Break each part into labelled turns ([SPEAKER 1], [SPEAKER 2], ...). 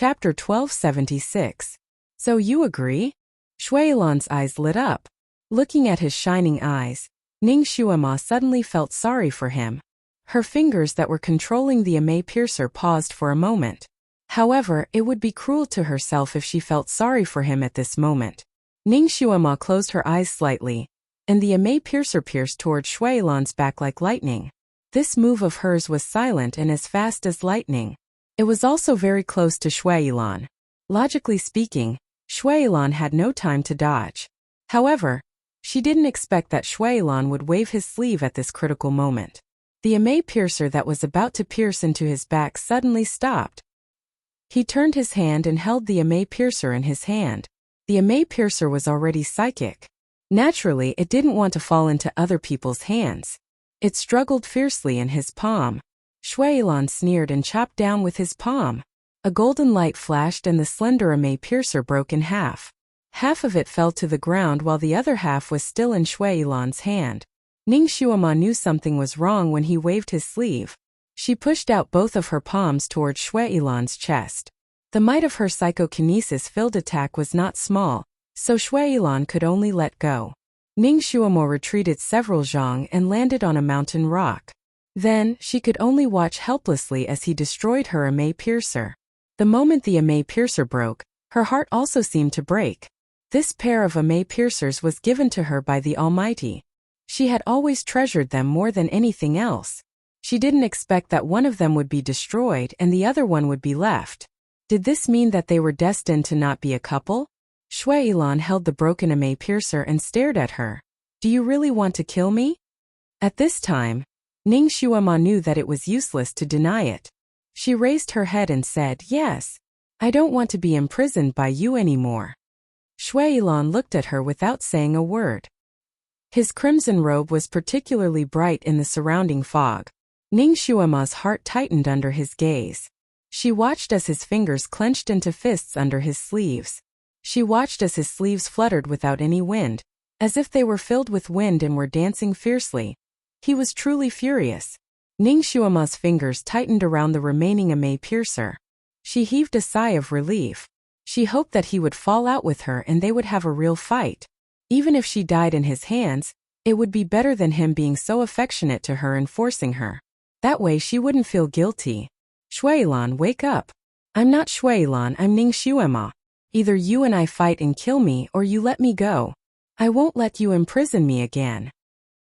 [SPEAKER 1] Chapter 1276. So you agree? Shuilan's eyes lit up. Looking at his shining eyes, Ning Shuima suddenly felt sorry for him. Her fingers that were controlling the ame piercer paused for a moment. However, it would be cruel to herself if she felt sorry for him at this moment. Ning Shuima closed her eyes slightly, and the ame piercer pierced toward Shuilan's back like lightning. This move of hers was silent and as fast as lightning. It was also very close to Shuilan. Logically speaking, Shuilan had no time to dodge. However, she didn't expect that Shuilan would wave his sleeve at this critical moment. The ame piercer that was about to pierce into his back suddenly stopped. He turned his hand and held the ame piercer in his hand. The ame piercer was already psychic. Naturally, it didn't want to fall into other people's hands. It struggled fiercely in his palm. Shuilan sneered and chopped down with his palm. A golden light flashed and the slender ame piercer broke in half. Half of it fell to the ground while the other half was still in Shuilan's hand. Ning Shuima knew something was wrong when he waved his sleeve. She pushed out both of her palms toward Shuilan's chest. The might of her psychokinesis-filled attack was not small, so Shuilan could only let go. Ning Shuima retreated several zhang and landed on a mountain rock. Then, she could only watch helplessly as he destroyed her ame piercer. The moment the ame piercer broke, her heart also seemed to break. This pair of ame piercers was given to her by the Almighty. She had always treasured them more than anything else. She didn't expect that one of them would be destroyed and the other one would be left. Did this mean that they were destined to not be a couple? Shuilan held the broken ame piercer and stared at her. Do you really want to kill me? At this time, Ning Shuima knew that it was useless to deny it. She raised her head and said, yes. I don't want to be imprisoned by you anymore. Shuilan looked at her without saying a word. His crimson robe was particularly bright in the surrounding fog. Ning Shuima's heart tightened under his gaze. She watched as his fingers clenched into fists under his sleeves. She watched as his sleeves fluttered without any wind, as if they were filled with wind and were dancing fiercely. He was truly furious. Ning Shuima's fingers tightened around the remaining ame piercer. She heaved a sigh of relief. She hoped that he would fall out with her and they would have a real fight. Even if she died in his hands, it would be better than him being so affectionate to her and forcing her. That way she wouldn't feel guilty. Shuilan, wake up. I'm not Shuilan, I'm Ning Shuima. Either you and I fight and kill me or you let me go. I won't let you imprison me again.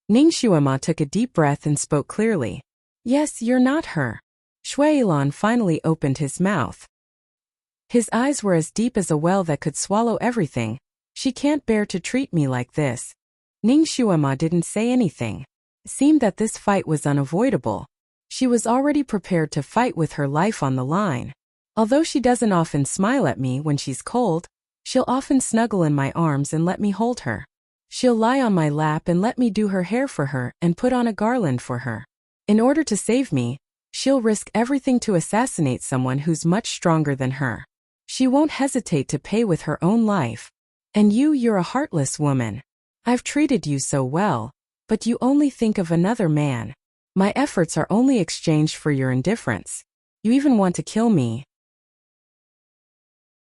[SPEAKER 1] Ning Shuima took a deep breath and spoke clearly. Yes, you're not her. Shuilan finally opened his mouth. His eyes were as deep as a well that could swallow everything. She can't bear to treat me like this. Ning Shuima didn't say anything. It seemed that this fight was unavoidable. She was already prepared to fight with her life on the line. Although she doesn't often smile at me when she's cold, she'll often snuggle in my arms and let me hold her. She'll lie on my lap and let me do her hair for her and put on a garland for her. In order to save me, she'll risk everything to assassinate someone who's much stronger than her. She won't hesitate to pay with her own life. And you're a heartless woman. I've treated you so well, but you only think of another man. My efforts are only exchanged for your indifference. You even want to kill me.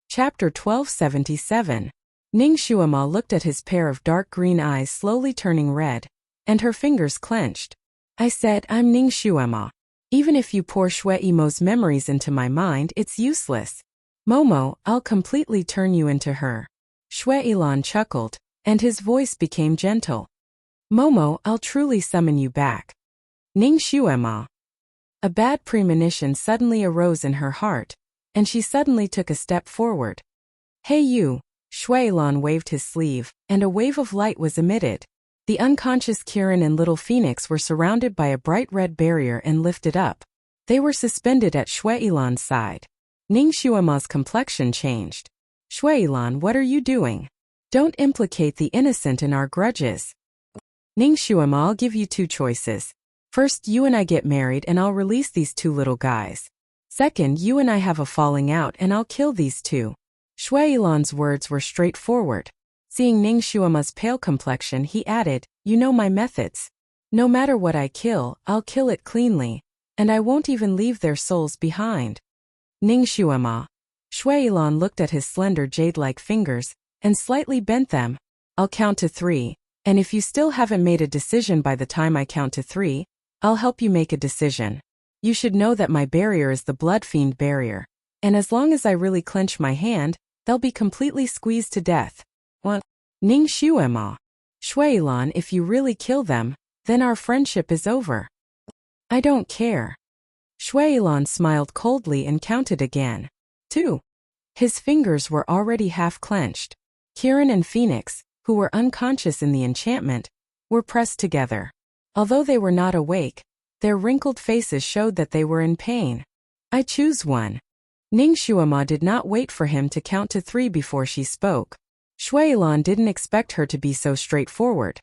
[SPEAKER 1] Chapter 1277. Ning Shuima looked at his pair of dark green eyes slowly turning red, and her fingers clenched. I said, I'm Ning Shuima. Even if you pour Shuima's memories into my mind, it's useless. Momo, I'll completely turn you into her. Shuilan chuckled, and his voice became gentle. Momo, I'll truly summon you back. Ning Shuima. A bad premonition suddenly arose in her heart, and she suddenly took a step forward. Hey you. Shuilan waved his sleeve, and a wave of light was emitted. The unconscious Kirin and Little Phoenix were surrounded by a bright red barrier and lifted up. They were suspended at Shuilan's side. Ning Shuima's complexion changed. Shuilan, what are you doing? Don't implicate the innocent in our grudges. Ning Shuima, I'll give you two choices. First, you and I get married and I'll release these two little guys. Second, you and I have a falling out and I'll kill these two. Shuilan's words were straightforward. Seeing Ning Shuima's pale complexion, he added, you know my methods. No matter what I kill, I'll kill it cleanly, and I won't even leave their souls behind. Ning Shuima. Shui Lan looked at his slender jade-like fingers and slightly bent them. I'll count to 3, and if you still haven't made a decision by the time I count to 3, I'll help you make a decision. You should know that my barrier is the Blood Fiend barrier, and as long as I really clench my hand, they'll be completely squeezed to death. What? Ning Xuema. Shui Lan, if you really kill them, then our friendship is over. I don't care. Shui Lan smiled coldly and counted again. 2. His fingers were already half clenched. Kirin and Phoenix, who were unconscious in the enchantment, were pressed together. Although they were not awake, their wrinkled faces showed that they were in pain. I choose 1. Ning Xuema did not wait for him to count to 3 before she spoke. Shui Lan didn't expect her to be so straightforward.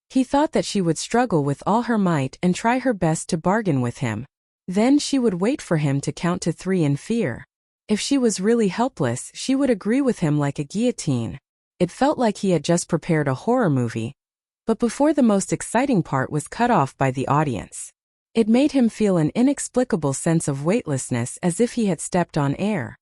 [SPEAKER 1] He thought that she would struggle with all her might and try her best to bargain with him. Then she would wait for him to count to 3 in fear. If she was really helpless, she would agree with him like a guillotine. It felt like he had just prepared a horror movie. But before the most exciting part was cut off by the audience. It made him feel an inexplicable sense of weightlessness, as if he had stepped on air.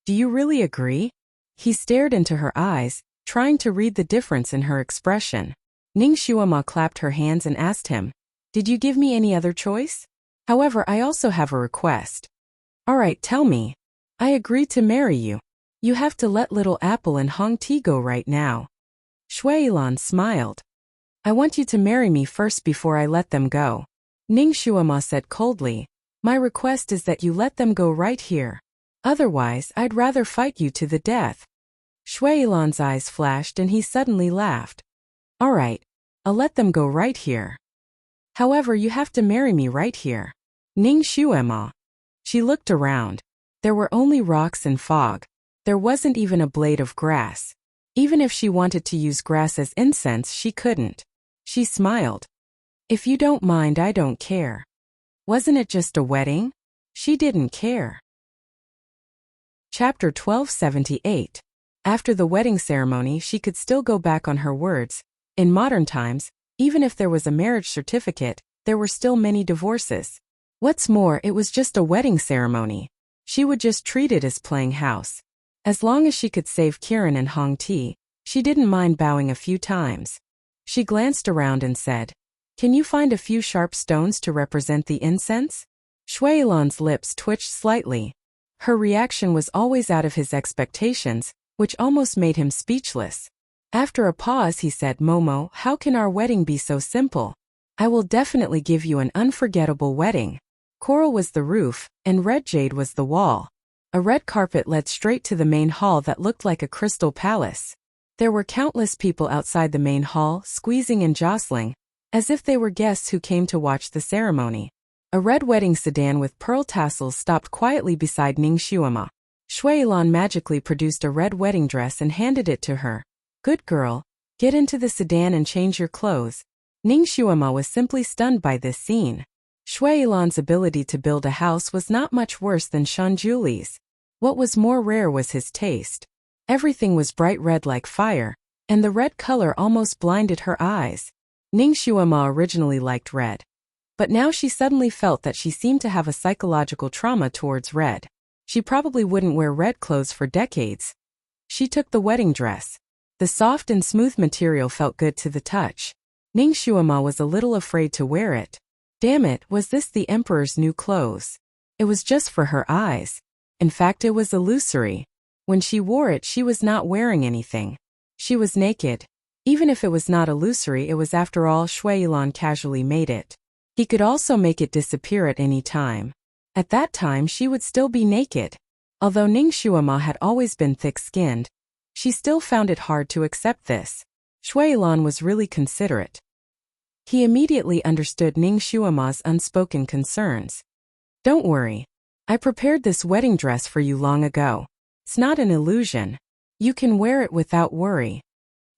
[SPEAKER 1] Do you really agree? He stared into her eyes, trying to read the difference in her expression. Ning Xuema clapped her hands and asked him, Did you give me any other choice? However, I also have a request. Alright, tell me. I agree to marry you. You have to let Little Apple and Hong Ti go right now. Shui Lan smiled. I want you to marry me first before I let them go. Ning Xuema said coldly, My request is that you let them go right here. Otherwise, I'd rather fight you to the death. Shui Lan's eyes flashed and he suddenly laughed. Alright, I'll let them go right here. However, you have to marry me right here. Ning Xuema. She looked around. There were only rocks and fog. There wasn't even a blade of grass. Even if she wanted to use grass as incense, she couldn't. She smiled. If you don't mind, I don't care. Wasn't it just a wedding? She didn't care. Chapter 1278. After the wedding ceremony, she could still go back on her words. In modern times, even if there was a marriage certificate, there were still many divorces. What's more, it was just a wedding ceremony. She would just treat it as playing house. As long as she could save Kirin and Hong Ti, she didn't mind bowing a few times. She glanced around and said, Can you find a few sharp stones to represent the incense? Shui Lan's lips twitched slightly. Her reaction was always out of his expectations, which almost made him speechless. After a pause he said, Momo, how can our wedding be so simple? I will definitely give you an unforgettable wedding. Coral was the roof, and red jade was the wall. A red carpet led straight to the main hall that looked like a crystal palace. There were countless people outside the main hall, squeezing and jostling, as if they were guests who came to watch the ceremony. A red wedding sedan with pearl tassels stopped quietly beside Ning Xuema. Shui Lan magically produced a red wedding dress and handed it to her. Good girl, get into the sedan and change your clothes. Ning Xuema was simply stunned by this scene. Shui Lan's ability to build a house was not much worse than Shan Juli's. What was more rare was his taste. Everything was bright red like fire, and the red color almost blinded her eyes. Ning Xuema originally liked red. But now she suddenly felt that she seemed to have a psychological trauma towards red. She probably wouldn't wear red clothes for decades. She took the wedding dress. The soft and smooth material felt good to the touch. Ning Xuema was a little afraid to wear it. Damn it, was this the emperor's new clothes? It was just for her eyes. In fact, it was illusory. When she wore it, she was not wearing anything. She was naked. Even if it was not illusory, it was after all Shui Lan casually made it. He could also make it disappear at any time. At that time, she would still be naked. Although Ning Xuema had always been thick-skinned, she still found it hard to accept this. Shui Lan was really considerate. He immediately understood Ning Xuema's unspoken concerns. Don't worry. I prepared this wedding dress for you long ago. It's not an illusion. You can wear it without worry.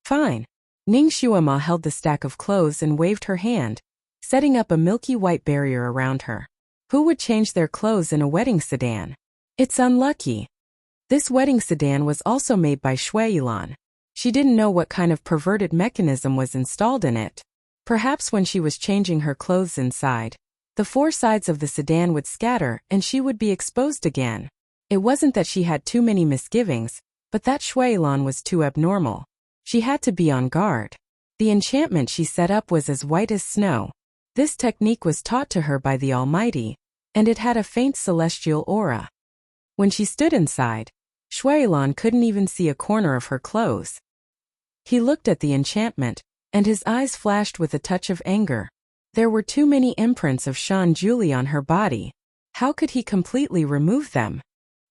[SPEAKER 1] Fine. Ning Xuema held the stack of clothes and waved her hand, setting up a milky white barrier around her. Who would change their clothes in a wedding sedan? It's unlucky. This wedding sedan was also made by Shui Lan. She didn't know what kind of perverted mechanism was installed in it. Perhaps when she was changing her clothes inside, the four sides of the sedan would scatter and she would be exposed again. It wasn't that she had too many misgivings, but that Shuailan was too abnormal. She had to be on guard. The enchantment she set up was as white as snow. This technique was taught to her by the Almighty, and it had a faint celestial aura. When she stood inside, Shuailan couldn't even see a corner of her clothes. He looked at the enchantment, and his eyes flashed with a touch of anger. There were too many imprints of Shan Julie on her body. How could he completely remove them?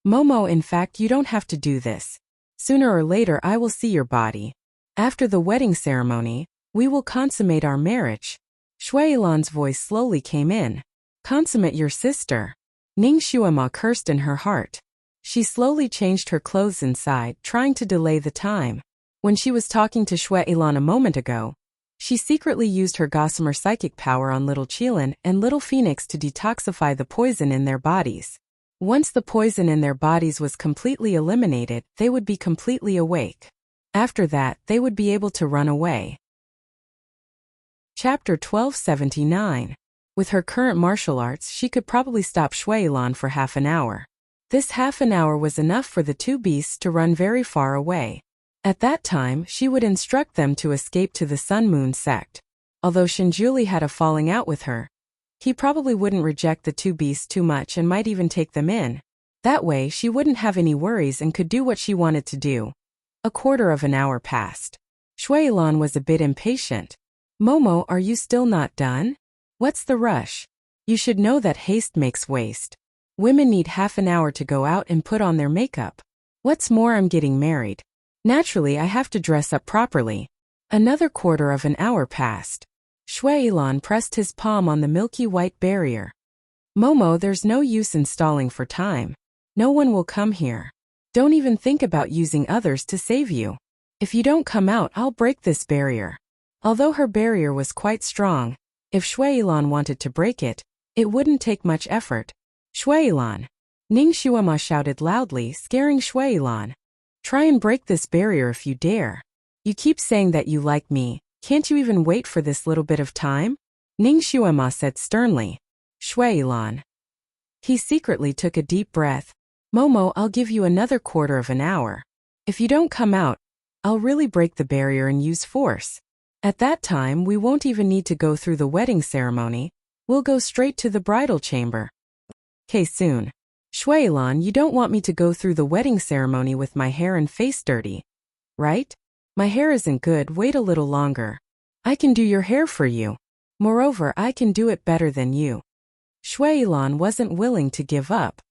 [SPEAKER 1] Momo, in fact, you don't have to do this. Sooner or later I will see your body. After the wedding ceremony, we will consummate our marriage. Shuailan's voice slowly came in. Consummate your sister. Ning Shuama cursed in her heart. She slowly changed her clothes inside, trying to delay the time. When she was talking to Shuailan a moment ago, she secretly used her gossamer psychic power on Little Qilin and Little Phoenix to detoxify the poison in their bodies. Once the poison in their bodies was completely eliminated, they would be completely awake. After that, they would be able to run away. Chapter 1279. With her current martial arts, she could probably stop Shuailan for half an hour. This half an hour was enough for the two beasts to run very far away. At that time, she would instruct them to escape to the Sun Moon sect. Although Shinjuli had a falling out with her, he probably wouldn't reject the two beasts too much and might even take them in. That way, she wouldn't have any worries and could do what she wanted to do. A quarter of an hour passed. Shuailan was a bit impatient. Momo, are you still not done? What's the rush? You should know that haste makes waste. Women need half an hour to go out and put on their makeup. What's more, I'm getting married. Naturally, I have to dress up properly. Another quarter of an hour passed. Shuailan pressed his palm on the milky white barrier. Momo, there's no use in stalling for time. No one will come here. Don't even think about using others to save you. If you don't come out, I'll break this barrier. Although her barrier was quite strong, if Shuailan wanted to break it, it wouldn't take much effort. Shuailan! Ning Shuama shouted loudly, scaring Shuailan. Try and break this barrier if you dare. You keep saying that you like me, can't you even wait for this little bit of time? Ning Shuama said sternly. Shuailan. He secretly took a deep breath. Momo, I'll give you another quarter of an hour. If you don't come out, I'll really break the barrier and use force. At that time, we won't even need to go through the wedding ceremony. We'll go straight to the bridal chamber. Okay, soon. Shuailan, you don't want me to go through the wedding ceremony with my hair and face dirty, right? My hair isn't good, wait a little longer. I can do your hair for you. Moreover, I can do it better than you. Shuailan wasn't willing to give up.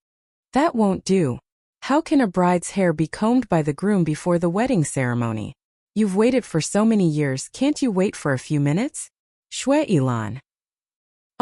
[SPEAKER 1] That won't do. How can a bride's hair be combed by the groom before the wedding ceremony? You've waited for so many years, can't you wait for a few minutes? Shuailan.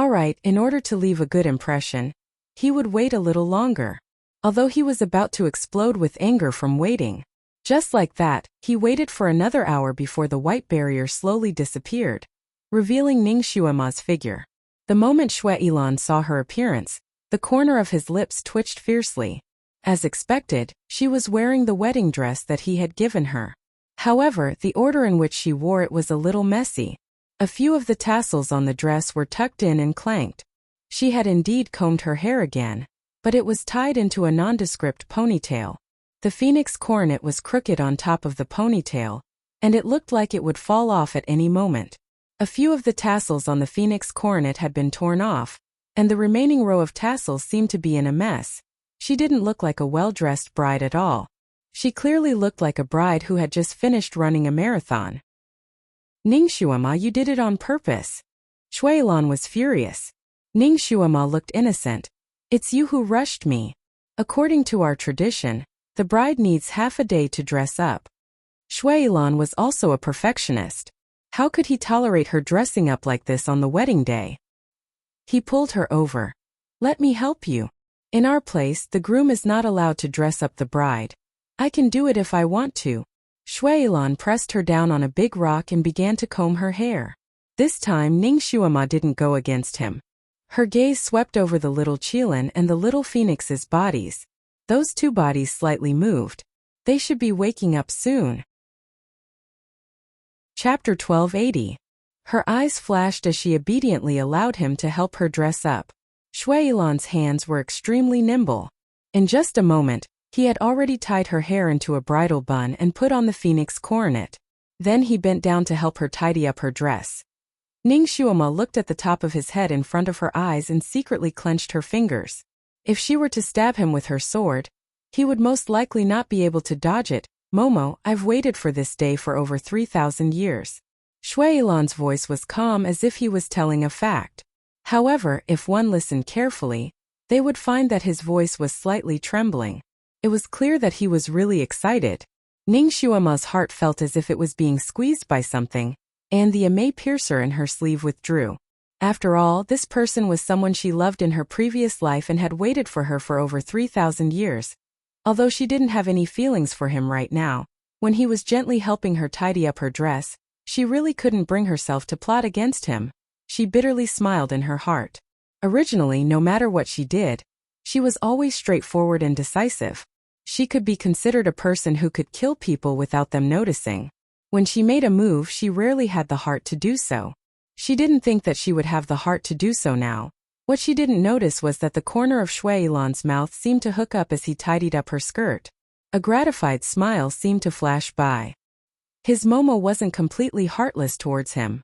[SPEAKER 1] Alright, in order to leave a good impression, he would wait a little longer. Although he was about to explode with anger from waiting. Just like that, he waited for another hour before the white barrier slowly disappeared, revealing Ning Shuama's figure. The moment Shuailan saw her appearance, the corner of his lips twitched fiercely. As expected, she was wearing the wedding dress that he had given her. However, the order in which she wore it was a little messy. A few of the tassels on the dress were tucked in and clanked. She had indeed combed her hair again, but it was tied into a nondescript ponytail. The phoenix coronet was crooked on top of the ponytail, and it looked like it would fall off at any moment. A few of the tassels on the phoenix coronet had been torn off, and the remaining row of tassels seemed to be in a mess. She didn't look like a well-dressed bride at all. She clearly looked like a bride who had just finished running a marathon. Ning Shuama, you did it on purpose. Shuailan was furious. Ning Shuama looked innocent. It's you who rushed me. According to our tradition, the bride needs half a day to dress up. Shuailan was also a perfectionist. How could he tolerate her dressing up like this on the wedding day? He pulled her over. Let me help you. In our place, the groom is not allowed to dress up the bride. I can do it if I want to. Shuailan pressed her down on a big rock and began to comb her hair. This time Ning Shuama didn't go against him. Her gaze swept over the little Qilin and the little phoenix's bodies. Those two bodies slightly moved. They should be waking up soon. Chapter 1280. Her eyes flashed as she obediently allowed him to help her dress up. Shuailan's hands were extremely nimble. In just a moment, he had already tied her hair into a bridal bun and put on the phoenix coronet. Then he bent down to help her tidy up her dress. Ning Xuema looked at the top of his head in front of her eyes and secretly clenched her fingers. If she were to stab him with her sword, he would most likely not be able to dodge it. Momo, I've waited for this day for over 3,000 years. Shui Yilan's voice was calm as if he was telling a fact. However, if one listened carefully, they would find that his voice was slightly trembling. It was clear that he was really excited. Ning Xuema's heart felt as if it was being squeezed by something, and the email piercer in her sleeve withdrew. After all, this person was someone she loved in her previous life and had waited for her for over 3,000 years. Although she didn't have any feelings for him right now, when he was gently helping her tidy up her dress, she really couldn't bring herself to plot against him. She bitterly smiled in her heart. Originally, no matter what she did, she was always straightforward and decisive. She could be considered a person who could kill people without them noticing. When she made a move, she rarely had the heart to do so. She didn't think that she would have the heart to do so now. What she didn't notice was that the corner of Shui Yilan's mouth seemed to hook up as he tidied up her skirt. A gratified smile seemed to flash by. His Momo wasn't completely heartless towards him.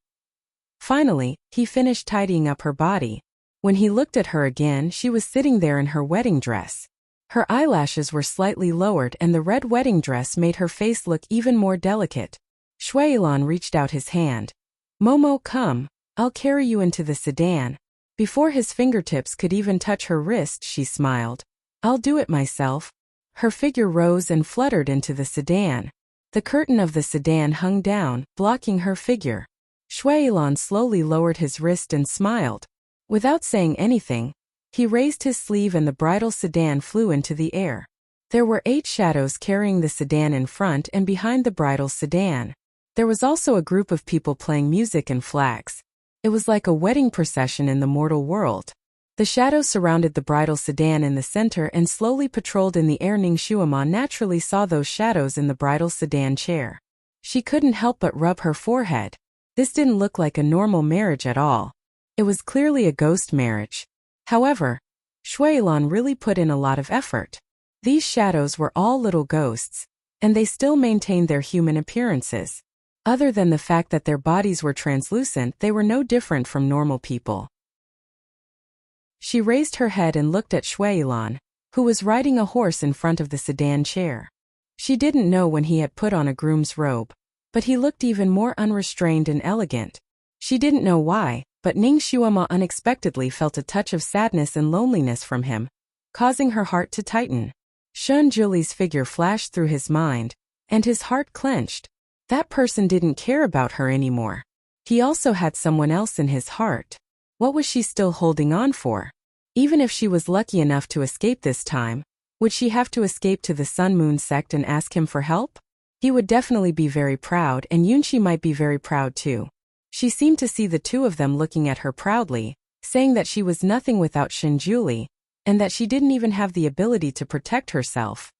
[SPEAKER 1] Finally, he finished tidying up her body. When he looked at her again, she was sitting there in her wedding dress. Her eyelashes were slightly lowered and the red wedding dress made her face look even more delicate. Shui Yilan reached out his hand. Momo, come, I'll carry you into the sedan. Before his fingertips could even touch her wrist, she smiled. I'll do it myself. Her figure rose and fluttered into the sedan. The curtain of the sedan hung down, blocking her figure. Shui Yilan slowly lowered his wrist and smiled. Without saying anything, he raised his sleeve and the bridal sedan flew into the air. There were 8 shadows carrying the sedan in front and behind the bridal sedan. There was also a group of people playing music and flags. It was like a wedding procession in the mortal world. The shadows surrounded the bridal sedan in the center and slowly patrolled in the air. Ning Xuema naturally saw those shadows in the bridal sedan chair. She couldn't help but rub her forehead. This didn't look like a normal marriage at all. It was clearly a ghost marriage. However, Shui Yilan really put in a lot of effort. These shadows were all little ghosts, and they still maintained their human appearances. Other than the fact that their bodies were translucent, they were no different from normal people. She raised her head and looked at Shui Yilan, who was riding a horse in front of the sedan chair. She didn't know when he had put on a groom's robe, but he looked even more unrestrained and elegant. She didn't know why, but Ning Xuema unexpectedly felt a touch of sadness and loneliness from him, causing her heart to tighten. Shun Juli's figure flashed through his mind, and his heart clenched. That person didn't care about her anymore. He also had someone else in his heart. What was she still holding on for? Even if she was lucky enough to escape this time, would she have to escape to the Sun Moon sect and ask him for help? He would definitely be very proud, and Yunqi might be very proud too. She seemed to see the two of them looking at her proudly, saying that she was nothing without Shinjuli, and that she didn't even have the ability to protect herself.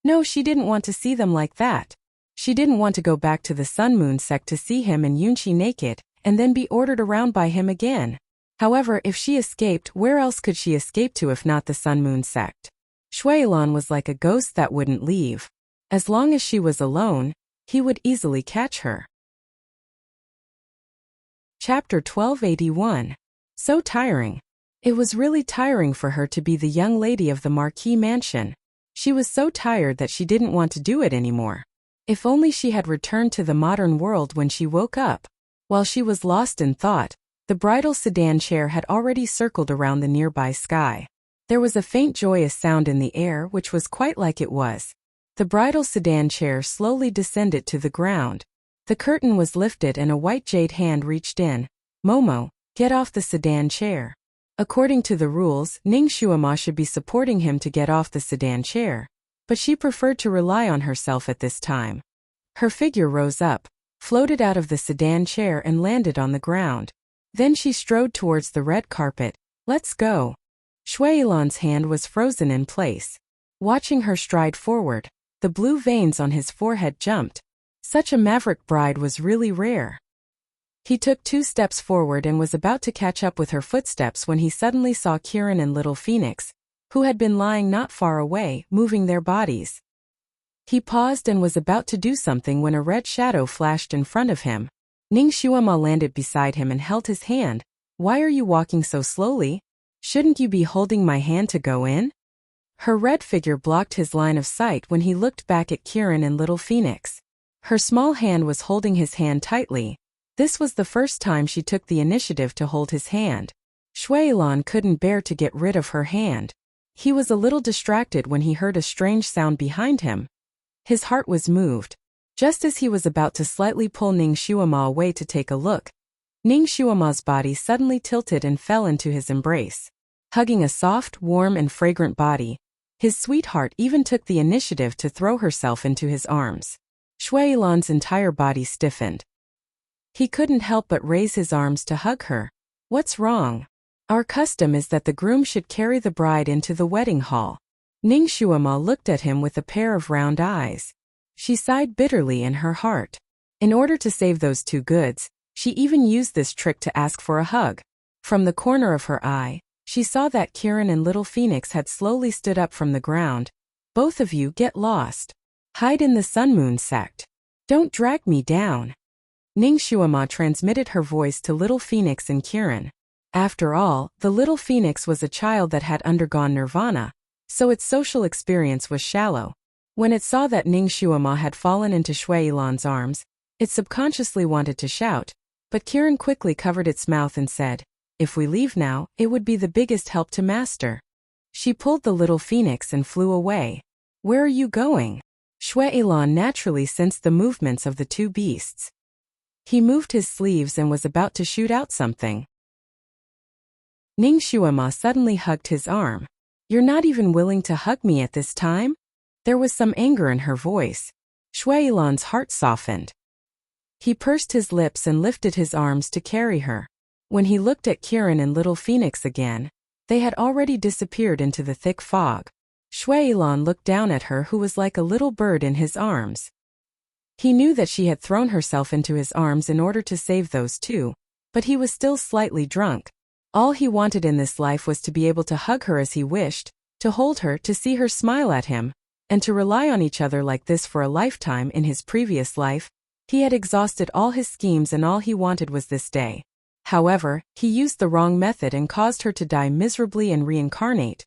[SPEAKER 1] No, she didn't want to see them like that. She didn't want to go back to the Sun Moon sect to see him and Yunqi naked, and then be ordered around by him again. However, if she escaped, where else could she escape to if not the Sun Moon sect? Shui Yilan was like a ghost that wouldn't leave. As long as she was alone, he would easily catch her. Chapter 1281. So tiring. It was really tiring for her to be the young lady of the Marquis Mansion. She was so tired that she didn't want to do it anymore. If only she had returned to the modern world when she woke up. While she was lost in thought, the bridal sedan chair had already circled around the nearby sky. There was a faint joyous sound in the air which was quite like it was. The bridal sedan chair slowly descended to the ground. The curtain was lifted and a white jade hand reached in. Momo, get off the sedan chair. According to the rules, Ning Xuema should be supporting him to get off the sedan chair, but she preferred to rely on herself at this time. Her figure rose up, floated out of the sedan chair and landed on the ground. Then she strode towards the red carpet. Let's go. Shui Yilan's hand was frozen in place. Watching her stride forward, the blue veins on his forehead jumped. Such a maverick bride was really rare. He took 2 steps forward and was about to catch up with her footsteps when he suddenly saw Kiran and Little Phoenix, who had been lying not far away, moving their bodies. He paused and was about to do something when a red shadow flashed in front of him. Ning Xuema landed beside him and held his hand. "Why are you walking so slowly? Shouldn't you be holding my hand to go in?" Her red figure blocked his line of sight when he looked back at Kirin and Little Phoenix. Her small hand was holding his hand tightly. This was the first time she took the initiative to hold his hand. Shuailan couldn't bear to get rid of her hand. He was a little distracted when he heard a strange sound behind him. His heart was moved. Just as he was about to slightly pull Ning Xuema away to take a look, Ning Xuema's body suddenly tilted and fell into his embrace. Hugging a soft, warm and fragrant body, his sweetheart even took the initiative to throw herself into his arms. Shuailan's entire body stiffened. He couldn't help but raise his arms to hug her. "What's wrong? Our custom is that the groom should carry the bride into the wedding hall." Ning Xuema looked at him with a pair of round eyes. She sighed bitterly in her heart. In order to save those two goods, she even used this trick to ask for a hug. From the corner of her eye, she saw that Kirin and Little Phoenix had slowly stood up from the ground. "Both of you get lost. Hide in the Sun Moon sect. Don't drag me down." Ning Xuema transmitted her voice to Little Phoenix and Kirin. After all, the Little Phoenix was a child that had undergone nirvana, so its social experience was shallow. When it saw that Ning Xuema had fallen into Shuailan's arms, it subconsciously wanted to shout, but Kirin quickly covered its mouth and said, "If we leave now, it would be the biggest help to Master." She pulled the Little Phoenix and flew away. "Where are you going?" Shuailan naturally sensed the movements of the two beasts. He moved his sleeves and was about to shoot out something. Ning Xuema suddenly hugged his arm. "You're not even willing to hug me at this time?" There was some anger in her voice. Shuailan's heart softened. He pursed his lips and lifted his arms to carry her. When he looked at Kirin and Little Phoenix again, they had already disappeared into the thick fog. Shuailan looked down at her, who was like a little bird in his arms. He knew that she had thrown herself into his arms in order to save those two, but he was still slightly drunk. All he wanted in this life was to be able to hug her as he wished, to hold her, to see her smile at him, and to rely on each other like this for a lifetime. In his previous life, he had exhausted all his schemes and all he wanted was this day. However, he used the wrong method and caused her to die miserably and reincarnate.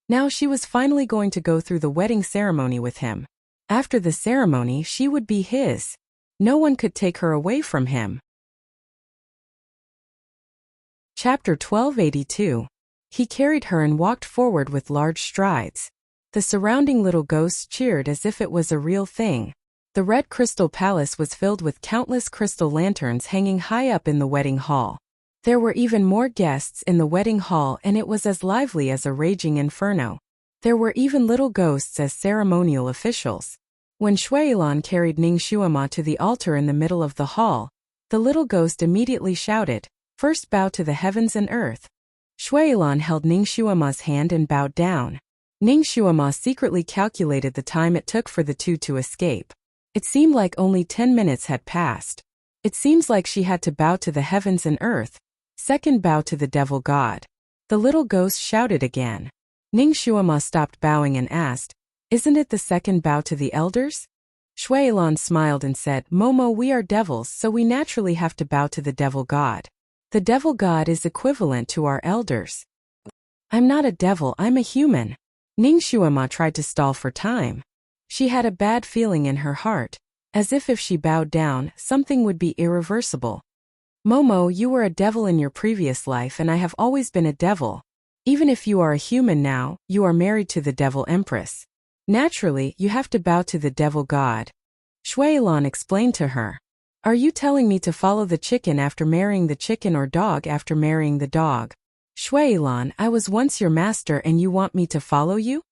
[SPEAKER 1] Now she was finally going to go through the wedding ceremony with him. After the ceremony, she would be his. No one could take her away from him. Chapter 1282. He carried her and walked forward with large strides. The surrounding little ghosts cheered as if it was a real thing. The red crystal palace was filled with countless crystal lanterns hanging high up in the wedding hall. There were even more guests in the wedding hall, and it was as lively as a raging inferno. There were even little ghosts as ceremonial officials. When Shuailan carried Ning Xuema to the altar in the middle of the hall, the little ghost immediately shouted, "First bow to the heavens and earth." Shuailan held Ning Xuema's hand and bowed down. Ning Xuema secretly calculated the time it took for the two to escape. It seemed like only 10 minutes had passed. "It seems like she had to bow to the heavens and earth. Second bow to the devil god." The little ghost shouted again. Ning Xuema stopped bowing and asked, "Isn't it the second bow to the elders?" Shuailan smiled and said, "Momo, we are devils, so we naturally have to bow to the devil god. The devil god is equivalent to our elders." "I'm not a devil, I'm a human." Ning Xuema tried to stall for time. She had a bad feeling in her heart, as if she bowed down, something would be irreversible. "Momo, you were a devil in your previous life and I have always been a devil. Even if you are a human now, you are married to the devil empress. Naturally, you have to bow to the devil god." Shuailan explained to her. "Are you telling me to follow the chicken after marrying the chicken or dog after marrying the dog?" "Shuailan, I was once your master and you want me to follow you?"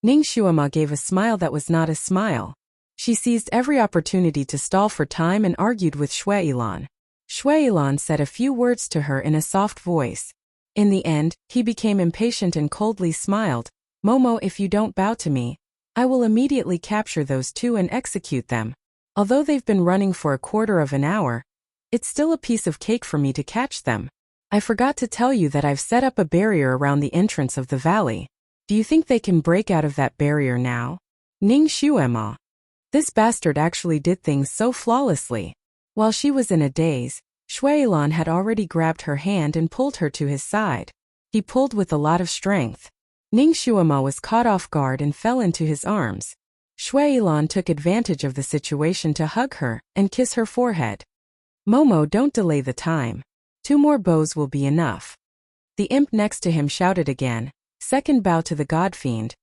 [SPEAKER 1] Ning Xuema gave a smile that was not a smile. She seized every opportunity to stall for time and argued with Shuailan. Shuailan said a few words to her in a soft voice. In the end, he became impatient and coldly smiled. "Momo, if you don't bow to me, I will immediately capture those two and execute them. Although they've been running for a quarter of an hour, it's still a piece of cake for me to catch them. I forgot to tell you that I've set up a barrier around the entrance of the valley. Do you think they can break out of that barrier now? Ning Xuema. This bastard actually did things so flawlessly. While she was in a daze, Shuailan had already grabbed her hand and pulled her to his side. He pulled with a lot of strength. Ning Xuema was caught off guard and fell into his arms. Shuailan took advantage of the situation to hug her and kiss her forehead. Momo, don't delay the time. 2 more bows will be enough. The imp next to him shouted again. Second bow to the god fiend.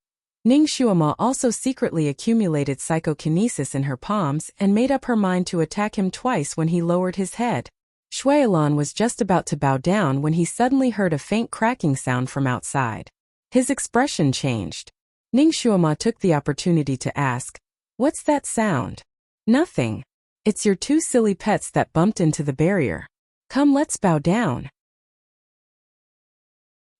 [SPEAKER 1] Ning Xuema also secretly accumulated psychokinesis in her palms and made up her mind to attack him twice when he lowered his head. Shuailan was just about to bow down when he suddenly heard a faint cracking sound from outside. His expression changed. Ning Xuema took the opportunity to ask, "What's that sound?" "Nothing. It's your 2 silly pets that bumped into the barrier. Come, let's bow down."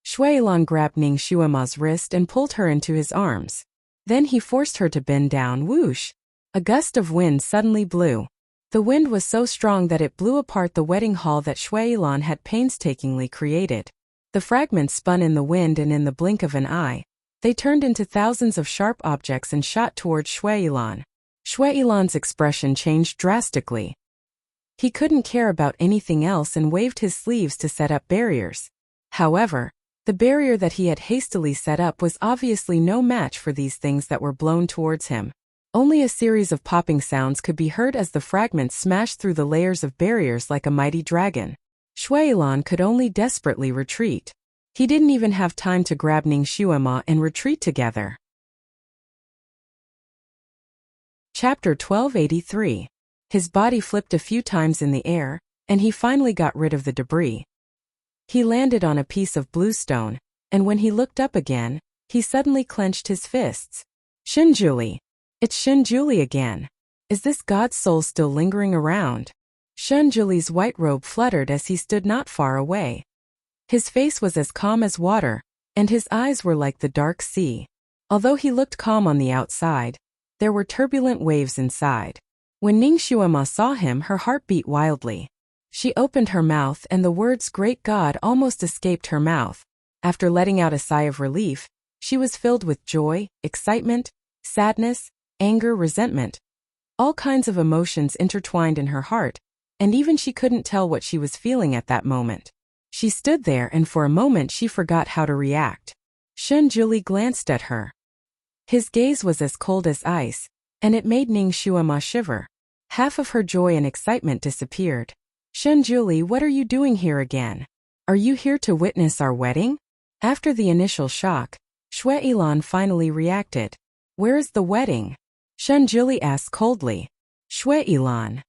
[SPEAKER 1] Shuailan grabbed Ning Xuema's wrist and pulled her into his arms. Then he forced her to bend down. Whoosh! A gust of wind suddenly blew. The wind was so strong that it blew apart the wedding hall that Shuailan had painstakingly created. The fragments spun in the wind, and in the blink of an eye, they turned into thousands of sharp objects and shot towards Shuailan. Shuailan's expression changed drastically. He couldn't care about anything else and waved his sleeves to set up barriers. However, the barrier that he had hastily set up was obviously no match for these things that were blown towards him. Only a series of popping sounds could be heard as the fragments smashed through the layers of barriers like a mighty dragon. Shuailan could only desperately retreat. He didn't even have time to grab Ning Xuema and retreat together. Chapter 1283. His body flipped a few times in the air, and he finally got rid of the debris. He landed on a piece of blue stone, and when he looked up again, he suddenly clenched his fists. Shinjuli! It's Shinjuli again. Is this god's soul still lingering around? Shinjuli's white robe fluttered as he stood not far away. His face was as calm as water, and his eyes were like the dark sea. Although he looked calm on the outside, there were turbulent waves inside. When Ning Xuema saw him, her heart beat wildly. She opened her mouth and the words "Great God" almost escaped her mouth. After letting out a sigh of relief, she was filled with joy, excitement, sadness, anger, resentment. All kinds of emotions intertwined in her heart, and even she couldn't tell what she was feeling at that moment. She stood there and for a moment she forgot how to react. Shinjuli glanced at her. His gaze was as cold as ice, and it made Ning Xuema shiver. Half of her joy and excitement disappeared. Shinjuli, what are you doing here again? Are you here to witness our wedding? After the initial shock, Shuailan finally reacted. Where is the wedding? Shinjuli asked coldly. Shuailan.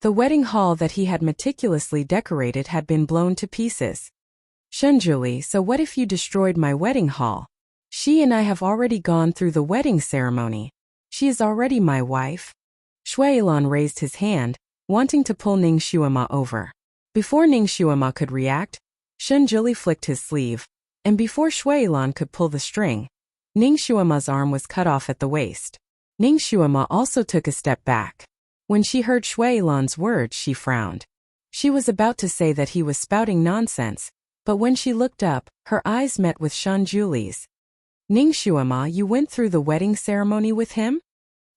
[SPEAKER 1] The wedding hall that he had meticulously decorated had been blown to pieces. Shinjuli, so what if you destroyed my wedding hall? She and I have already gone through the wedding ceremony. She is already my wife. Shuailan raised his hand, wanting to pull Ning Xuema over. Before Ning Xuema could react, Shinjuli flicked his sleeve, and before Shuailan could pull the string, Ning Xuema's arm was cut off at the waist. Ning Xuema also took a step back. When she heard Shuailan's words, she frowned. She was about to say that he was spouting nonsense, but when she looked up, her eyes met with Shinjuli's. Ning Xuema, you went through the wedding ceremony with him?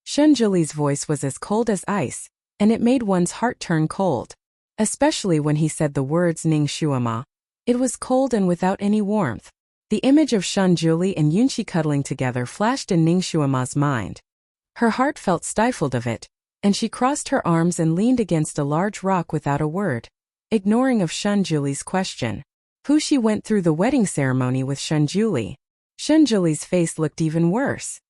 [SPEAKER 1] Shinjuli's voice was as cold as ice, and it made one's heart turn cold. Especially when he said the words Ning Xuema. It was cold and without any warmth. The image of Shinjuli and Yunshi cuddling together flashed in Ning Xuema's mind. Her heart felt stifled of it, and she crossed her arms and leaned against a large rock without a word, ignoring of Shinjuli's question. Who she went through the wedding ceremony with Shinjuli. Shinjuli's face looked even worse.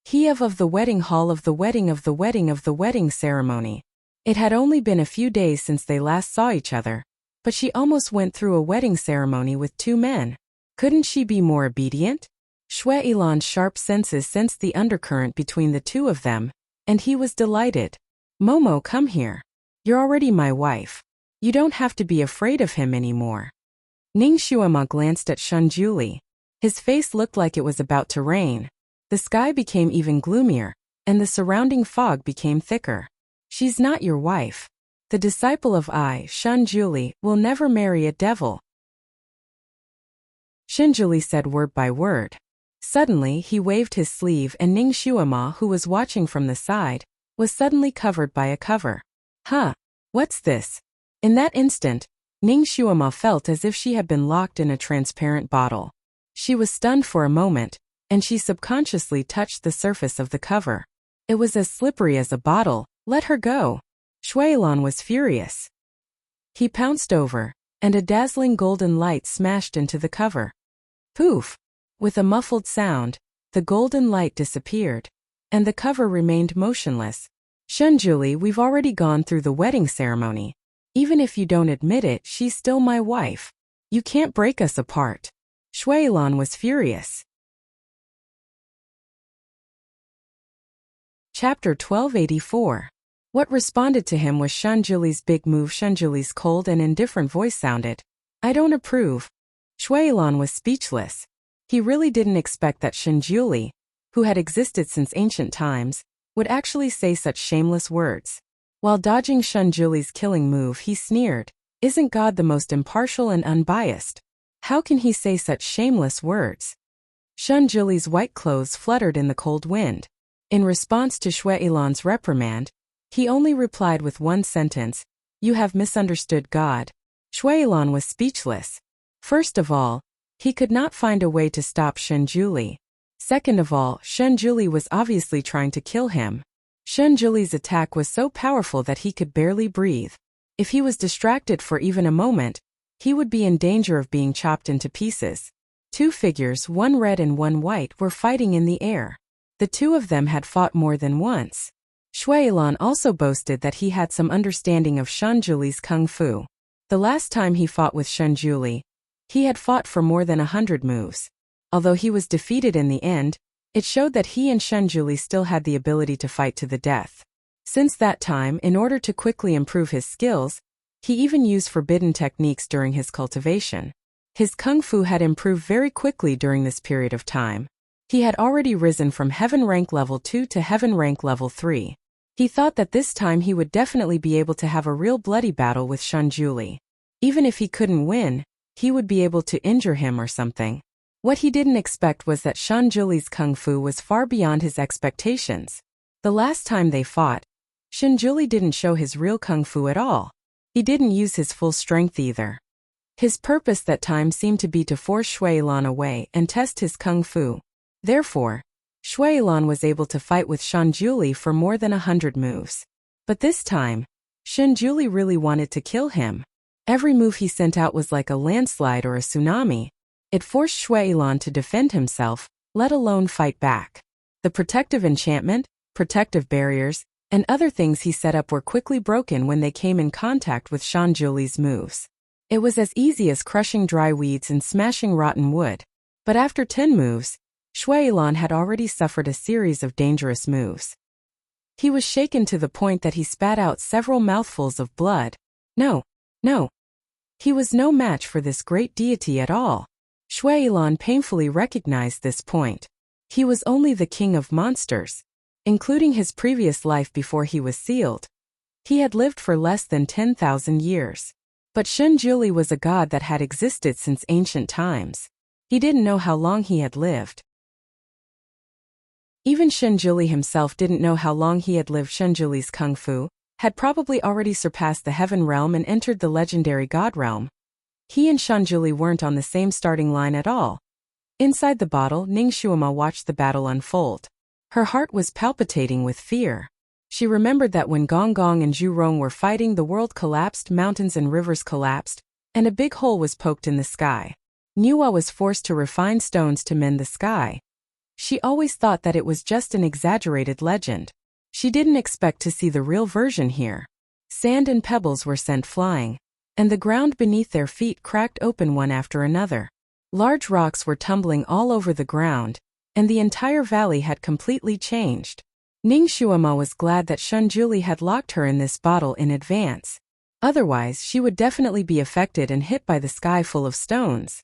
[SPEAKER 1] He of the wedding hall of the wedding ceremony. It had only been a few days since they last saw each other, but she almost went through a wedding ceremony with 2 men. Couldn't she be more obedient? Shuailan's sharp senses sensed the undercurrent between the 2 of them, and he was delighted. Momo, come here. You're already my wife. You don't have to be afraid of him anymore. Ning Xuema glanced at Shinjuli. His face looked like it was about to rain. The sky became even gloomier, and the surrounding fog became thicker. She's not your wife. The disciple of I, Shinjuli, will never marry a devil. Shinjuli said word by word. Suddenly, he waved his sleeve and Ning Shuama, who was watching from the side, was suddenly covered by a cover. Huh? What's this? In that instant, Ning Shuama felt as if she had been locked in a transparent bottle. She was stunned for a moment, and she subconsciously touched the surface of the cover. It was as slippery as a bottle. Let her go. Shuailan was furious. He pounced over, and a dazzling golden light smashed into the cover. Poof! With a muffled sound, the golden light disappeared, and the cover remained motionless. Shenjuli, we've already gone through the wedding ceremony. Even if you don't admit it, she's still my wife. You can't break us apart. Shuailan was furious. Chapter 1284. What responded to him was Shenjuli's big move. Shenjuli's cold and indifferent voice sounded, I don't approve. Shuailan was speechless. He really didn't expect that Shenjuli, who had existed since ancient times, would actually say such shameless words. While dodging Shenjuli's killing move, he sneered, Isn't God the most impartial and unbiased? How can he say such shameless words? Shenjuli's white clothes fluttered in the cold wind. In response to Shuailan's reprimand, he only replied with one sentence, You have misunderstood God. Shuailan was speechless. First of all, he could not find a way to stop Shenjuli. Second of all, Shenjuli was obviously trying to kill him. Shenjuli's attack was so powerful that he could barely breathe. If he was distracted for even a moment, he would be in danger of being chopped into pieces. Two figures, one red and one white, were fighting in the air. The two of them had fought more than once. Shuailan also boasted that he had some understanding of Shenjuli's kung fu. The last time he fought with Shenjuli, he had fought for more than 100 moves. Although he was defeated in the end, it showed that he and Shenjuli still had the ability to fight to the death. Since that time, in order to quickly improve his skills, he even used forbidden techniques during his cultivation. His kung fu had improved very quickly during this period of time. He had already risen from heaven rank level 2 to heaven rank level 3. He thought that this time he would definitely be able to have a real bloody battle with Shenjuli. Even if he couldn't win, he would be able to injure him or something. What he didn't expect was that Shenjuli's kung fu was far beyond his expectations. The last time they fought, Shenjuli didn't show his real kung fu at all. He didn't use his full strength either. His purpose that time seemed to be to force Shuailan away and test his kung fu. Therefore, Shuailan was able to fight with Shenjuli for more than 100 moves. But this time, Shenjuli really wanted to kill him. Every move he sent out was like a landslide or a tsunami. It forced Shuailan to defend himself, let alone fight back. The protective enchantment, protective barriers, and other things he set up were quickly broken when they came in contact with Shenjuli's moves. It was as easy as crushing dry weeds and smashing rotten wood. But after 10 moves, Shuailan had already suffered a series of dangerous moves. He was shaken to the point that he spat out several mouthfuls of blood. No. He was no match for this great deity at all. Shuailan painfully recognized this point. He was only the king of monsters, including his previous life before he was sealed. He had lived for less than 10,000 years. But Shenjuli was a god that had existed since ancient times. He didn't know how long he had lived. Even Shenjuli himself didn't know how long he had lived. Shenjuli's kung fu had probably already surpassed the heaven realm and entered the legendary god realm. He and Shenjuli weren't on the same starting line at all. Inside the bottle, Ning Shuama watched the battle unfold. Her heart was palpitating with fear. She remembered that when Gong Gong and Zhu Rong were fighting, the world collapsed, mountains and rivers collapsed, and a big hole was poked in the sky. Nuwa was forced to refine stones to mend the sky. She always thought that it was just an exaggerated legend. She didn't expect to see the real version here. Sand and pebbles were sent flying, and the ground beneath their feet cracked open one after another. Large rocks were tumbling all over the ground, and the entire valley had completely changed. Ning Shuama was glad that Shenjuli had locked her in this bottle in advance. Otherwise, she would definitely be affected and hit by the sky full of stones.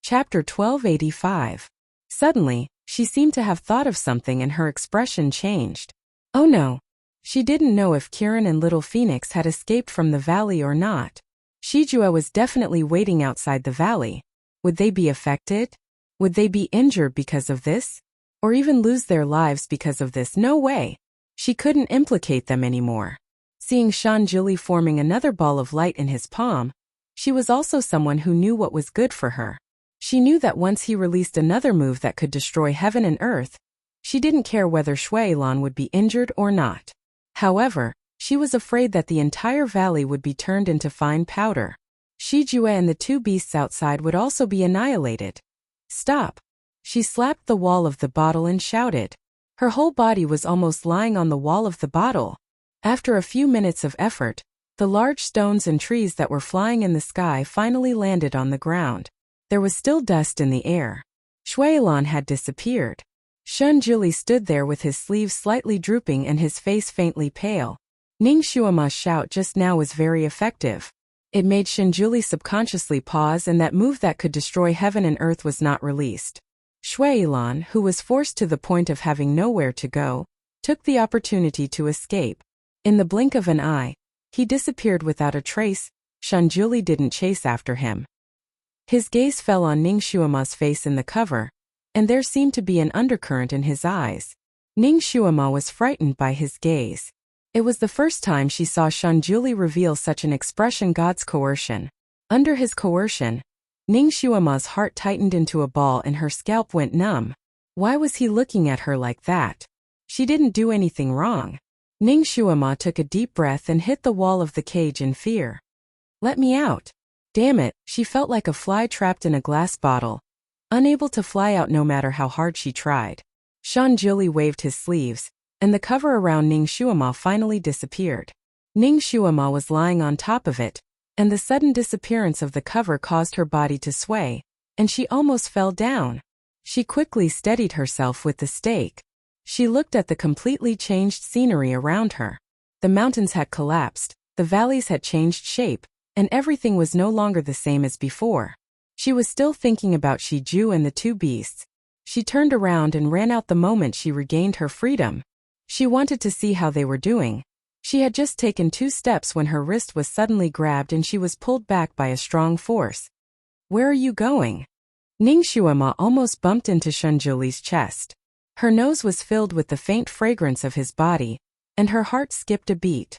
[SPEAKER 1] Chapter 1285. Suddenly, she seemed to have thought of something and her expression changed. Oh no! She didn't know if Kiran and Little Phoenix had escaped from the valley or not. Shijue was definitely waiting outside the valley. Would they be affected? Would they be injured because of this? Or even lose their lives because of this? No way. She couldn't implicate them anymore. Seeing Shanjuli forming another ball of light in his palm, she was also someone who knew what was good for her. She knew that once he released another move that could destroy heaven and earth, she didn't care whether Shuailan would be injured or not. However, she was afraid that the entire valley would be turned into fine powder. Shijue and the two beasts outside would also be annihilated. Stop! She slapped the wall of the bottle and shouted. Her whole body was almost lying on the wall of the bottle. After a few minutes of effort, the large stones and trees that were flying in the sky finally landed on the ground. There was still dust in the air. Shuailan had disappeared. Shanjuli stood there with his sleeves slightly drooping and his face faintly pale. Ning Shuama's shout just now was very effective. It made Shanjuli subconsciously pause, and that move that could destroy heaven and earth was not released. Shuailan, who was forced to the point of having nowhere to go, took the opportunity to escape. In the blink of an eye, he disappeared without a trace. Shanjuli didn't chase after him. His gaze fell on Ning Shuama's face in the cover, and there seemed to be an undercurrent in his eyes. Ning Shuama was frightened by his gaze. It was the first time she saw Shanjuli reveal such an expression. God's coercion. Under his coercion, Ning Shuama's heart tightened into a ball and her scalp went numb. Why was he looking at her like that? She didn't do anything wrong. Ning Shuama took a deep breath and hit the wall of the cage in fear. Let me out. Damn it, she felt like a fly trapped in a glass bottle, unable to fly out no matter how hard she tried. Shanjuli waved his sleeves, and the cover around Ning Shuama finally disappeared. Ning Shuama was lying on top of it, and the sudden disappearance of the cover caused her body to sway, and she almost fell down. She quickly steadied herself with the stake. She looked at the completely changed scenery around her. The mountains had collapsed, the valleys had changed shape, and everything was no longer the same as before. She was still thinking about Shiju and the two beasts. She turned around and ran out the moment she regained her freedom. She wanted to see how they were doing. She had just taken 2 steps when her wrist was suddenly grabbed and she was pulled back by a strong force. Where are you going? Ning Shuama almost bumped into Shanjuli's chest. Her nose was filled with the faint fragrance of his body, and her heart skipped a beat.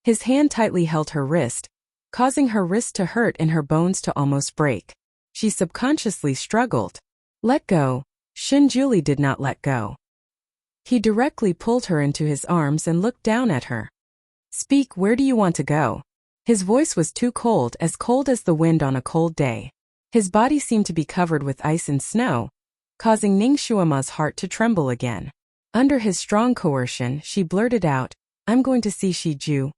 [SPEAKER 1] His hand tightly held her wrist, causing her wrist to hurt and her bones to almost break. She subconsciously struggled. Let go. Shanjuli did not let go. He directly pulled her into his arms and looked down at her. Speak, where do you want to go? His voice was too cold as the wind on a cold day. His body seemed to be covered with ice and snow, causing Ning Shuama's heart to tremble again. Under his strong coercion, she blurted out, I'm going to see Shiju.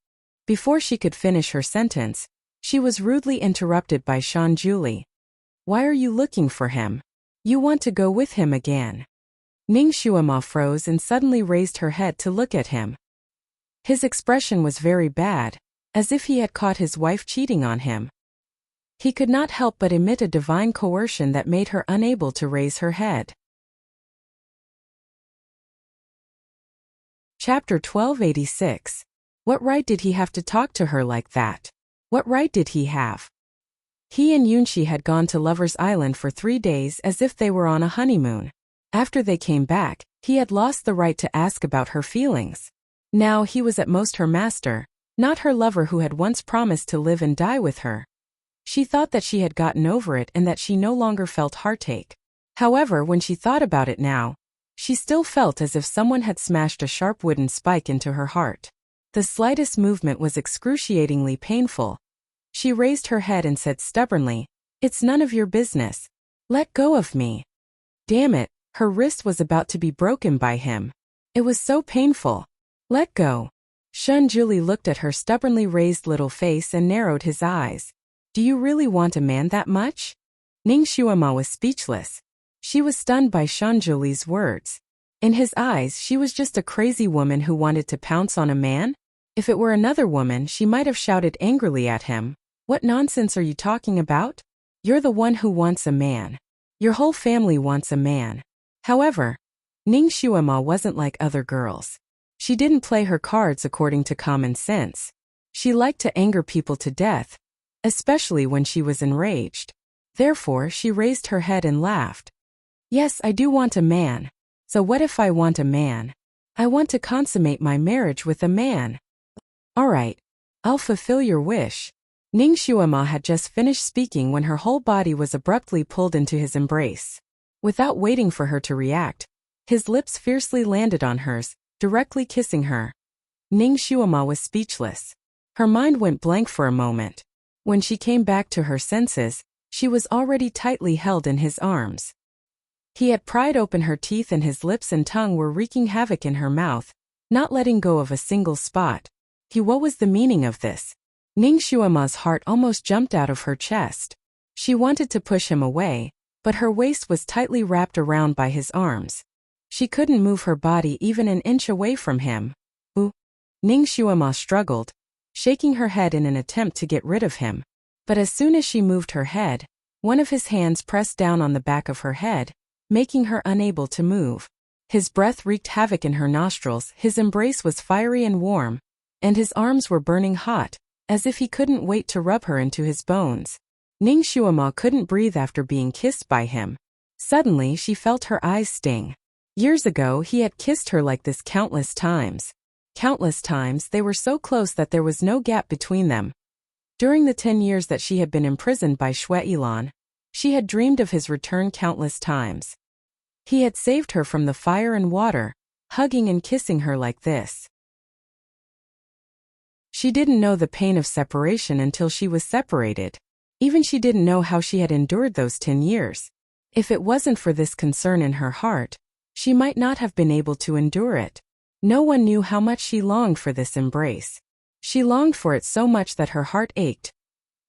[SPEAKER 1] Before she could finish her sentence, she was rudely interrupted by Shanjuli. Why are you looking for him? You want to go with him again. Ning Shuama froze and suddenly raised her head to look at him. His expression was very bad, as if he had caught his wife cheating on him. He could not help but emit a divine coercion that made her unable to raise her head. Chapter 1286. What right did he have to talk to her like that? What right did he have? He and Yunshi had gone to Lover's Island for 3 days as if they were on a honeymoon. After they came back, he had lost the right to ask about her feelings. Now he was at most her master, not her lover who had once promised to live and die with her. She thought that she had gotten over it and that she no longer felt heartache. However, when she thought about it now, she still felt as if someone had smashed a sharp wooden spike into her heart. The slightest movement was excruciatingly painful. She raised her head and said stubbornly, It's none of your business. Let go of me. Damn it, her wrist was about to be broken by him. It was so painful. Let go. Shanjuli looked at her stubbornly raised little face and narrowed his eyes. Do you really want a man that much? Ning Shuama was speechless. She was stunned by Shanjuli's words. In his eyes, she was just a crazy woman who wanted to pounce on a man? If it were another woman, she might have shouted angrily at him. What nonsense are you talking about? You're the one who wants a man. Your whole family wants a man. However, Ning Shuama wasn't like other girls. She didn't play her cards according to common sense. She liked to anger people to death, especially when she was enraged. Therefore, she raised her head and laughed. Yes, I do want a man. So what if I want a man? I want to consummate my marriage with a man. All right, I'll fulfill your wish. Ning Xuema had just finished speaking when her whole body was abruptly pulled into his embrace. Without waiting for her to react, his lips fiercely landed on hers, directly kissing her. Ning Xuema was speechless. Her mind went blank for a moment. When she came back to her senses, she was already tightly held in his arms. He had pried open her teeth and his lips and tongue were wreaking havoc in her mouth, not letting go of a single spot. What was the meaning of this? Ning Xuema's heart almost jumped out of her chest. She wanted to push him away, but her waist was tightly wrapped around by his arms. She couldn't move her body even an inch away from him. Ooh! Ning Xuema struggled, shaking her head in an attempt to get rid of him. But as soon as she moved her head, one of his hands pressed down on the back of her head, making her unable to move. His breath wreaked havoc in her nostrils, his embrace was fiery and warm, and his arms were burning hot, as if he couldn't wait to rub her into his bones. Ning Xuema couldn't breathe after being kissed by him. Suddenly she felt her eyes sting. Years ago he had kissed her like this countless times. Countless times they were so close that there was no gap between them. During the 10 years that she had been imprisoned by Shuilan, she had dreamed of his return countless times. He had saved her from the fire and water, hugging and kissing her like this. She didn't know the pain of separation until she was separated. Even she didn't know how she had endured those 10 years. If it wasn't for this concern in her heart, she might not have been able to endure it. No one knew how much she longed for this embrace. She longed for it so much that her heart ached.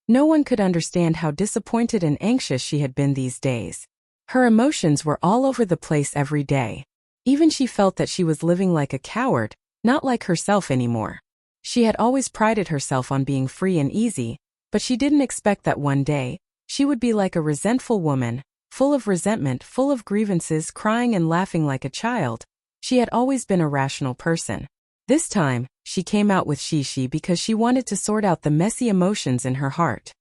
[SPEAKER 1] No one could understand how disappointed and anxious she had been these days. Her emotions were all over the place every day. Even she felt that she was living like a coward, not like herself anymore. She had always prided herself on being free and easy, but she didn't expect that one day, she would be like a resentful woman, full of resentment, full of grievances, crying and laughing like a child. She had always been a rational person. This time, she came out with Shishi because she wanted to sort out the messy emotions in her heart.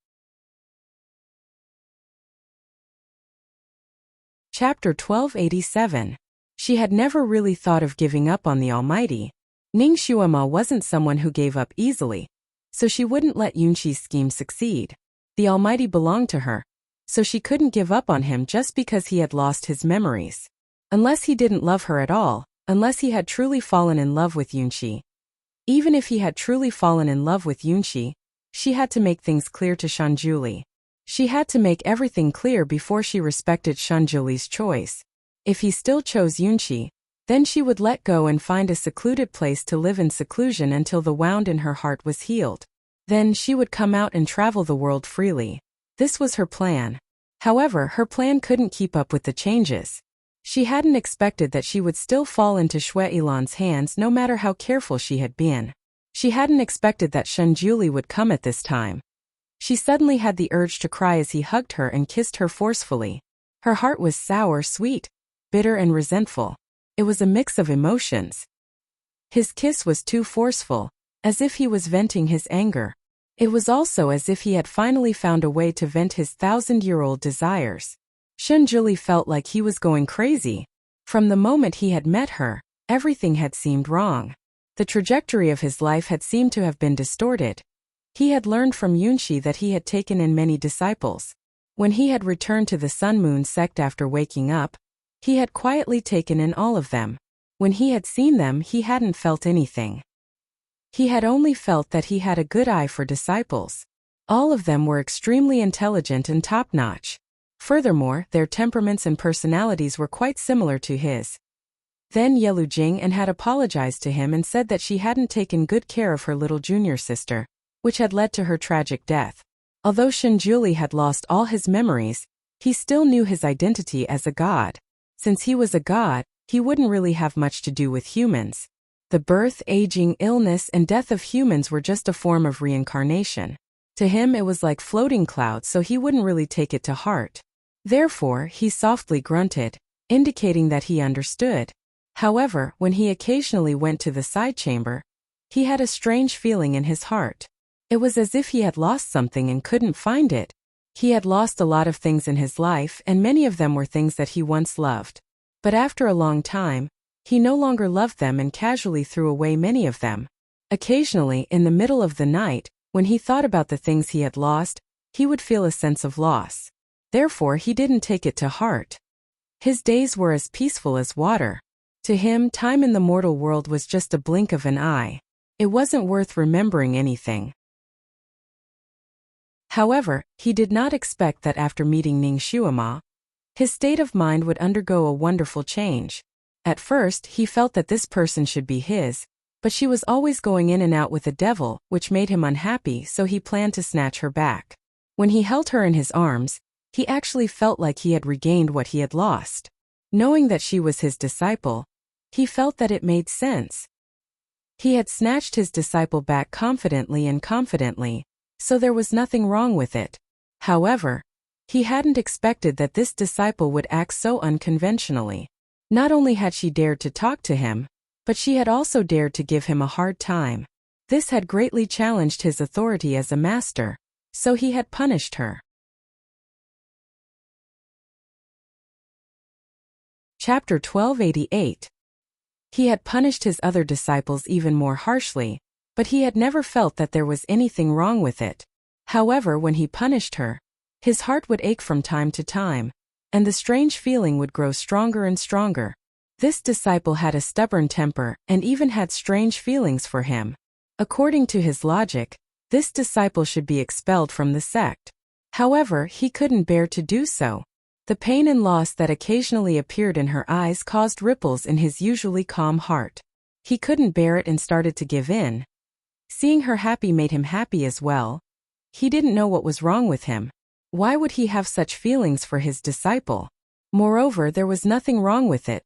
[SPEAKER 1] Chapter 1287. She had never really thought of giving up on the Almighty. Ning Xuema wasn't someone who gave up easily, so she wouldn't let Yunqi's scheme succeed. The Almighty belonged to her, so she couldn't give up on him just because he had lost his memories. Unless he didn't love her at all, unless he had truly fallen in love with Yunqi. Even if he had truly fallen in love with Yunqi, she had to make things clear to Shanjuli. She had to make everything clear before she respected Shanjuli's choice. If he still chose Yunqi, then she would let go and find a secluded place to live in seclusion until the wound in her heart was healed. Then she would come out and travel the world freely. This was her plan. However, her plan couldn't keep up with the changes. She hadn't expected that she would still fall into Shuilan's hands no matter how careful she had been. She hadn't expected that Shanjuli would come at this time. She suddenly had the urge to cry as he hugged her and kissed her forcefully. Her heart was sour, sweet, bitter and resentful. It was a mix of emotions. His kiss was too forceful, as if he was venting his anger. It was also as if he had finally found a way to vent his 1,000-year-old desires. Shanjuli felt like he was going crazy. From the moment he had met her, everything had seemed wrong. The trajectory of his life had seemed to have been distorted. He had learned from Yunqi that he had taken in many disciples. When he had returned to the Sun-Moon sect after waking up, he had quietly taken in all of them. When he had seen them, he hadn't felt anything. He had only felt that he had a good eye for disciples. All of them were extremely intelligent and top-notch. Furthermore, their temperaments and personalities were quite similar to his. Then Yelu Jing had apologized to him and said that she hadn't taken good care of her little junior sister, which had led to her tragic death. Although Shanjuli had lost all his memories, he still knew his identity as a god. Since he was a god, he wouldn't really have much to do with humans. The birth, aging, illness, and death of humans were just a form of reincarnation. To him it was like floating clouds, so he wouldn't really take it to heart. Therefore, he softly grunted, indicating that he understood. However, when he occasionally went to the side chamber, he had a strange feeling in his heart. It was as if he had lost something and couldn't find it. He had lost a lot of things in his life, and many of them were things that he once loved. But after a long time, he no longer loved them and casually threw away many of them. Occasionally, in the middle of the night, when he thought about the things he had lost, he would feel a sense of loss. Therefore, he didn't take it to heart. His days were as peaceful as water. To him, time in the mortal world was just a blink of an eye. It wasn't worth remembering anything. However, he did not expect that after meeting Ning Xuema, his state of mind would undergo a wonderful change. At first, he felt that this person should be his, but she was always going in and out with the devil, which made him unhappy, so he planned to snatch her back. When he held her in his arms, he actually felt like he had regained what he had lost. Knowing that she was his disciple, he felt that it made sense. He had snatched his disciple back confidently, so there was nothing wrong with it. However, he hadn't expected that this disciple would act so unconventionally. Not only had she dared to talk to him, but she had also dared to give him a hard time. This had greatly challenged his authority as a master, so he had punished her. Chapter 1288. He had punished his other disciples even more harshly, but he had never felt that there was anything wrong with it. However, when he punished her, his heart would ache from time to time, and the strange feeling would grow stronger and stronger. This disciple had a stubborn temper and even had strange feelings for him. According to his logic, this disciple should be expelled from the sect. However, he couldn't bear to do so. The pain and loss that occasionally appeared in her eyes caused ripples in his usually calm heart. He couldn't bear it and started to give in. Seeing her happy made him happy as well. He didn't know what was wrong with him. Why would he have such feelings for his disciple? Moreover, there was nothing wrong with it.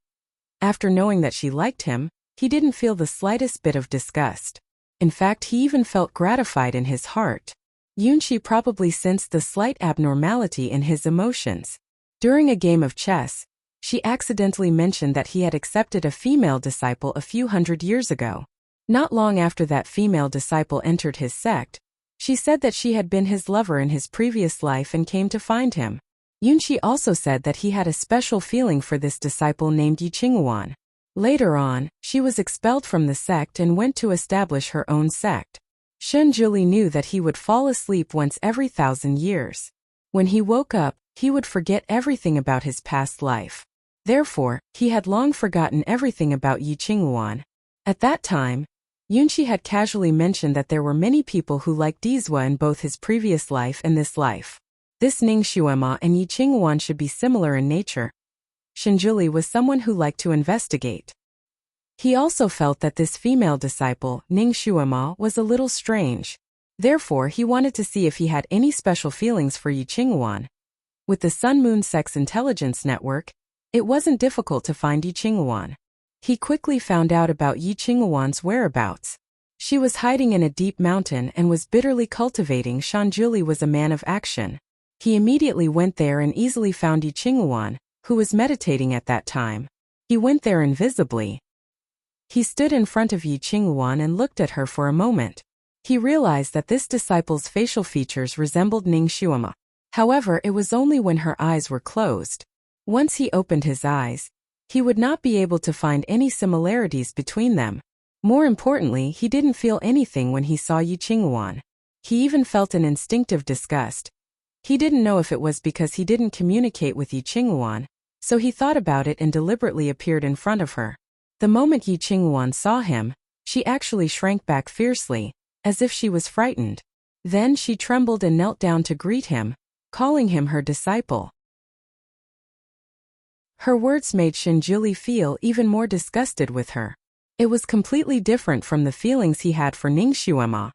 [SPEAKER 1] After knowing that she liked him, he didn't feel the slightest bit of disgust. In fact, he even felt gratified in his heart. Yunqi probably sensed the slight abnormality in his emotions. During a game of chess, she accidentally mentioned that he had accepted a female disciple a few hundred years ago. Not long after that female disciple entered his sect, she said that she had been his lover in his previous life and came to find him. Yunqi also said that he had a special feeling for this disciple named Yi Qinghuan. Later on, she was expelled from the sect and went to establish her own sect. Shun Juli knew that he would fall asleep once every 1,000 years. When he woke up, he would forget everything about his past life. Therefore, he had long forgotten everything about Yi Qinghuan. At that time, Yunqi had casually mentioned that there were many people who liked Dizwa in both his previous life and this life. This Ning Xuema and Yi Qinghuan should be similar in nature. Shinjuli was someone who liked to investigate. He also felt that this female disciple, Ning Xuema, was a little strange. Therefore, he wanted to see if he had any special feelings for Yi Qinghuan. With the Sun-Moon Sex Intelligence Network, it wasn't difficult to find Yi Qinghuan. He quickly found out about Yi Qinghuan's whereabouts. She was hiding in a deep mountain and was bitterly cultivating. Shanjuli was a man of action. He immediately went there and easily found Yi Qinghuan, who was meditating at that time. He went there invisibly. He stood in front of Yi Qinghuan and looked at her for a moment. He realized that this disciple's facial features resembled Ning Xuema. However, it was only when her eyes were closed. Once he opened his eyes, he would not be able to find any similarities between them. More importantly, he didn't feel anything when he saw Yi Qinghuan. He even felt an instinctive disgust. He didn't know if it was because he didn't communicate with Yi Qinghuan, so he thought about it and deliberately appeared in front of her. The moment Yi Qinghuan saw him, she actually shrank back fiercely, as if she was frightened. Then she trembled and knelt down to greet him, calling him her disciple. Her words made Shinjuli feel even more disgusted with her. It was completely different from the feelings he had for Ning Xuema.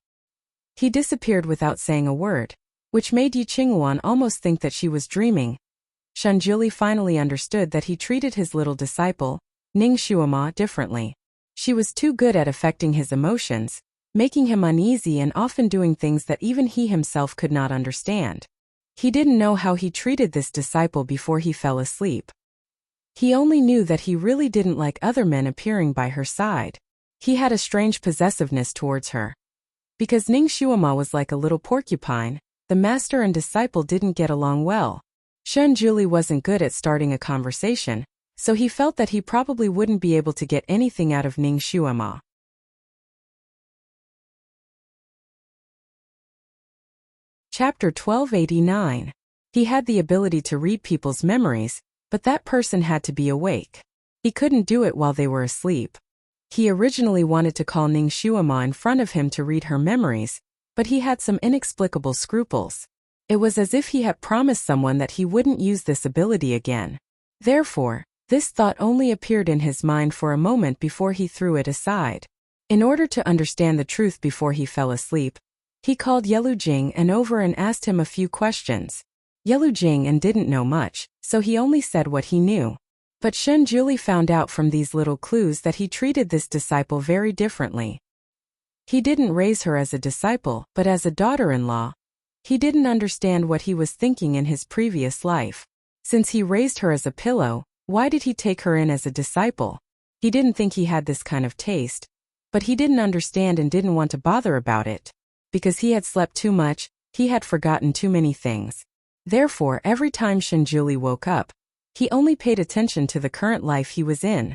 [SPEAKER 1] He disappeared without saying a word, which made Yi Qinghuan almost think that she was dreaming. Shinjuli finally understood that he treated his little disciple, Ning Xuema, differently. She was too good at affecting his emotions, making him uneasy and often doing things that even he himself could not understand. He didn't know how he treated this disciple before he fell asleep. He only knew that he really didn't like other men appearing by her side. He had a strange possessiveness towards her. Because Ning Shuama was like a little porcupine, the master and disciple didn't get along well. Shen Juli wasn't good at starting a conversation, so he felt that he probably wouldn't be able to get anything out of Ning Shuama. Chapter 1289. He had the ability to read people's memories, but that person had to be awake. He couldn't do it while they were asleep. He originally wanted to call Ning Shuama in front of him to read her memories, but he had some inexplicable scruples. It was as if he had promised someone that he wouldn't use this ability again. Therefore, this thought only appeared in his mind for a moment before he threw it aside. In order to understand the truth before he fell asleep, he called Yelu Jing and over and asked him a few questions. Yelu Jing and didn't know much, so he only said what he knew. But Shen Juli found out from these little clues that he treated this disciple very differently. He didn't raise her as a disciple, but as a daughter-in-law. He didn't understand what he was thinking in his previous life. Since he raised her as a pillow, why did he take her in as a disciple? He didn't think he had this kind of taste, but he didn't understand and didn't want to bother about it. Because he had slept too much, he had forgotten too many things. Therefore, every time Shen Juli woke up, he only paid attention to the current life he was in.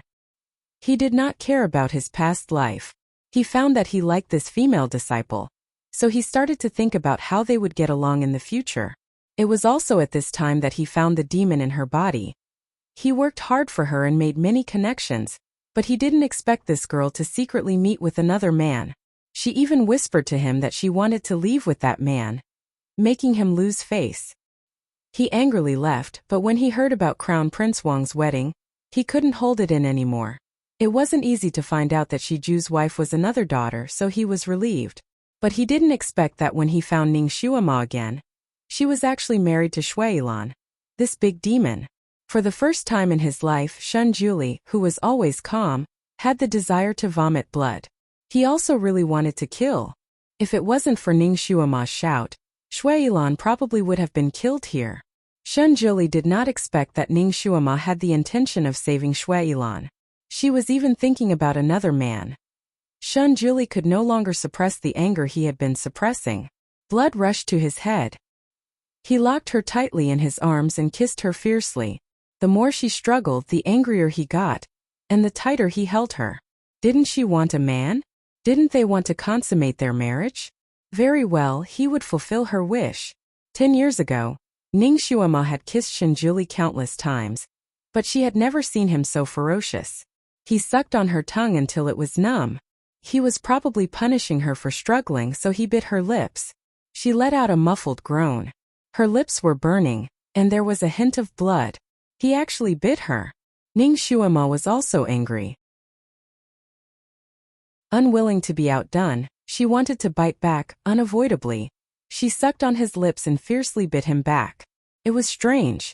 [SPEAKER 1] He did not care about his past life. He found that he liked this female disciple, so he started to think about how they would get along in the future. It was also at this time that he found the demon in her body. He worked hard for her and made many connections, but he didn't expect this girl to secretly meet with another man. She even whispered to him that she wanted to leave with that man, making him lose face. He angrily left, but when he heard about Crown Prince Wang's wedding, he couldn't hold it in anymore. It wasn't easy to find out that Shiju's wife was another daughter, so he was relieved. But he didn't expect that when he found Ning Shuama again, she was actually married to Shuailan, this big demon. For the first time in his life, Shen Juli, who was always calm, had the desire to vomit blood. He also really wanted to kill. If it wasn't for Ning Shuama's shout, Shuailan probably would have been killed here. Shen Juli did not expect that Ning Shuama had the intention of saving Shuailan. She was even thinking about another man. Shen Juli could no longer suppress the anger he had been suppressing. Blood rushed to his head. He locked her tightly in his arms and kissed her fiercely. The more she struggled, the angrier he got, and the tighter he held her. Didn't she want a man? Didn't they want to consummate their marriage? Very well, he would fulfill her wish. 10 years ago, Ning Shuama had kissed Shen Juli countless times, but she had never seen him so ferocious. He sucked on her tongue until it was numb. He was probably punishing her for struggling, so he bit her lips. She let out a muffled groan. Her lips were burning, and there was a hint of blood. He actually bit her. Ning Shuama was also angry. Unwilling to be outdone, she wanted to bite back, unavoidably. She sucked on his lips and fiercely bit him back. It was strange.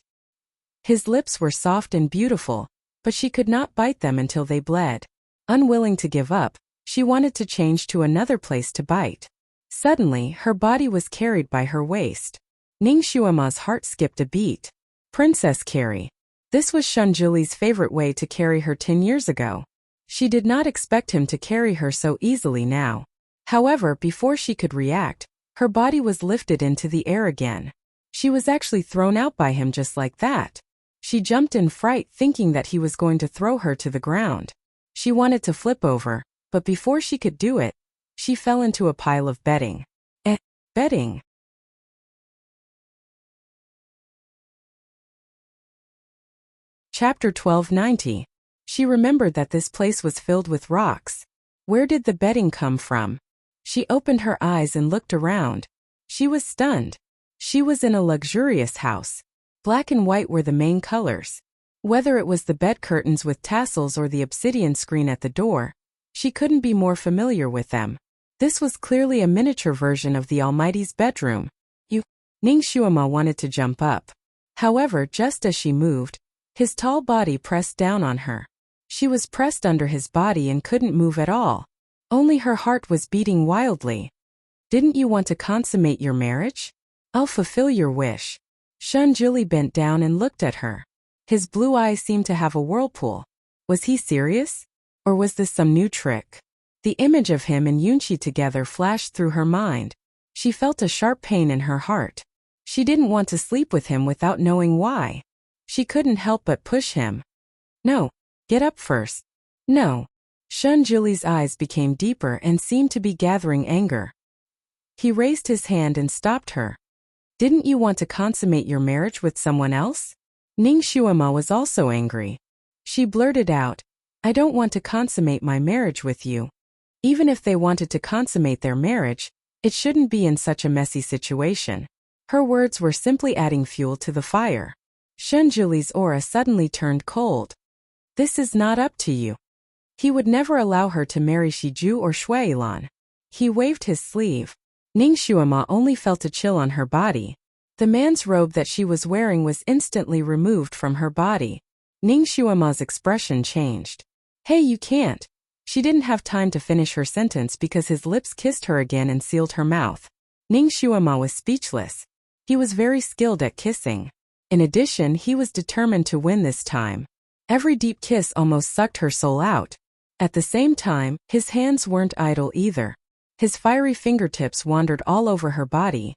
[SPEAKER 1] His lips were soft and beautiful, but she could not bite them until they bled. Unwilling to give up, she wanted to change to another place to bite. Suddenly, her body was carried by her waist. Ning Shuama's heart skipped a beat. Princess carry. This was Shen Juli's favorite way to carry her 10 years ago. She did not expect him to carry her so easily now. However, before she could react, her body was lifted into the air again. She was actually thrown out by him just like that. She jumped in fright, thinking that he was going to throw her to the ground. She wanted to flip over, but before she could do it, she fell into a pile of bedding. Bedding. Chapter 1290. She remembered that this place was filled with rocks. Where did the bedding come from? She opened her eyes and looked around. She was stunned. She was in a luxurious house. Black and white were the main colors. Whether it was the bed curtains with tassels or the obsidian screen at the door, she couldn't be more familiar with them. This was clearly a miniature version of the Almighty's bedroom. Ning Shuama wanted to jump up. However, just as she moved, his tall body pressed down on her. She was pressed under his body and couldn't move at all. Only her heart was beating wildly. Didn't you want to consummate your marriage? I'll fulfill your wish. Shen Juli bent down and looked at her. His blue eyes seemed to have a whirlpool. Was he serious? Or was this some new trick? The image of him and Yunqi together flashed through her mind. She felt a sharp pain in her heart. She didn't want to sleep with him without knowing why. She couldn't help but push him. No, get up first. No. Shunjuli's eyes became deeper and seemed to be gathering anger. He raised his hand and stopped her. Didn't you want to consummate your marriage with someone else? Ning Shuama was also angry. She blurted out, I don't want to consummate my marriage with you. Even if they wanted to consummate their marriage, it shouldn't be in such a messy situation. Her words were simply adding fuel to the fire. Shunjuli's aura suddenly turned cold. This is not up to you. He would never allow her to marry Shiju or Shuailan. He waved his sleeve. Ning Shuama only felt a chill on her body. The man's robe that she was wearing was instantly removed from her body. Ning Shuama's expression changed. Hey, you can't. She didn't have time to finish her sentence because his lips kissed her again and sealed her mouth. Ning Shuama was speechless. He was very skilled at kissing. In addition, he was determined to win this time. Every deep kiss almost sucked her soul out. At the same time, his hands weren't idle either. His fiery fingertips wandered all over her body.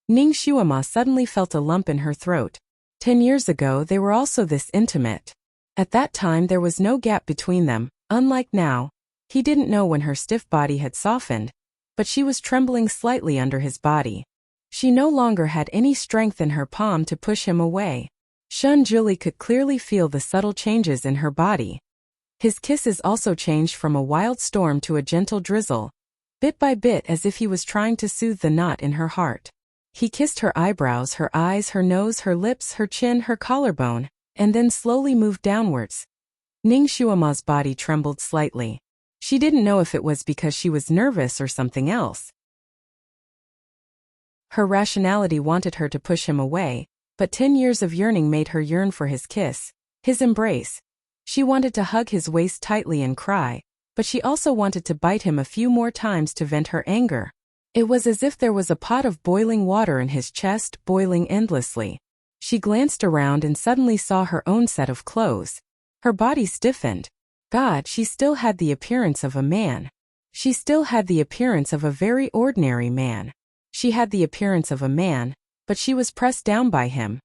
[SPEAKER 1] Ning Shuama suddenly felt a lump in her throat. 10 years ago they were also this intimate. At that time there was no gap between them, unlike now. He didn't know when her stiff body had softened, but she was trembling slightly under his body. She no longer had any strength in her palm to push him away. Shunjuli could clearly feel the subtle changes in her body. His kisses also changed from a wild storm to a gentle drizzle, bit by bit as if he was trying to soothe the knot in her heart. He kissed her eyebrows, her eyes, her nose, her lips, her chin, her collarbone, and then slowly moved downwards. Ning Shuama's body trembled slightly. She didn't know if it was because she was nervous or something else. Her rationality wanted her to push him away, but 10 years of yearning made her yearn for his kiss, his embrace. She wanted to hug his waist tightly and cry, but she also wanted to bite him a few more times to vent her anger. It was as if there was a pot of boiling water in his chest, boiling endlessly. She glanced around and suddenly saw her own set of clothes. Her body stiffened. God, she still had the appearance of a man. She still had the appearance of a very ordinary man. She had the appearance of a man, but she was pressed down by him.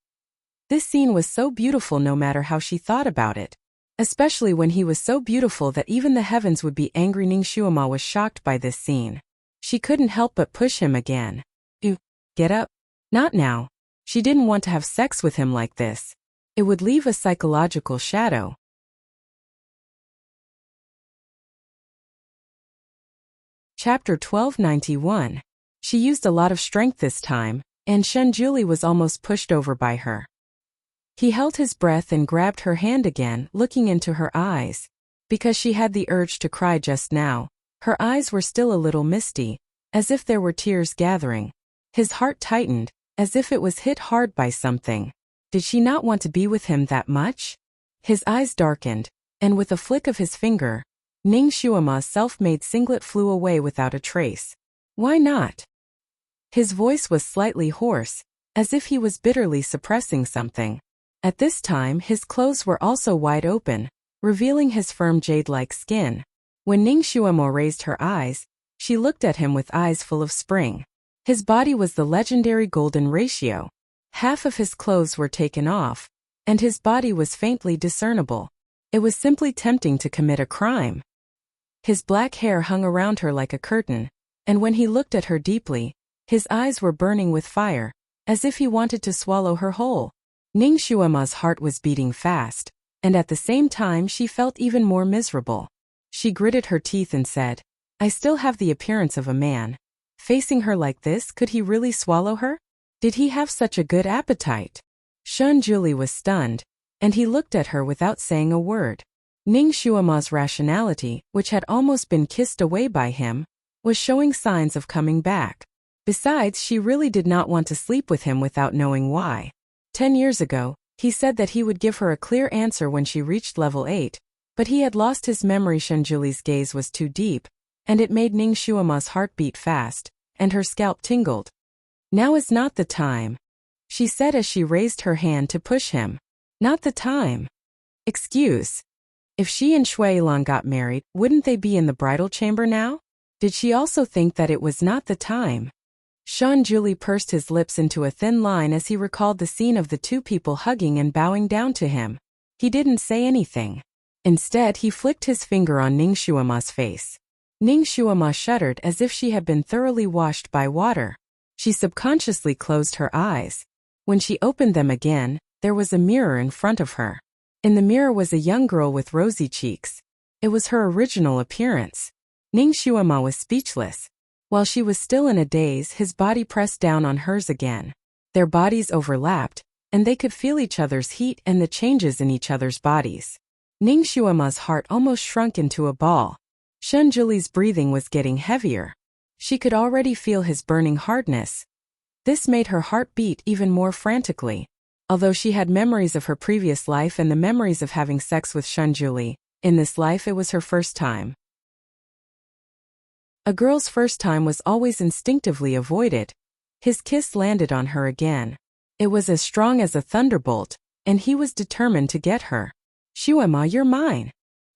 [SPEAKER 1] This scene was so beautiful no matter how she thought about it. Especially when he was so beautiful that even the heavens would be angry. Ning Shuama was shocked by this scene. She couldn't help but push him again. You, get up. Not now. She didn't want to have sex with him like this. It would leave a psychological shadow. Chapter 1291. She used a lot of strength this time, and Shunjuli was almost pushed over by her. He held his breath and grabbed her hand again, looking into her eyes. Because she had the urge to cry just now, her eyes were still a little misty, as if there were tears gathering. His heart tightened, as if it was hit hard by something. Did she not want to be with him that much? His eyes darkened, and with a flick of his finger, Ning Shuama's self-made singlet flew away without a trace. Why not? His voice was slightly hoarse, as if he was bitterly suppressing something. At this time his clothes were also wide open, revealing his firm jade-like skin. When Ning Shuama raised her eyes, she looked at him with eyes full of spring. His body was the legendary golden ratio. Half of his clothes were taken off, and his body was faintly discernible. It was simply tempting to commit a crime. His black hair hung around her like a curtain, and when he looked at her deeply, his eyes were burning with fire, as if he wanted to swallow her whole. Ning Shuama's heart was beating fast, and at the same time she felt even more miserable. She gritted her teeth and said, I still have the appearance of a man. Facing her like this, could he really swallow her? Did he have such a good appetite? Shunjuli was stunned, and he looked at her without saying a word. Ning Shuama's rationality, which had almost been kissed away by him, was showing signs of coming back. Besides, she really did not want to sleep with him without knowing why. 10 years ago, he said that he would give her a clear answer when she reached level 8, but he had lost his memory. Shunjuli's gaze was too deep, and it made Ning Shuama's heart beat fast, and her scalp tingled. Now is not the time, she said as she raised her hand to push him. Not the time. Excuse. If she and Shuailan got married, wouldn't they be in the bridal chamber now? Did she also think that it was not the time? Shanjuli pursed his lips into a thin line as he recalled the scene of the two people hugging and bowing down to him. He didn't say anything. Instead, he flicked his finger on Ningshuama's face. Ningshuama shuddered as if she had been thoroughly washed by water. She subconsciously closed her eyes. When she opened them again, there was a mirror in front of her. In the mirror was a young girl with rosy cheeks. It was her original appearance. Ningshuama was speechless. While she was still in a daze, his body pressed down on hers again. Their bodies overlapped, and they could feel each other's heat and the changes in each other's bodies. Ningshuama's heart almost shrunk into a ball. Shanjuli's breathing was getting heavier. She could already feel his burning hardness. This made her heart beat even more frantically. Although she had memories of her previous life and the memories of having sex with Shanjuli, in this life it was her first time. A girl's first time was always instinctively avoided. His kiss landed on her again. It was as strong as a thunderbolt, and he was determined to get her. "Shuama, you're mine."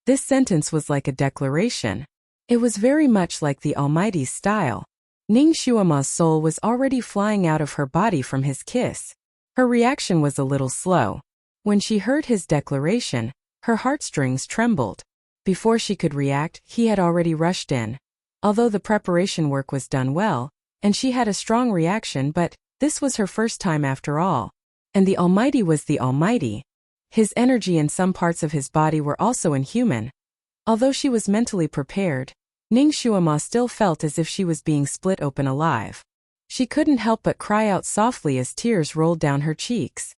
[SPEAKER 1] This sentence was like a declaration. It was very much like the Almighty's style. Ningshuama's soul was already flying out of her body from his kiss. Her reaction was a little slow. When she heard his declaration, her heartstrings trembled. Before she could react, he had already rushed in. Although the preparation work was done well, and she had a strong reaction, but this was her first time after all. And the Almighty was the Almighty. His energy in some parts of his body were also inhuman. Although she was mentally prepared, Ningshuama still felt as if she was being split open alive. She couldn't help but cry out softly as tears rolled down her cheeks.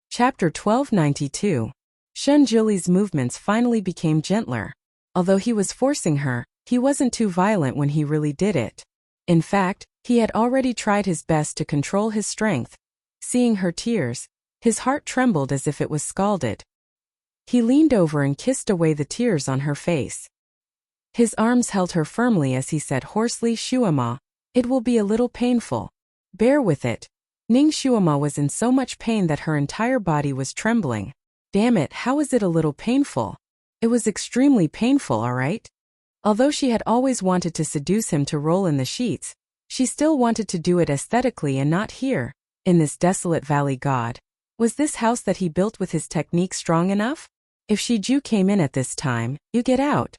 [SPEAKER 1] Chapter 1292. Shanjuli's movements finally became gentler. Although he was forcing her, he wasn't too violent when he really did it. In fact, he had already tried his best to control his strength. Seeing her tears, his heart trembled as if it was scalded. He leaned over and kissed away the tears on her face. His arms held her firmly as he said hoarsely, "Shuama, it will be a little painful. Bear with it." Ningshuama was in so much pain that her entire body was trembling. Damn it, how is it a little painful? It was extremely painful, alright? Although she had always wanted to seduce him to roll in the sheets, she still wanted to do it aesthetically and not here, in this desolate valley. God. Was this house that he built with his technique strong enough? If Shiju came in at this time, you get out.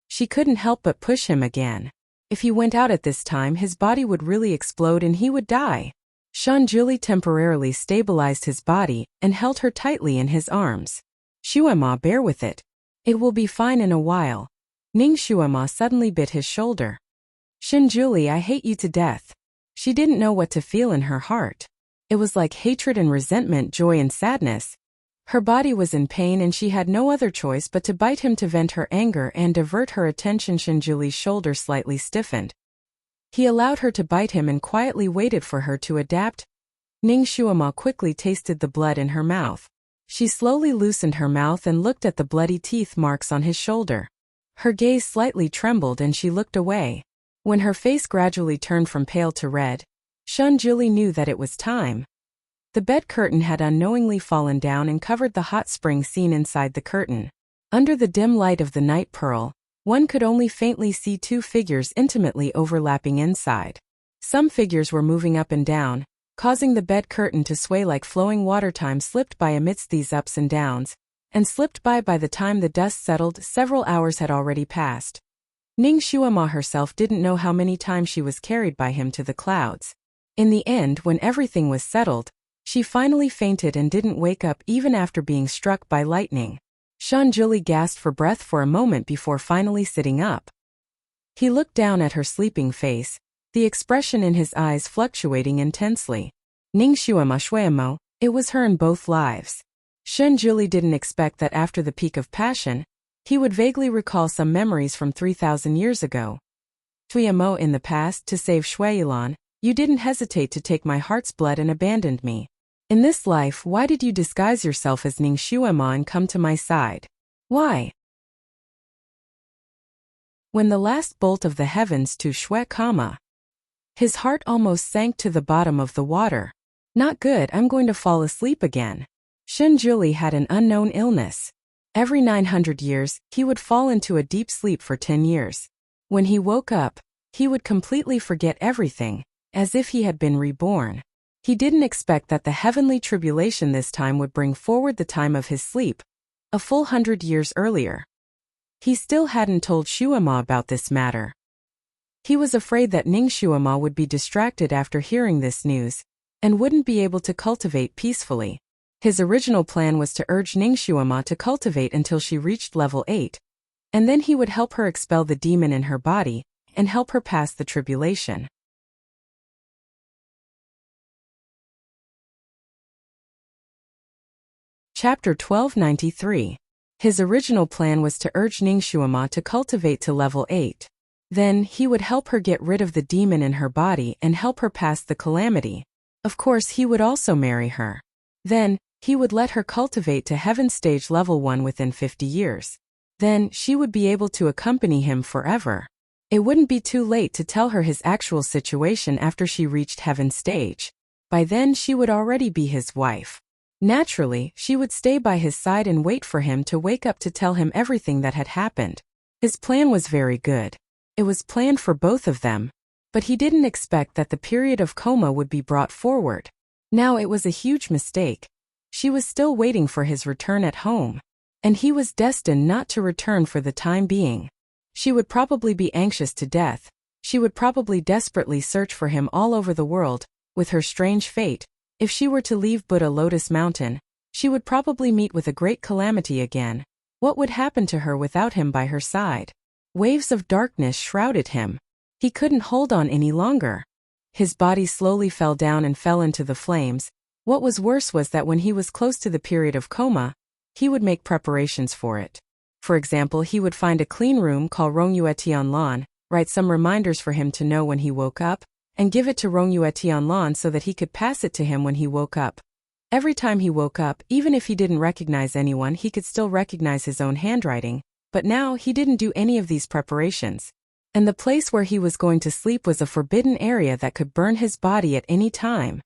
[SPEAKER 1] She couldn't help but push him again. If he went out at this time, his body would really explode and he would die. Shanjuli temporarily stabilized his body and held her tightly in his arms. "Shuama, bear with it. It will be fine in a while." Ningshuama suddenly bit his shoulder. "Shanjuli, I hate you to death." She didn't know what to feel in her heart. It was like hatred and resentment, joy and sadness. Her body was in pain and she had no other choice but to bite him to vent her anger and divert her attention. Shanjuli's shoulder slightly stiffened. He allowed her to bite him and quietly waited for her to adapt. Ningshuama quickly tasted the blood in her mouth. She slowly loosened her mouth and looked at the bloody teeth marks on his shoulder. Her gaze slightly trembled and she looked away. When her face gradually turned from pale to red, Shanjuli knew that it was time. The bed curtain had unknowingly fallen down and covered the hot spring scene inside the curtain. Under the dim light of the night pearl, one could only faintly see two figures intimately overlapping inside. Some figures were moving up and down, causing the bed curtain to sway like flowing water. Time slipped by amidst these ups and downs, and slipped by the time the dust settled. Several hours had already passed. Ningshuama herself didn't know how many times she was carried by him to the clouds. In the end, when everything was settled, she finally fainted and didn't wake up even after being struck by lightning. Shanjuli gasped for breath for a moment before finally sitting up. He looked down at her sleeping face, the expression in his eyes fluctuating intensely. Ningshuama Shuemo, it was her in both lives. Shanjuli didn't expect that after the peak of passion, he would vaguely recall some memories from 3,000 years ago. Shuemo, in the past, to save Shuailan, you didn't hesitate to take my heart's blood and abandoned me. In this life, why did you disguise yourself as Ningshuama and come to my side? Why? When the last bolt of the heavens to Shue, his heart almost sank to the bottom of the water. Not good, I'm going to fall asleep again. Shun Juli had an unknown illness. Every 900 years, he would fall into a deep sleep for 10 years. When he woke up, he would completely forget everything, as if he had been reborn. He didn't expect that the heavenly tribulation this time would bring forward the time of his sleep, a full 100 years earlier. He still hadn't told Shuama about this matter. He was afraid that Ning Shuama would be distracted after hearing this news, and wouldn't be able to cultivate peacefully. His original plan was to urge Ning Shuama to cultivate until she reached level 8, and then he would help her expel the demon in her body, and help her pass the tribulation. Chapter 1293. His original plan was to urge Ning Shuama to cultivate to level 8. Then, he would help her get rid of the demon in her body and help her pass the calamity. Of course, he would also marry her. Then, he would let her cultivate to heaven stage level 1 within 50 years. Then, she would be able to accompany him forever. It wouldn't be too late to tell her his actual situation after she reached heaven stage. By then, she would already be his wife. Naturally, she would stay by his side and wait for him to wake up to tell him everything that had happened. His plan was very good. It was planned for both of them, but he didn't expect that the period of coma would be brought forward. Now it was a huge mistake. She was still waiting for his return at home, and he was destined not to return for the time being. She would probably be anxious to death. She would probably desperately search for him all over the world. With her strange fate, if she were to leave Buddha Lotus Mountain, she would probably meet with a great calamity again. What would happen to her without him by her side? Waves of darkness shrouded him. He couldn't hold on any longer. His body slowly fell down and fell into the flames. What was worse was that when he was close to the period of coma, he would make preparations for it. For example, he would find a clean room, call Rongyue Tianlan, write some reminders for him to know when he woke up, and give it to Rongyue Tianlan so that he could pass it to him when he woke up. Every time he woke up, even if he didn't recognize anyone, he could still recognize his own handwriting, but now he didn't do any of these preparations. And the place where he was going to sleep was a forbidden area that could burn his body at any time.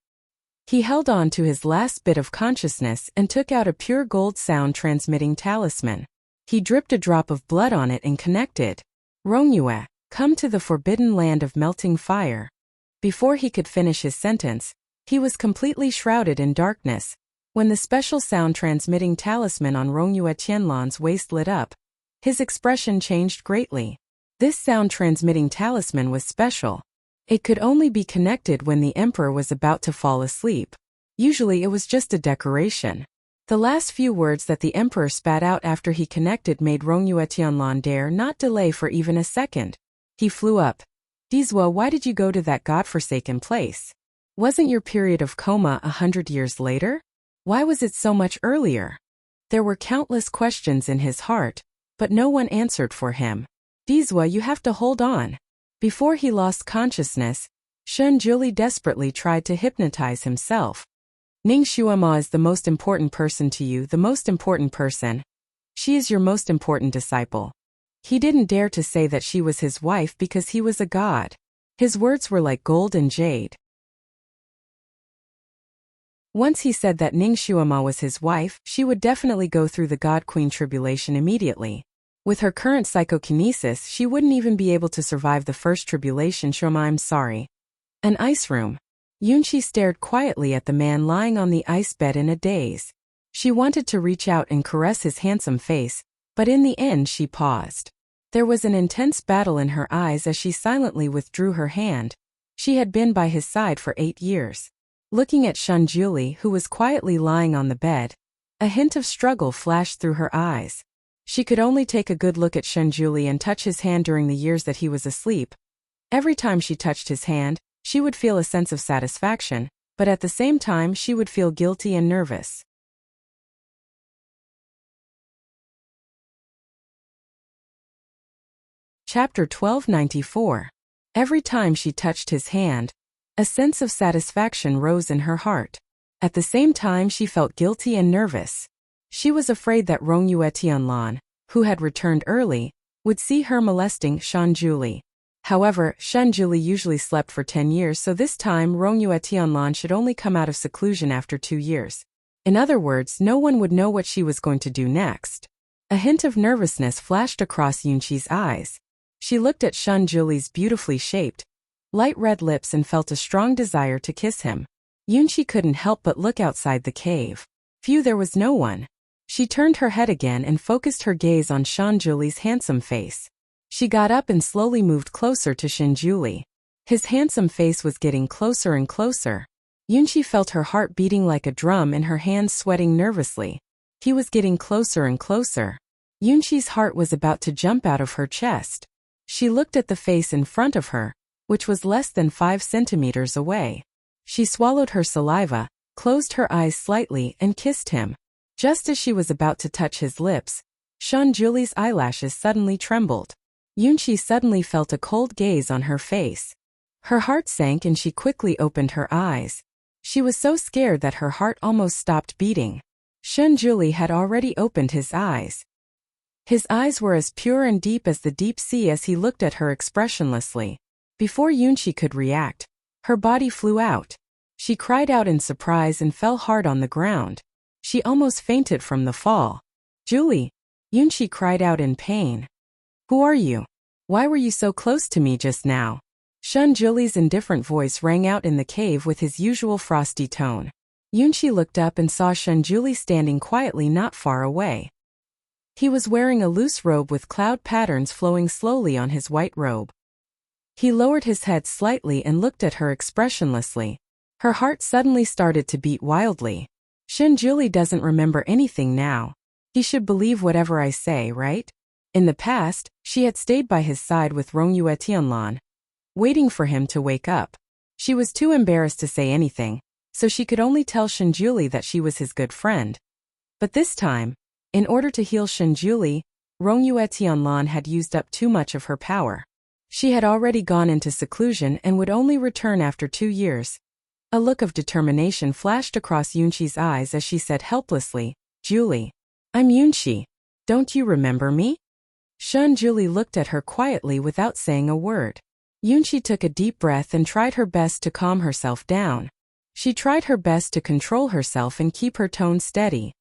[SPEAKER 1] He held on to his last bit of consciousness and took out a pure gold sound-transmitting talisman. He dripped a drop of blood on it and connected. Rongyue, come to the forbidden land of melting fire. Before he could finish his sentence, he was completely shrouded in darkness. When the special sound-transmitting talisman on Rongyue Tianlan's waist lit up, his expression changed greatly. This sound-transmitting talisman was special. It could only be connected when the emperor was about to fall asleep. Usually it was just a decoration. The last few words that the emperor spat out after he connected made Rongyue Tianlan dare not delay for even a second. He flew up. Dizwa, why did you go to that godforsaken place? Wasn't your period of coma 100 years later? Why was it so much earlier? There were countless questions in his heart, but no one answered for him. Dizwa, you have to hold on. Before he lost consciousness, Shun Juli desperately tried to hypnotize himself. Ning Shuama is the most important person to you, the most important person. She is your most important disciple. He didn't dare to say that she was his wife because he was a god. His words were like gold and jade. Once he said that Ning Shuama was his wife, she would definitely go through the God Queen tribulation immediately. With her current psychokinesis, she wouldn't even be able to survive the first tribulation. Shuama, I'm sorry. An ice room. Yunqi stared quietly at the man lying on the ice bed in a daze. She wanted to reach out and caress his handsome face, but in the end she paused. There was an intense battle in her eyes as she silently withdrew her hand. She had been by his side for 8 years. Looking at Shun Juli, who was quietly lying on the bed, a hint of struggle flashed through her eyes. She could only take a good look at Shun Juli and touch his hand during the years that he was asleep. Every time she touched his hand, she would feel a sense of satisfaction, but at the same time she would feel guilty and nervous. Chapter 1294. Every time she touched his hand, a sense of satisfaction rose in her heart. At the same time she felt guilty and nervous. She was afraid that Rongyue Tianlan, who had returned early, would see her molesting Shun Juli. However, Shunjuli usually slept for 10 years, so this time Rongyue Tianlan should only come out of seclusion after 2 years. In other words, no one would know what she was going to do next. A hint of nervousness flashed across Yunqi's eyes. She looked at Shunjuli's beautifully shaped, light red lips and felt a strong desire to kiss him. Yunqi couldn't help but look outside the cave. Phew, there was no one. She turned her head again and focused her gaze on Shunjuli's handsome face. She got up and slowly moved closer to Shunjuli. His handsome face was getting closer and closer. Yunqi felt her heart beating like a drum and her hands sweating nervously. He was getting closer and closer. Yunqi's heart was about to jump out of her chest. She looked at the face in front of her, which was less than 5 centimeters away. She swallowed her saliva, closed her eyes slightly and kissed him. Just as she was about to touch his lips, Shunjuli's eyelashes suddenly trembled. Yunqi suddenly felt a cold gaze on her face. Her heart sank and she quickly opened her eyes. She was so scared that her heart almost stopped beating. Shunjuli had already opened his eyes. His eyes were as pure and deep as the deep sea as he looked at her expressionlessly. Before Yunqi could react, her body flew out. She cried out in surprise and fell hard on the ground. She almost fainted from the fall. "Julie!" Yunqi cried out in pain. "Who are you? Why were you so close to me just now?" Shunjuli's indifferent voice rang out in the cave with his usual frosty tone. Yunqi looked up and saw Shunjuli standing quietly not far away. He was wearing a loose robe with cloud patterns flowing slowly on his white robe. He lowered his head slightly and looked at her expressionlessly. Her heart suddenly started to beat wildly. Shunjuli doesn't remember anything now. He should believe whatever I say, right? In the past, she had stayed by his side with Rongyue Tianlan, waiting for him to wake up. She was too embarrassed to say anything, so she could only tell Shunjuli that she was his good friend. But this time, in order to heal Shunjuli, Rongyue Tianlan had used up too much of her power. She had already gone into seclusion and would only return after 2 years. A look of determination flashed across Yunqi's eyes as she said helplessly, "Julie, I'm Yunqi. Don't you remember me?" Shunjuli looked at her quietly without saying a word. Yunqi took a deep breath and tried her best to calm herself down. She tried her best to control herself and keep her tone steady.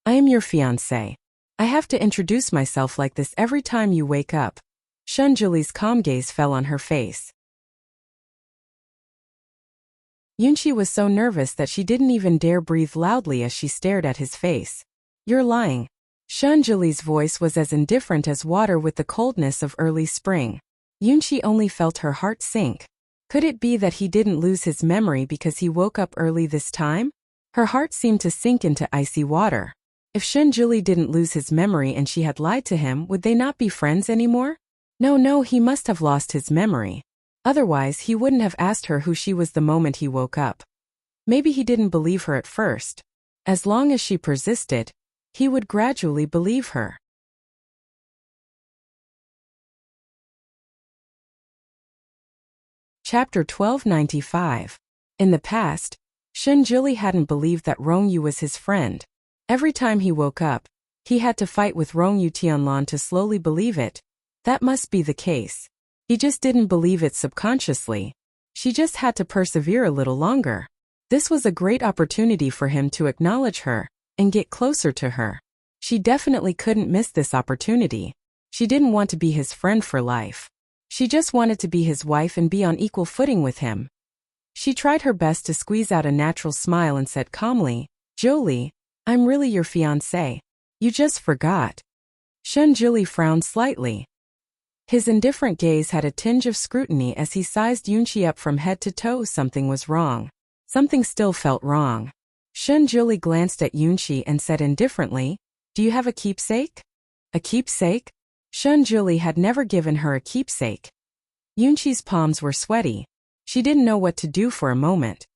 [SPEAKER 1] "I am your fiancé. I have to introduce myself like this every time you wake up." Shunjuli's calm gaze fell on her face. Yunqi was so nervous that she didn't even dare breathe loudly as she stared at his face. "You're lying." Shunjuli's voice was as indifferent as water with the coldness of early spring. Yunqi only felt her heart sink. Could it be that he didn't lose his memory because he woke up early this time? Her heart seemed to sink into icy water. If Shunjuli didn't lose his memory and she had lied to him, would they not be friends anymore? No, he must have lost his memory. Otherwise, he wouldn't have asked her who she was the moment he woke up. Maybe he didn't believe her at first. As long as she persisted, he would gradually believe her. Chapter 1295. In the past, Shunjuli hadn't believed that Rongyu was his friend. Every time he woke up, he had to fight with Rongyu Tianlan to slowly believe it. That must be the case. He just didn't believe it subconsciously. She just had to persevere a little longer. This was a great opportunity for him to acknowledge her and get closer to her. She definitely couldn't miss this opportunity. She didn't want to be his friend for life. She just wanted to be his wife and be on equal footing with him. She tried her best to squeeze out a natural smile and said calmly, "Jolie, I'm really your fiancé. You just forgot." Shunjuli frowned slightly. His indifferent gaze had a tinge of scrutiny as he sized Yunqi up from head to toe. Something was wrong. Something still felt wrong. Shunjuli glanced at Yunqi and said indifferently, "Do you have a keepsake?" A keepsake? Shunjuli had never given her a keepsake. Yunqi's palms were sweaty. She didn't know what to do for a moment.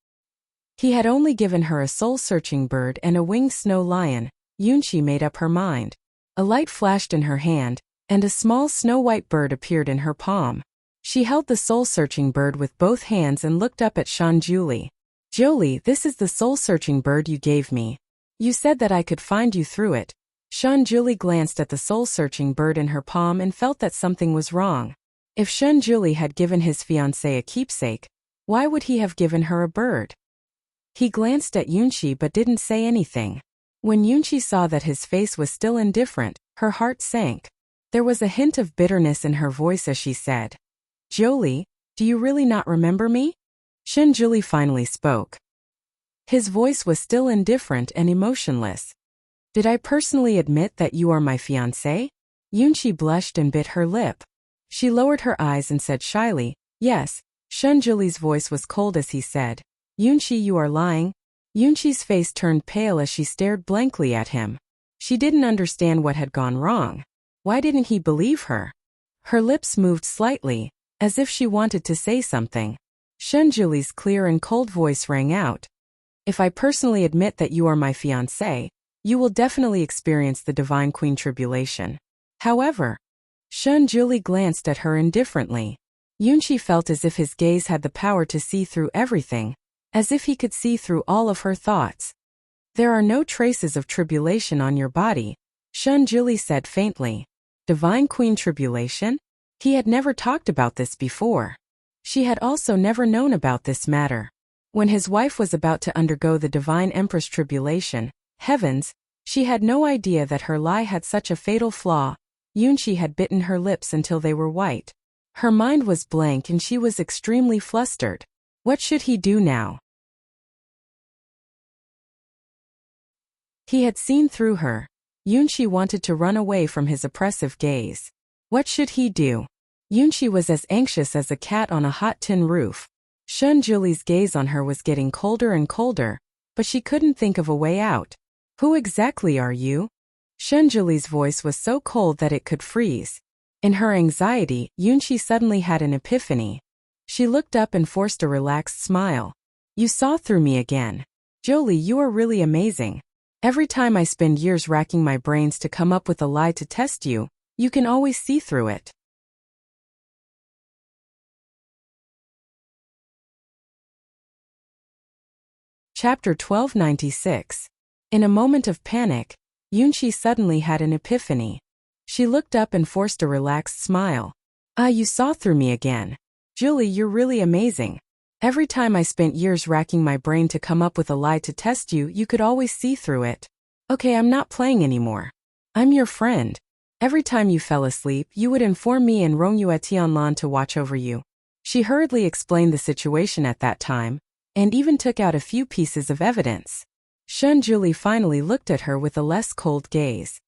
[SPEAKER 1] He had only given her a soul-searching bird and a winged snow lion. Yunqi made up her mind. A light flashed in her hand, and a small snow-white bird appeared in her palm. She held the soul-searching bird with both hands and looked up at Shunjuli. "Jolie, this is the soul-searching bird you gave me. You said that I could find you through it." Shunjuli glanced at the soul-searching bird in her palm and felt that something was wrong. If Shunjuli had given his fiancée a keepsake, why would he have given her a bird? He glanced at Yunqi but didn't say anything. When Yunqi saw that his face was still indifferent, her heart sank. There was a hint of bitterness in her voice as she said, "Jolie, do you really not remember me?" Shunjuli finally spoke. His voice was still indifferent and emotionless. "Did I personally admit that you are my fiancé?" Yunqi blushed and bit her lip. She lowered her eyes and said shyly, "Yes." Shunjuli's voice was cold as he said, "Yunqi, you are lying." Yunqi's face turned pale as she stared blankly at him. She didn't understand what had gone wrong. Why didn't he believe her? Her lips moved slightly, as if she wanted to say something. Shunjuli's clear and cold voice rang out, "If I personally admit that you are my fiancé, you will definitely experience the Divine Queen tribulation. However," Shunjuli glanced at her indifferently. Yunqi felt as if his gaze had the power to see through everything, as if he could see through all of her thoughts. "There are no traces of tribulation on your body," Shunjuli said faintly. Divine Queen tribulation? He had never talked about this before. She had also never known about this matter. When his wife was about to undergo the Divine Empress tribulation, heavens, she had no idea that her lie had such a fatal flaw. Yunqi had bitten her lips until they were white. Her mind was blank and she was extremely flustered. What should he do now? He had seen through her. Yunqi wanted to run away from his oppressive gaze. What should he do? Yunqi was as anxious as a cat on a hot tin roof. Shunjuli's gaze on her was getting colder and colder, but she couldn't think of a way out. "Who exactly are you?" Shunjuli's voice was so cold that it could freeze. In her anxiety, Yunqi suddenly had an epiphany. She looked up and forced a relaxed smile. "You saw through me again. Jolie, you are really amazing. Every time I spend years racking my brains to come up with a lie to test you, you can always see through it." Chapter 1296. In a moment of panic, Yunqi suddenly had an epiphany. She looked up and forced a relaxed smile. "Ah, you saw through me again. Julie, you're really amazing. Every time I spent years racking my brain to come up with a lie to test you, you could always see through it. Okay, I'm not playing anymore. I'm your friend. Every time you fell asleep, you would inform me and Rong Yue Tianlan to watch over you." She hurriedly explained the situation at that time, and even took out a few pieces of evidence. Shunjuli finally looked at her with a less cold gaze.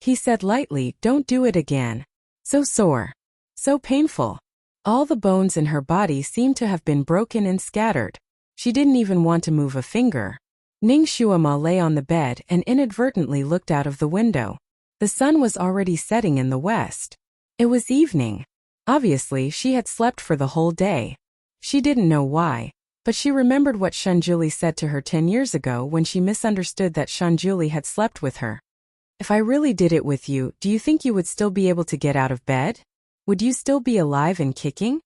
[SPEAKER 1] He said lightly, "Don't do it again. So sore. So painful." All the bones in her body seemed to have been broken and scattered. She didn't even want to move a finger. Ning Shuama lay on the bed and inadvertently looked out of the window. The sun was already setting in the west. It was evening. Obviously, she had slept for the whole day. She didn't know why, but she remembered what Shunjuli said to her 10 years ago when she misunderstood that Shunjuli had slept with her. "If I really did it with you, do you think you would still be able to get out of bed? Would you still be alive and kicking?"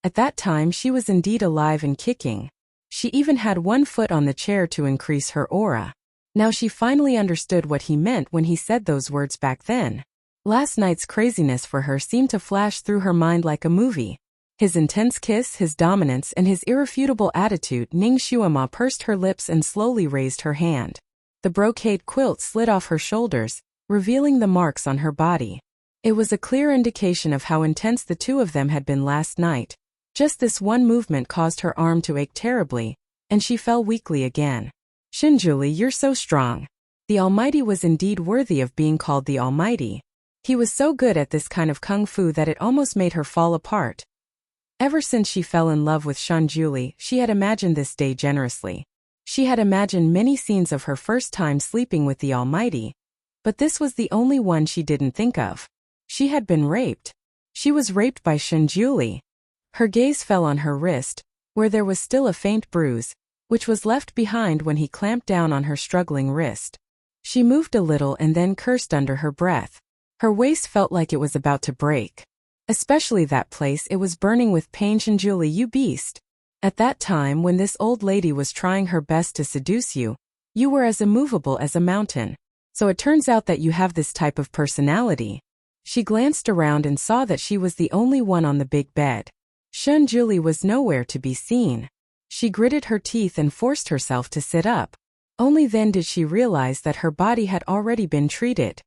[SPEAKER 1] At that time she was indeed alive and kicking. She even had one foot on the chair to increase her aura. Now she finally understood what he meant when he said those words back then. Last night's craziness for her seemed to flash through her mind like a movie. His intense kiss, his dominance, and his irrefutable attitude. Ning Shuama pursed her lips and slowly raised her hand. The brocade quilt slid off her shoulders, revealing the marks on her body. It was a clear indication of how intense the two of them had been last night. Just this one movement caused her arm to ache terribly, and she fell weakly again. "Shunjuli, you're so strong." The Almighty was indeed worthy of being called the Almighty. He was so good at this kind of kung fu that it almost made her fall apart. Ever since she fell in love with Shunjuli, she had imagined this day generously. She had imagined many scenes of her first time sleeping with the Almighty, but this was the only one she didn't think of. She had been raped. She was raped by Shunjuli. Her gaze fell on her wrist, where there was still a faint bruise, which was left behind when he clamped down on her struggling wrist. She moved a little and then cursed under her breath. Her waist felt like it was about to break. Especially that place, it was burning with pain. "Shunjuli, you beast. At that time when this old lady was trying her best to seduce you, you were as immovable as a mountain. So it turns out that you have this type of personality." She glanced around and saw that she was the only one on the big bed. Shunjuli was nowhere to be seen. She gritted her teeth and forced herself to sit up. Only then did she realize that her body had already been treated.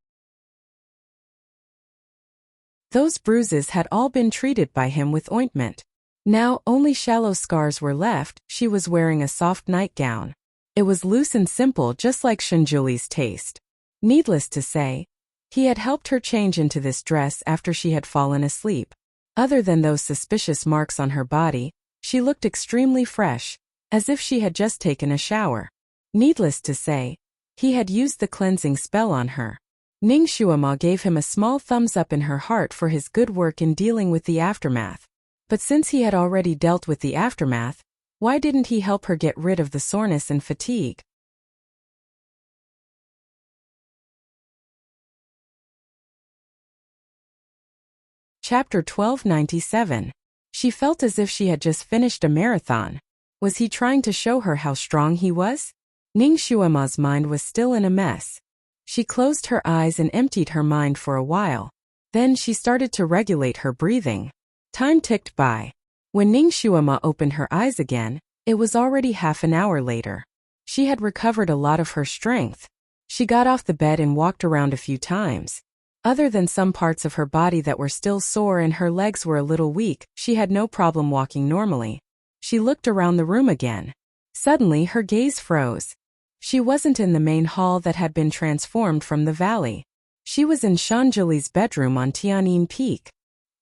[SPEAKER 1] Those bruises had all been treated by him with ointment. Now only shallow scars were left. She was wearing a soft nightgown. It was loose and simple, just like Shunjuli's taste. Needless to say, he had helped her change into this dress after she had fallen asleep. Other than those suspicious marks on her body, she looked extremely fresh, as if she had just taken a shower. Needless to say, he had used the cleansing spell on her. Ning Shuama gave him a small thumbs up in her heart for his good work in dealing with the aftermath. But since he had already dealt with the aftermath, why didn't he help her get rid of the soreness and fatigue? Chapter 1297. She felt as if she had just finished a marathon. Was he trying to show her how strong he was? Ning Shuama's mind was still in a mess. She closed her eyes and emptied her mind for a while. Then she started to regulate her breathing. Time ticked by. When Ning Shuama opened her eyes again, it was already half an hour later. She had recovered a lot of her strength. She got off the bed and walked around a few times. Other than some parts of her body that were still sore and her legs were a little weak, she had no problem walking normally. She looked around the room again. Suddenly her gaze froze. She wasn't in the main hall that had been transformed from the valley. She was in Shunjuli's bedroom on Tianyin Peak.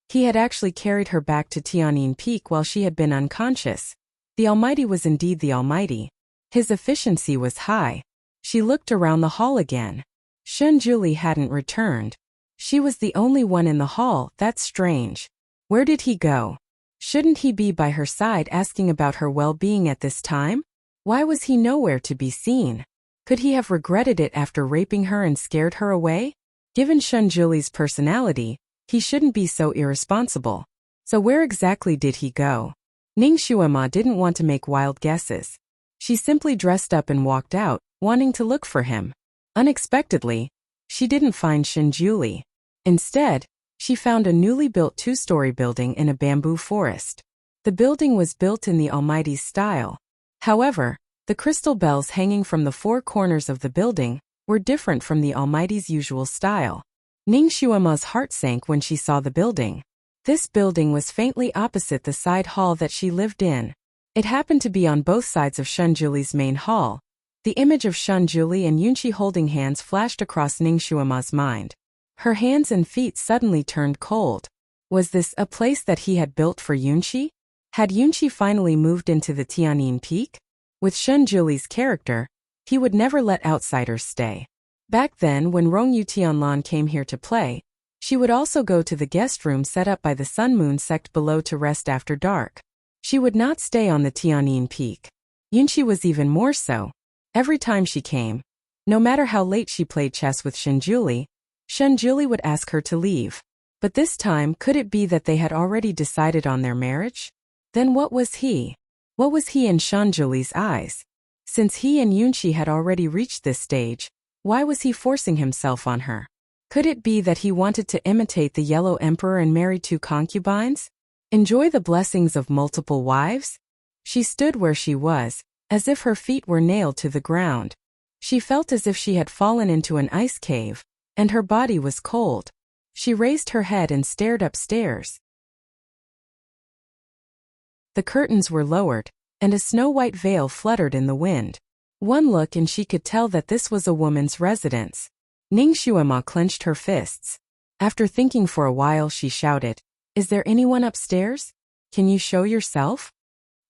[SPEAKER 1] He had actually carried her back to Tianyin Peak while she had been unconscious. The Almighty was indeed the Almighty. His efficiency was high. She looked around the hall again. Shunjuli hadn't returned. She was the only one in the hall. That's strange. Where did he go? Shouldn't he be by her side asking about her well-being at this time? Why was he nowhere to be seen? Could he have regretted it after raping her and scared her away? Given Shunjuli's personality, he shouldn't be so irresponsible. So where exactly did he go? Ning Shuama didn't want to make wild guesses. She simply dressed up and walked out, wanting to look for him. Unexpectedly, she didn't find Shunjuli. Instead, she found a newly built two-story building in a bamboo forest. The building was built in the Almighty's style. However, the crystal bells hanging from the four corners of the building were different from the Almighty's usual style. Ning Shuama's heart sank when she saw the building. This building was faintly opposite the side hall that she lived in. It happened to be on both sides of Shunjuli's main hall. The image of Shunjuli and Yunqi holding hands flashed across Ning Shuama's mind. Her hands and feet suddenly turned cold. Was this a place that he had built for Yunqi? Had Yunqi finally moved into the Tianyin Peak? With Shunjuli's character, he would never let outsiders stay. Back then, when Rongyu Tianlan came here to play, she would also go to the guest room set up by the Sun Moon sect below to rest after dark. She would not stay on the Tianyin Peak. Yunqi was even more so. Every time she came, no matter how late she played chess with Shunjuli would ask her to leave. But this time, could it be that they had already decided on their marriage? Then what was he? What was he in Shunjuli's eyes? Since he and Yunqi had already reached this stage, why was he forcing himself on her? Could it be that he wanted to imitate the Yellow Emperor and marry 2 concubines? Enjoy the blessings of multiple wives? She stood where she was, as if her feet were nailed to the ground. She felt as if she had fallen into an ice cave, and her body was cold. She raised her head and stared upstairs. The curtains were lowered, and a snow-white veil fluttered in the wind. One look and she could tell that this was a woman's residence. Ning Shuama clenched her fists. After thinking for a while, she shouted, "Is there anyone upstairs? Can you show yourself?"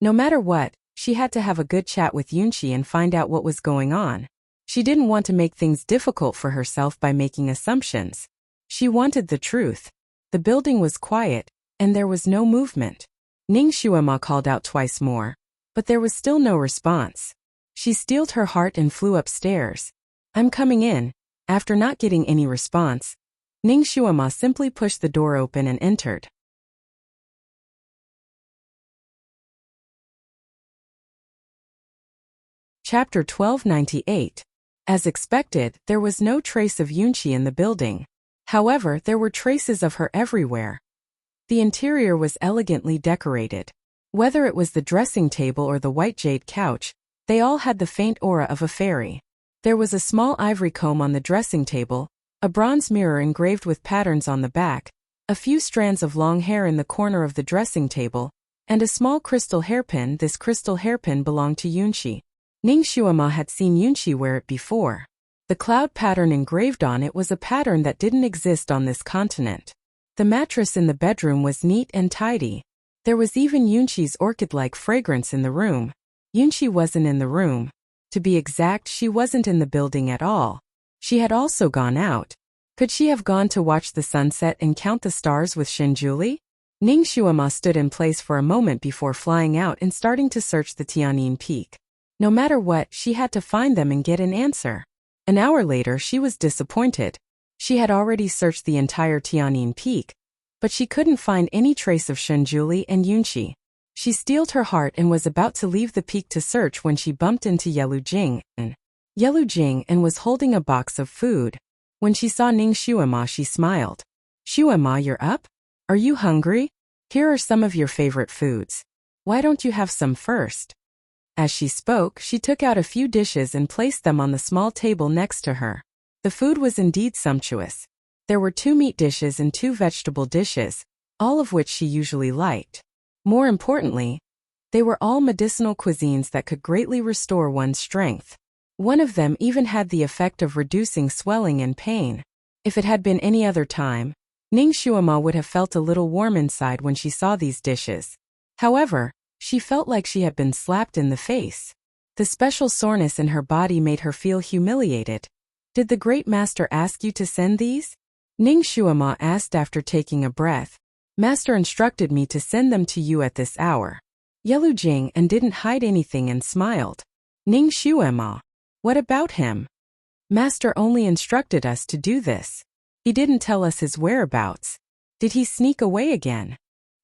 [SPEAKER 1] No matter what, she had to have a good chat with Yunqi and find out what was going on. She didn't want to make things difficult for herself by making assumptions. She wanted the truth. The building was quiet, and there was no movement. Ning Shuama called out twice more, but there was still no response. She steeled her heart and flew upstairs. "I'm coming in." After not getting any response, Ning Shuama simply pushed the door open and entered. Chapter 1298. As expected, there was no trace of Yunqi in the building. However, there were traces of her everywhere. The interior was elegantly decorated. Whether it was the dressing table or the white jade couch, they all had the faint aura of a fairy. There was a small ivory comb on the dressing table, a bronze mirror engraved with patterns on the back, a few strands of long hair in the corner of the dressing table, and a small crystal hairpin. This crystal hairpin belonged to Yunqi. Ning Xuema had seen Yunqi wear it before. The cloud pattern engraved on it was a pattern that didn't exist on this continent. The mattress in the bedroom was neat and tidy. There was even Yunqi's orchid-like fragrance in the room. Yunqi wasn't in the room. To be exact, she wasn't in the building at all. She had also gone out. Could she have gone to watch the sunset and count the stars with Shinjuli? Ning Xuema stood in place for a moment before flying out and starting to search the Tianyin Peak. No matter what, she had to find them and get an answer. An hour later, she was disappointed. She had already searched the entire Tianyin Peak, but she couldn't find any trace of Shinjuli and Yunqi. She steeled her heart and was about to leave the peak to search when she bumped into Yelu Jing and was holding a box of food. When she saw Ning Xuema, she smiled. "Xuema, you're up? Are you hungry? Here are some of your favorite foods. Why don't you have some first?" As she spoke, she took out a few dishes and placed them on the small table next to her. The food was indeed sumptuous. There were 2 meat dishes and 2 vegetable dishes, all of which she usually liked. More importantly, they were all medicinal cuisines that could greatly restore one's strength. One of them even had the effect of reducing swelling and pain. If it had been any other time, Ning Xuema would have felt a little warm inside when she saw these dishes. However, she felt like she had been slapped in the face. The special soreness in her body made her feel humiliated. "Did the great master ask you to send these?" Ning Xuema asked after taking a breath. "Master instructed me to send them to you at this hour." Yelu Jing and didn't hide anything and smiled. "Ning Xuema, what about him?" "Master only instructed us to do this. He didn't tell us his whereabouts. Did he sneak away again?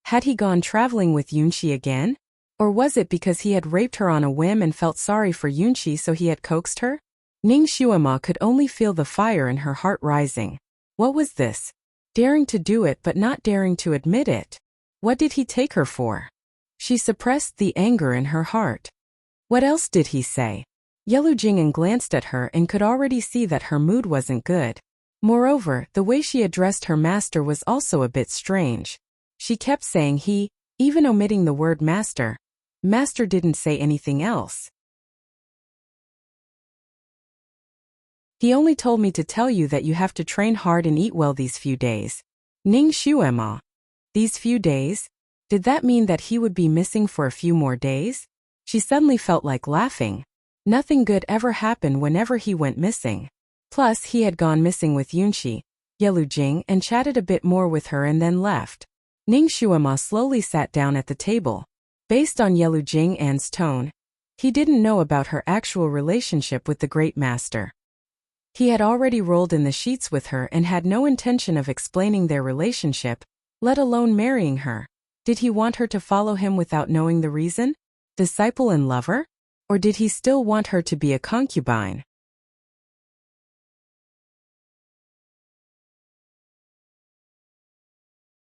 [SPEAKER 1] Had he gone traveling with Yunqi again? Or was it because he had raped her on a whim and felt sorry for Yunqi so he had coaxed her?" Ning Xuema could only feel the fire in her heart rising. What was this? Daring to do it but not daring to admit it. What did he take her for? She suppressed the anger in her heart. What else did he say? Yelu Jing'an glanced at her and could already see that her mood wasn't good. Moreover, the way she addressed her master was also a bit strange. She kept saying he, even omitting the word master. Master didn't say anything else. "He only told me to tell you that you have to train hard and eat well these few days." Ning Xuema. These few days? Did that mean that he would be missing for a few more days? She suddenly felt like laughing. Nothing good ever happened whenever he went missing. Plus, he had gone missing with Yunqi, Yelu Jing, and chatted a bit more with her and then left. Ning Xuema slowly sat down at the table. Based on Yelu Jing'an's tone, he didn't know about her actual relationship with the great master. He had already rolled in the sheets with her and had no intention of explaining their relationship, let alone marrying her. Did he want her to follow him without knowing the reason? Disciple and lover? Or did he still want her to be a concubine?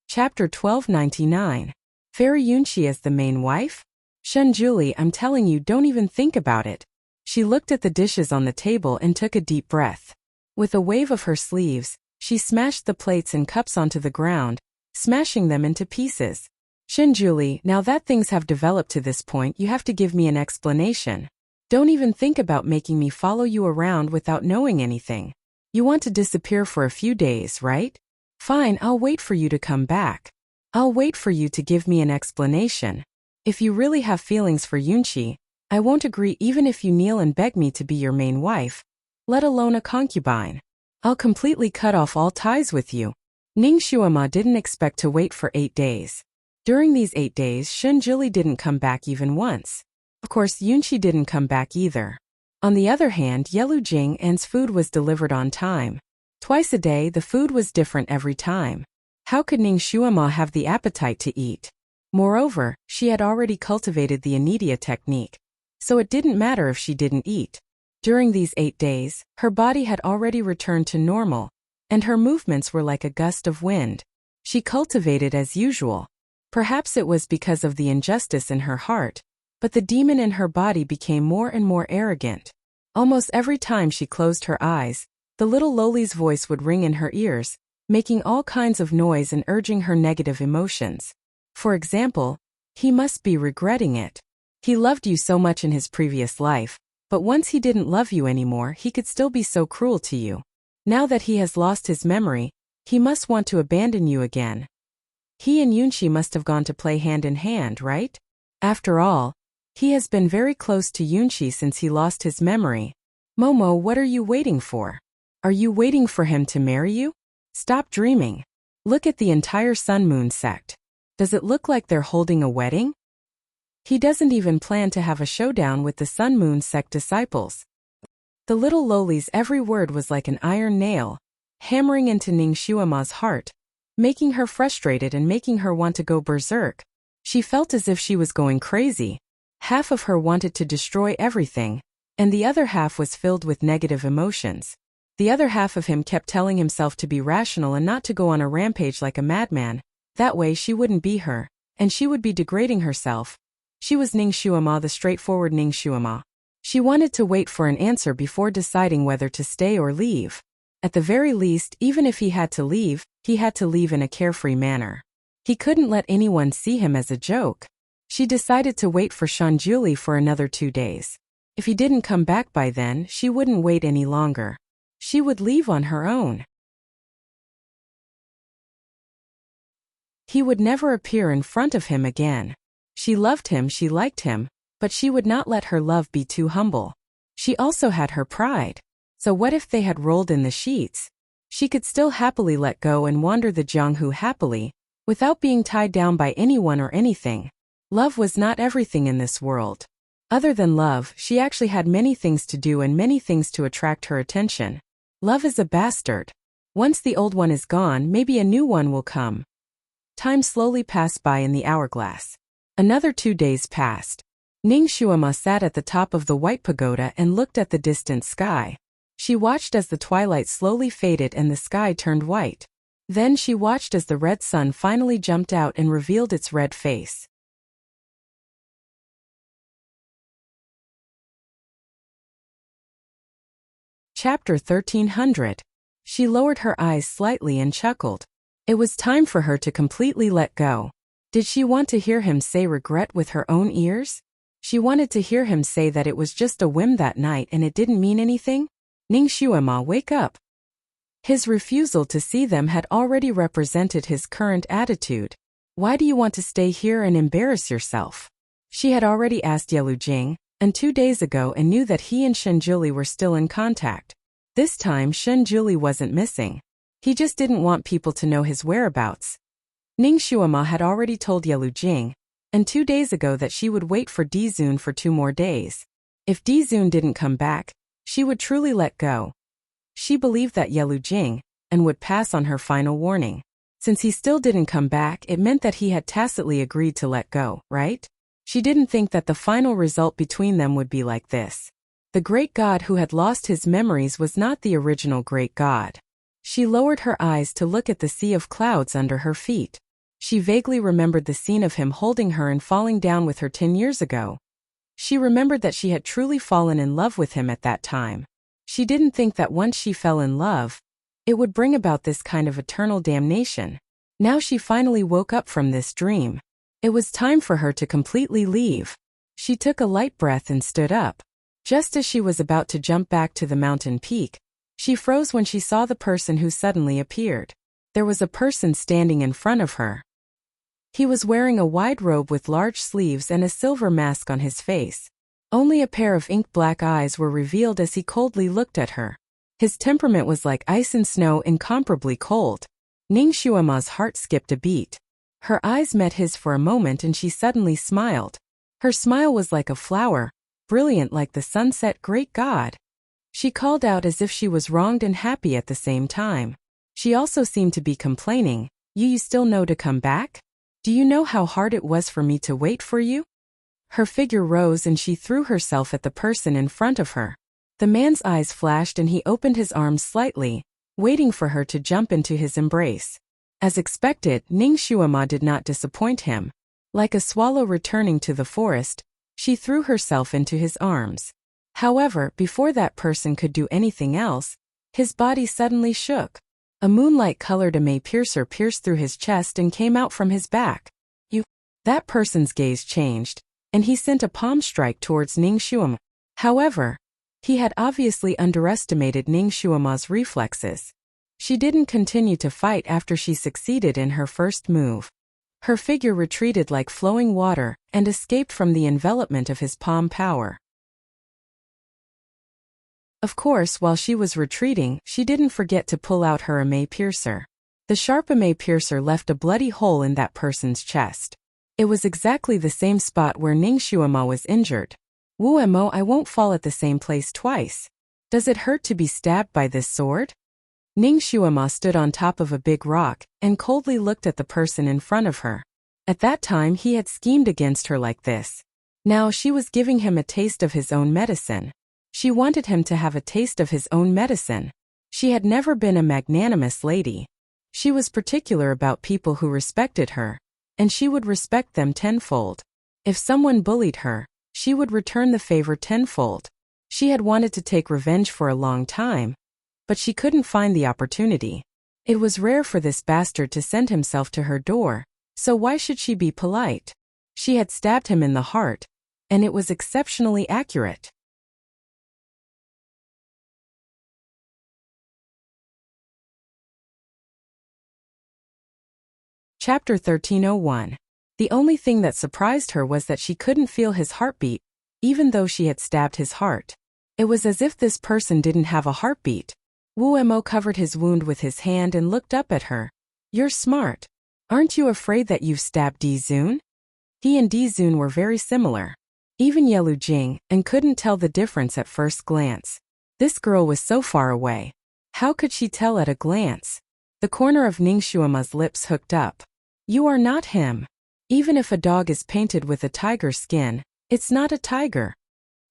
[SPEAKER 1] Chapter 1299. Fairy Yunqi as the main wife? Shenjuli, I'm telling you, don't even think about it. She looked at the dishes on the table and took a deep breath. With a wave of her sleeves, she smashed the plates and cups onto the ground, smashing them into pieces. Shinjuli, now that things have developed to this point, you have to give me an explanation. Don't even think about making me follow you around without knowing anything. You want to disappear for a few days, right? Fine, I'll wait for you to come back. I'll wait for you to give me an explanation. If you really have feelings for Yunqi, I won't agree even if you kneel and beg me to be your main wife, let alone a concubine. I'll completely cut off all ties with you. Ning Xuema didn't expect to wait for 8 days. During these 8 days, Shenjuli didn't come back even once. Of course, Yunqi didn't come back either. On the other hand, Yelu Jing'an's food was delivered on time. Twice a day, the food was different every time. How could Ning Xuema have the appetite to eat? Moreover, she had already cultivated the Anidia technique, so it didn't matter if she didn't eat. During these 8 days, her body had already returned to normal. and her movements were like a gust of wind. She cultivated as usual. Perhaps it was because of the injustice in her heart, but the demon in her body became more and more arrogant. Almost every time she closed her eyes, the little loli's voice would ring in her ears, making all kinds of noise and urging her negative emotions. For example, he must be regretting it. He loved you so much in his previous life, but once he didn't love you anymore, he could still be so cruel to you. Now that he has lost his memory, he must want to abandon you again. He and Yunshi must have gone to play hand in hand, right? After all, he has been very close to Yunshi since he lost his memory. Momo, what are you waiting for? Are you waiting for him to marry you? Stop dreaming. Look at the entire Sun-Moon sect. Does it look like they're holding a wedding? He doesn't even plan to have a showdown with the Sun-Moon sect disciples. The little loli's every word was like an iron nail, hammering into Ning Xuema's heart, making her frustrated and making her want to go berserk. She felt as if she was going crazy. Half of her wanted to destroy everything, and the other half was filled with negative emotions. The other half of him kept telling himself to be rational and not to go on a rampage like a madman. That way she wouldn't be her, and she would be degrading herself. She was Ning Xuema, the straightforward Ning Xuema. She wanted to wait for an answer before deciding whether to stay or leave. At the very least, even if he had to leave, he had to leave in a carefree manner. He couldn't let anyone see him as a joke. She decided to wait for Shanjuli for another 2 days. If he didn't come back by then, she wouldn't wait any longer. She would leave on her own. He would never appear in front of him again. She loved him, she liked him, but she would not let her love be too humble. She also had her pride. So what if they had rolled in the sheets? She could still happily let go and wander the Jianghu happily, without being tied down by anyone or anything. Love was not everything in this world. Other than love, she actually had many things to do and many things to attract her attention. Love is a bastard. Once the old one is gone, maybe a new one will come. Time slowly passed by in the hourglass. Another 2 days passed. Ning Xuema sat at the top of the white pagoda and looked at the distant sky. She watched as the twilight slowly faded and the sky turned white. Then she watched as the red sun finally jumped out and revealed its red face. Chapter 1300. She lowered her eyes slightly and chuckled. It was time for her to completely let go. Did she want to hear him say regret with her own ears? She wanted to hear him say that it was just a whim that night and it didn't mean anything? Ning Xuema, wake up. His refusal to see them had already represented his current attitude. Why do you want to stay here and embarrass yourself? She had already asked Yelu Jing, and 2 days ago, and knew that he and Shenjuli were still in contact. This time Shenjuli wasn't missing. He just didn't want people to know his whereabouts. Ning Xuema had already told Yelu Jing, and 2 days ago, that she would wait for Dizun for 2 more days. If Dizun didn't come back, she would truly let go. She believed that Yelu Jing, and would pass on her final warning. Since he still didn't come back, it meant that he had tacitly agreed to let go, right? She didn't think that the final result between them would be like this. The great god who had lost his memories was not the original great god. She lowered her eyes to look at the sea of clouds under her feet. She vaguely remembered the scene of him holding her and falling down with her 10 years ago. She remembered that she had truly fallen in love with him at that time. She didn't think that once she fell in love, it would bring about this kind of eternal damnation. Now she finally woke up from this dream. It was time for her to completely leave. She took a light breath and stood up. Just as she was about to jump back to the mountain peak, she froze when she saw the person who suddenly appeared. There was a person standing in front of her. He was wearing a wide robe with large sleeves and a silver mask on his face. Only a pair of ink-black eyes were revealed as he coldly looked at her. His temperament was like ice and snow, incomparably cold. Ning Xuema's heart skipped a beat. Her eyes met his for a moment and she suddenly smiled. Her smile was like a flower, brilliant like the sunset. Great God! She called out as if she was wronged and happy at the same time. She also seemed to be complaining. You still know to come back? Do you know how hard it was for me to wait for you? Her figure rose and she threw herself at the person in front of her. The man's eyes flashed and he opened his arms slightly, waiting for her to jump into his embrace. As expected, Ning Shuama did not disappoint him. Like a swallow returning to the forest, she threw herself into his arms. However, before that person could do anything else, his body suddenly shook. A moonlight-colored email piercer pierced through his chest and came out from his back. That person's gaze changed, and he sent a palm strike towards Ning Shuama. However, he had obviously underestimated Ning Shuama's reflexes. She didn't continue to fight after she succeeded in her first move. Her figure retreated like flowing water and escaped from the envelopment of his palm power. Of course, while she was retreating, she didn't forget to pull out her email piercer. The sharp email piercer left a bloody hole in that person's chest. It was exactly the same spot where Ning Shuama was injured. Wuemo, I won't fall at the same place twice. Does it hurt to be stabbed by this sword? Ning Shuama stood on top of a big rock and coldly looked at the person in front of her. At that time he had schemed against her like this. Now she was giving him a taste of his own medicine. She wanted him to have a taste of his own medicine. She had never been a magnanimous lady. She was particular about people who respected her, and she would respect them tenfold. If someone bullied her, she would return the favor tenfold. She had wanted to take revenge for a long time, but she couldn't find the opportunity. It was rare for this bastard to send himself to her door, so why should she be polite? She had stabbed him in the heart, and it was exceptionally accurate. Chapter 1301. The only thing that surprised her was that she couldn't feel his heartbeat, even though she had stabbed his heart. It was as if this person didn't have a heartbeat. Wuemo covered his wound with his hand and looked up at her. You're smart. Aren't you afraid that you've stabbed Dizun? He and Dizun were very similar. Even Yelu Jing and couldn't tell the difference at first glance. This girl was so far away. How could she tell at a glance? The corner of Ning Shuama's lips hooked up. You are not him. Even if a dog is painted with a tiger skin, it's not a tiger.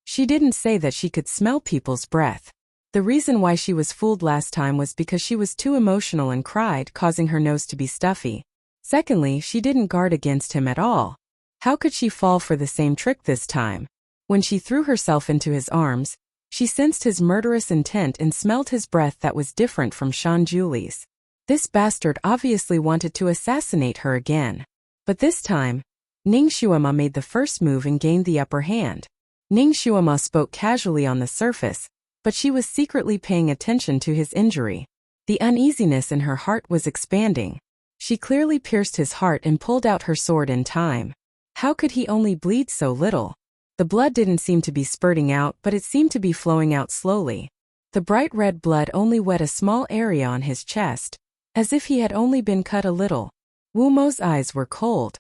[SPEAKER 1] She didn't say that she could smell people's breath. The reason why she was fooled last time was because she was too emotional and cried, causing her nose to be stuffy. Secondly, she didn't guard against him at all. How could she fall for the same trick this time? When she threw herself into his arms, she sensed his murderous intent and smelled his breath that was different from Shan Julie's. This bastard obviously wanted to assassinate her again. But this time, Ning Shuama made the first move and gained the upper hand. Ning Shuama spoke casually on the surface, but she was secretly paying attention to his injury. The uneasiness in her heart was expanding. She clearly pierced his heart and pulled out her sword in time. How could he only bleed so little? The blood didn't seem to be spurting out, but it seemed to be flowing out slowly. The bright red blood only wet a small area on his chest, as if he had only been cut a little. Wu Mo's eyes were cold.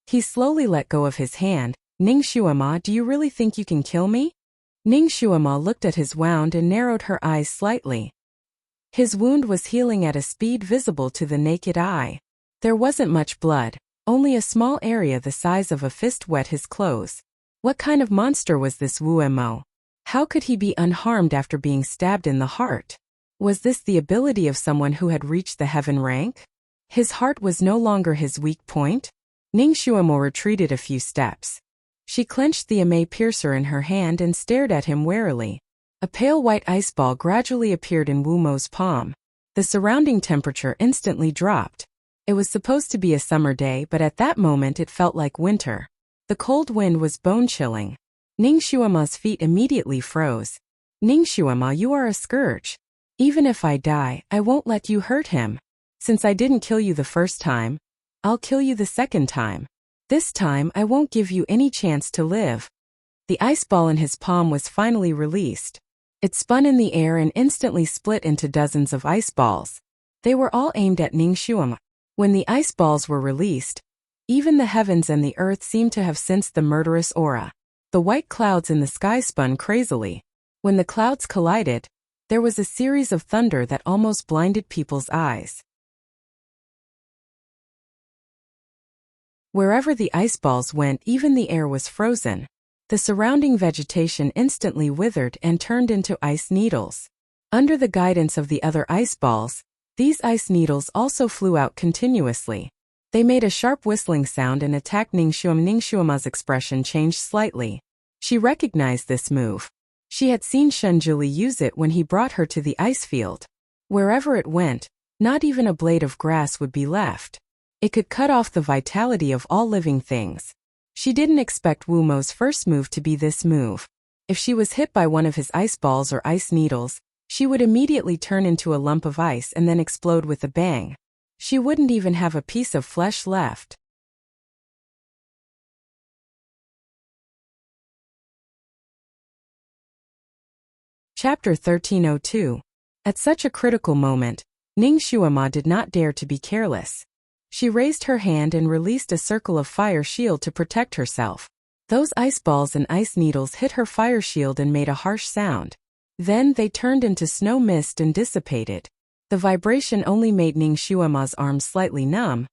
[SPEAKER 1] He slowly let go of his hand. Ning Shuama, do you really think you can kill me? Ning Shuama looked at his wound and narrowed her eyes slightly. His wound was healing at a speed visible to the naked eye. There wasn't much blood, only a small area the size of a fist wet his clothes. What kind of monster was this Wu Mo? How could he be unharmed after being stabbed in the heart? Was this the ability of someone who had reached the heaven rank? His heart was no longer his weak point? Ning Shuamo retreated a few steps. She clenched the email piercer in her hand and stared at him warily. A pale white ice ball gradually appeared in Wu Mo's palm. The surrounding temperature instantly dropped. It was supposed to be a summer day, but at that moment it felt like winter. The cold wind was bone-chilling. Ning Shuama's feet immediately froze. Ning Shuama, you are a scourge. Even if I die, I won't let you hurt him. Since I didn't kill you the first time, I'll kill you the second time. This time I won't give you any chance to live. The ice ball in his palm was finally released. It spun in the air and instantly split into dozens of ice balls. They were all aimed at Ning Shuama. When the ice balls were released, even the heavens and the earth seemed to have sensed the murderous aura. The white clouds in the sky spun crazily. When the clouds collided, there was a series of thunder that almost blinded people's eyes. Wherever the ice balls went, even the air was frozen. The surrounding vegetation instantly withered and turned into ice needles. Under the guidance of the other ice balls, these ice needles also flew out continuously. They made a sharp whistling sound and attacked Ningxuama. Ningxuama's expression changed slightly. She recognized this move. She had seen Shunjuli use it when he brought her to the ice field. Wherever it went, not even a blade of grass would be left. It could cut off the vitality of all living things. She didn't expect Wu Mo's first move to be this move. If she was hit by one of his ice balls or ice needles, she would immediately turn into a lump of ice and then explode with a bang. She wouldn't even have a piece of flesh left. Chapter 1302. At such a critical moment, Ningxuama did not dare to be careless. She raised her hand and released a circle of fire shield to protect herself. Those ice balls and ice needles hit her fire shield and made a harsh sound. Then they turned into snow mist and dissipated. The vibration only made Ningxuama's arms slightly numb,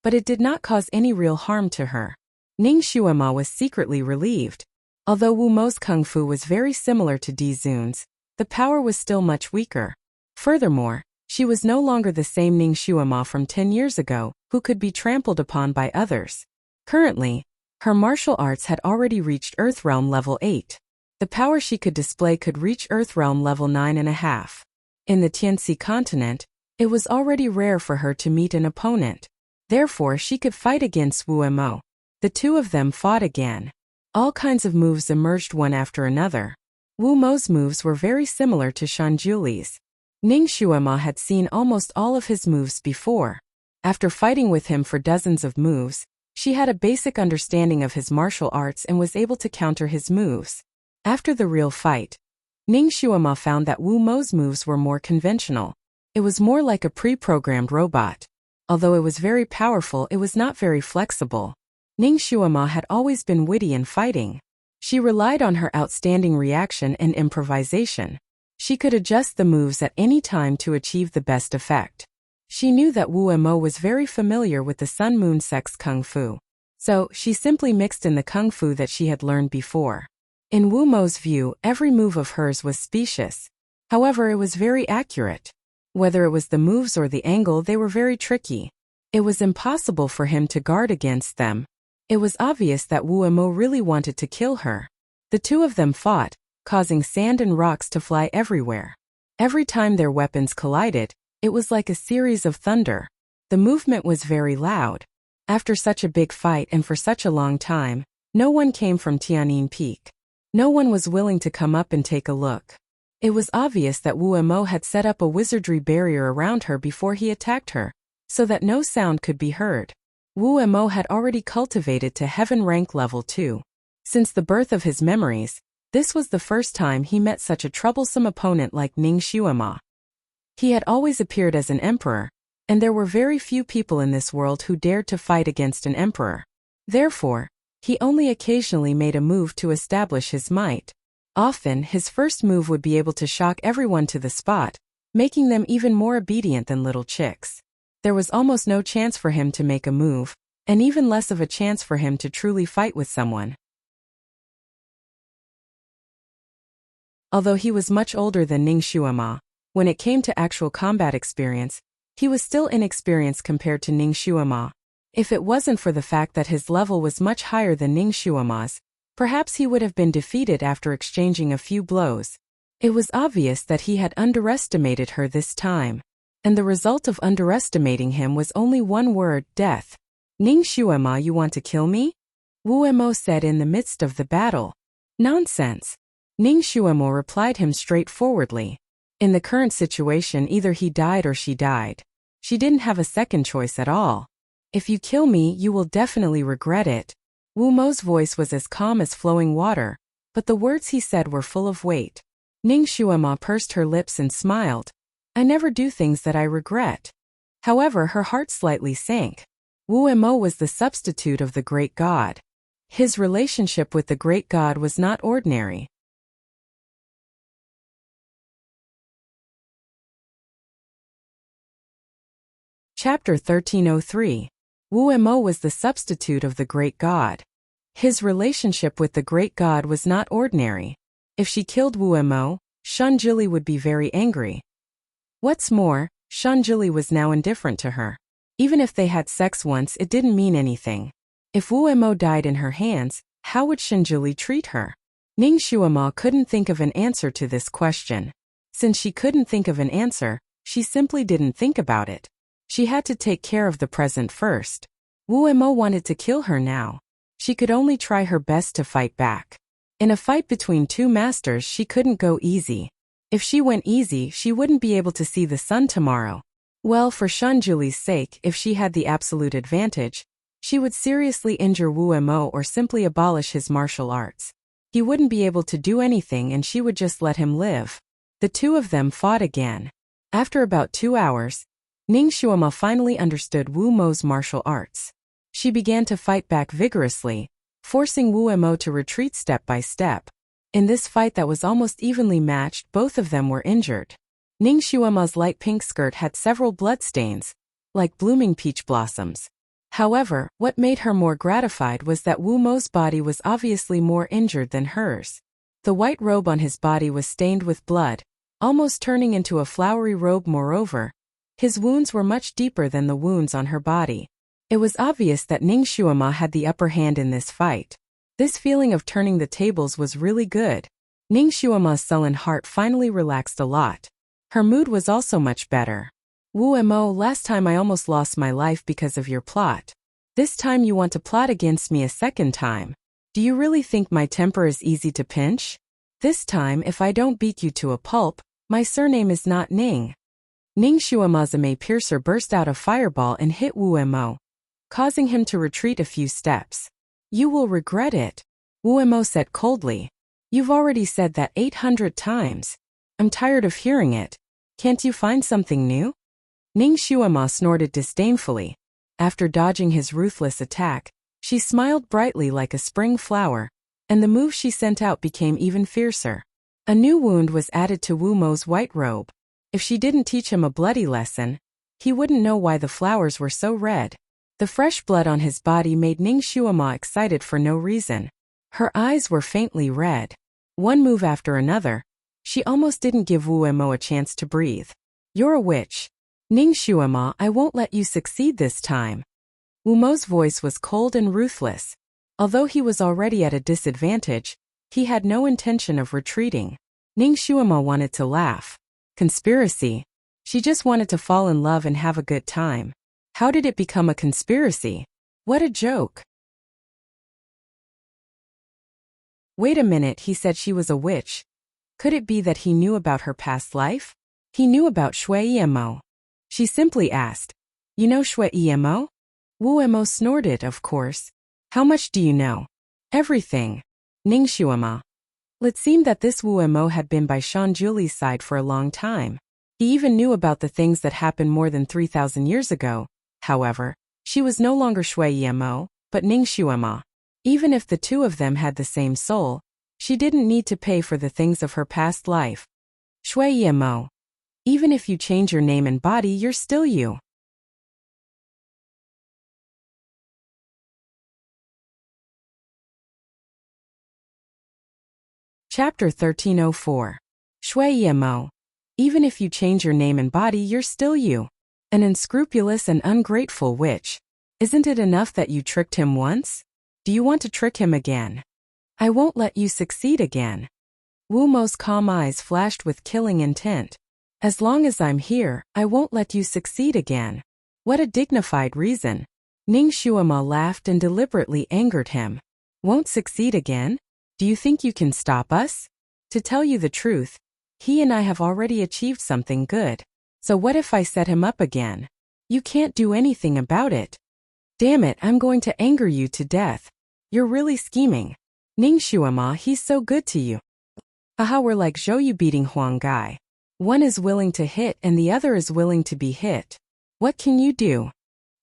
[SPEAKER 1] but it did not cause any real harm to her. Ningxuama was secretly relieved. Although Wu Mo's kung fu was very similar to Di Zun's, the power was still much weaker. Furthermore, she was no longer the same Ningxuama from 10 years ago, who could be trampled upon by others. Currently, her martial arts had already reached Earthrealm level 8. The power she could display could reach Earthrealm level 9.5. In the Tianxi continent, it was already rare for her to meet an opponent. Therefore, she could fight against Wu Mo. The two of them fought again. All kinds of moves emerged one after another. Wu Mo's moves were very similar to Shunjuli's. Ningxuama had seen almost all of his moves before. After fighting with him for dozens of moves, she had a basic understanding of his martial arts and was able to counter his moves. After the real fight, Ningxuama found that Wu Mo's moves were more conventional. It was more like a pre-programmed robot. Although it was very powerful, it was not very flexible. Ningxuama had always been witty in fighting. She relied on her outstanding reaction and improvisation. She could adjust the moves at any time to achieve the best effect. She knew that Wu Mo was very familiar with the Sun Moon Sex Kung Fu. So, she simply mixed in the Kung Fu that she had learned before. In Wu Mo's view, every move of hers was specious. However, it was very accurate. Whether it was the moves or the angle, they were very tricky. It was impossible for him to guard against them. It was obvious that Wu Mo really wanted to kill her. The two of them fought, causing sand and rocks to fly everywhere. Every time their weapons collided, it was like a series of thunder. The movement was very loud. After such a big fight and for such a long time, no one came from Tianin Peak. No one was willing to come up and take a look. It was obvious that Wu Mo had set up a wizardry barrier around her before he attacked her, so that no sound could be heard. Wu Mo had already cultivated to heaven rank level 2. Since the birth of his memories, this was the first time he met such a troublesome opponent like Ningxuama. He had always appeared as an emperor, and there were very few people in this world who dared to fight against an emperor. Therefore, he only occasionally made a move to establish his might. Often, his first move would be able to shock everyone to the spot, making them even more obedient than little chicks. There was almost no chance for him to make a move, and even less of a chance for him to truly fight with someone. Although he was much older than Ningxuama, when it came to actual combat experience, he was still inexperienced compared to Ningxuama. If it wasn't for the fact that his level was much higher than Ningxuama's, perhaps he would have been defeated after exchanging a few blows. It was obvious that he had underestimated her this time. And the result of underestimating him was only one word: death. Ningxuama, you want to kill me? Wu Mo said in the midst of the battle. Nonsense. Ningxuama replied him straightforwardly. In the current situation, either he died or she died. She didn't have a second choice at all. If you kill me, you will definitely regret it. Wu Mo's voice was as calm as flowing water, but the words he said were full of weight. Ningxuama pursed her lips and smiled. I never do things that I regret. However, her heart slightly sank. Wu Mo was the substitute of the great god. His relationship with the great god was not ordinary. Chapter 1303. Wu Mo was the substitute of the great god. His relationship with the great god was not ordinary. If she killed Wu Mo, Shanjili would be very angry. What's more, Shanjili was now indifferent to her. Even if they had sex once, it didn't mean anything. If Wu Mo died in her hands, how would Shanjili treat her? Ning Shuama couldn't think of an answer to this question. Since she couldn't think of an answer, she simply didn't think about it. She had to take care of the present first. Wu Mo wanted to kill her now. She could only try her best to fight back. In a fight between two masters, she couldn't go easy. If she went easy, she wouldn't be able to see the sun tomorrow. Well, for Shanjuli's sake, if she had the absolute advantage, she would seriously injure Wu Mo or simply abolish his martial arts. He wouldn't be able to do anything and she would just let him live. The two of them fought again. After about 2 hours, Ning Shuama finally understood Wu Mo's martial arts. She began to fight back vigorously, forcing Wu Mo to retreat step by step. In this fight that was almost evenly matched, both of them were injured. Ning Shuama's light pink skirt had several bloodstains, like blooming peach blossoms. However, what made her more gratified was that Wu Mo's body was obviously more injured than hers. The white robe on his body was stained with blood, almost turning into a flowery robe. Moreover, his wounds were much deeper than the wounds on her body. It was obvious that Ning Shuama had the upper hand in this fight. This feeling of turning the tables was really good. Ning Shuama's sullen heart finally relaxed a lot. Her mood was also much better. Wu Mo, last time I almost lost my life because of your plot. This time you want to plot against me a second time. Do you really think my temper is easy to pinch? This time, if I don't beat you to a pulp, my surname is not Ning. Ning Shuama's piercer burst out a fireball and hit Wu Mo, causing him to retreat a few steps. You will regret it, Wu Mo said coldly. You've already said that 800 times. I'm tired of hearing it. Can't you find something new? Ning Shuama snorted disdainfully. After dodging his ruthless attack, she smiled brightly like a spring flower, and the move she sent out became even fiercer. A new wound was added to Wu Mo's white robe. If she didn't teach him a bloody lesson, he wouldn't know why the flowers were so red. The fresh blood on his body made Ning Shuama excited for no reason. Her eyes were faintly red. One move after another, she almost didn't give Wu Mo a chance to breathe. You're a witch. Ning Shuama, I won't let you succeed this time. Wu Mo's voice was cold and ruthless. Although he was already at a disadvantage, he had no intention of retreating. Ning Shuama wanted to laugh. Conspiracy. She just wanted to fall in love and have a good time. How did it become a conspiracy? What a joke. Wait a minute, he said she was a witch. Could it be that he knew about her past life? He knew about Shui Mo. She simply asked, You know Shui Mo? Wu Mo snorted, of course. How much do you know? Everything. Ning Shuama. It seemed that this Wu Mo had been by Shanjuli's side for a long time. He even knew about the things that happened more than 3,000 years ago. However, she was no longer Shui Mo, but Ning Shuama. Even if the two of them had the same soul, she didn't need to pay for the things of her past life. Shui Mo. Even if you change your name and body, you're still you. Chapter 1304. Shui Mo. Even if you change your name and body, you're still you. An unscrupulous and ungrateful witch. Isn't it enough that you tricked him once? Do you want to trick him again? I won't let you succeed again. Wu Mo's calm eyes flashed with killing intent. As long as I'm here, I won't let you succeed again. What a dignified reason. Ning Shuama laughed and deliberately angered him. Won't succeed again? Do you think you can stop us? To tell you the truth, he and I have already achieved something good. So what if I set him up again? You can't do anything about it. Damn it, I'm going to anger you to death. You're really scheming. Ning Shuama, he's so good to you. Haha, we're like Zhou beating Huang Gai. One is willing to hit and the other is willing to be hit. What can you do?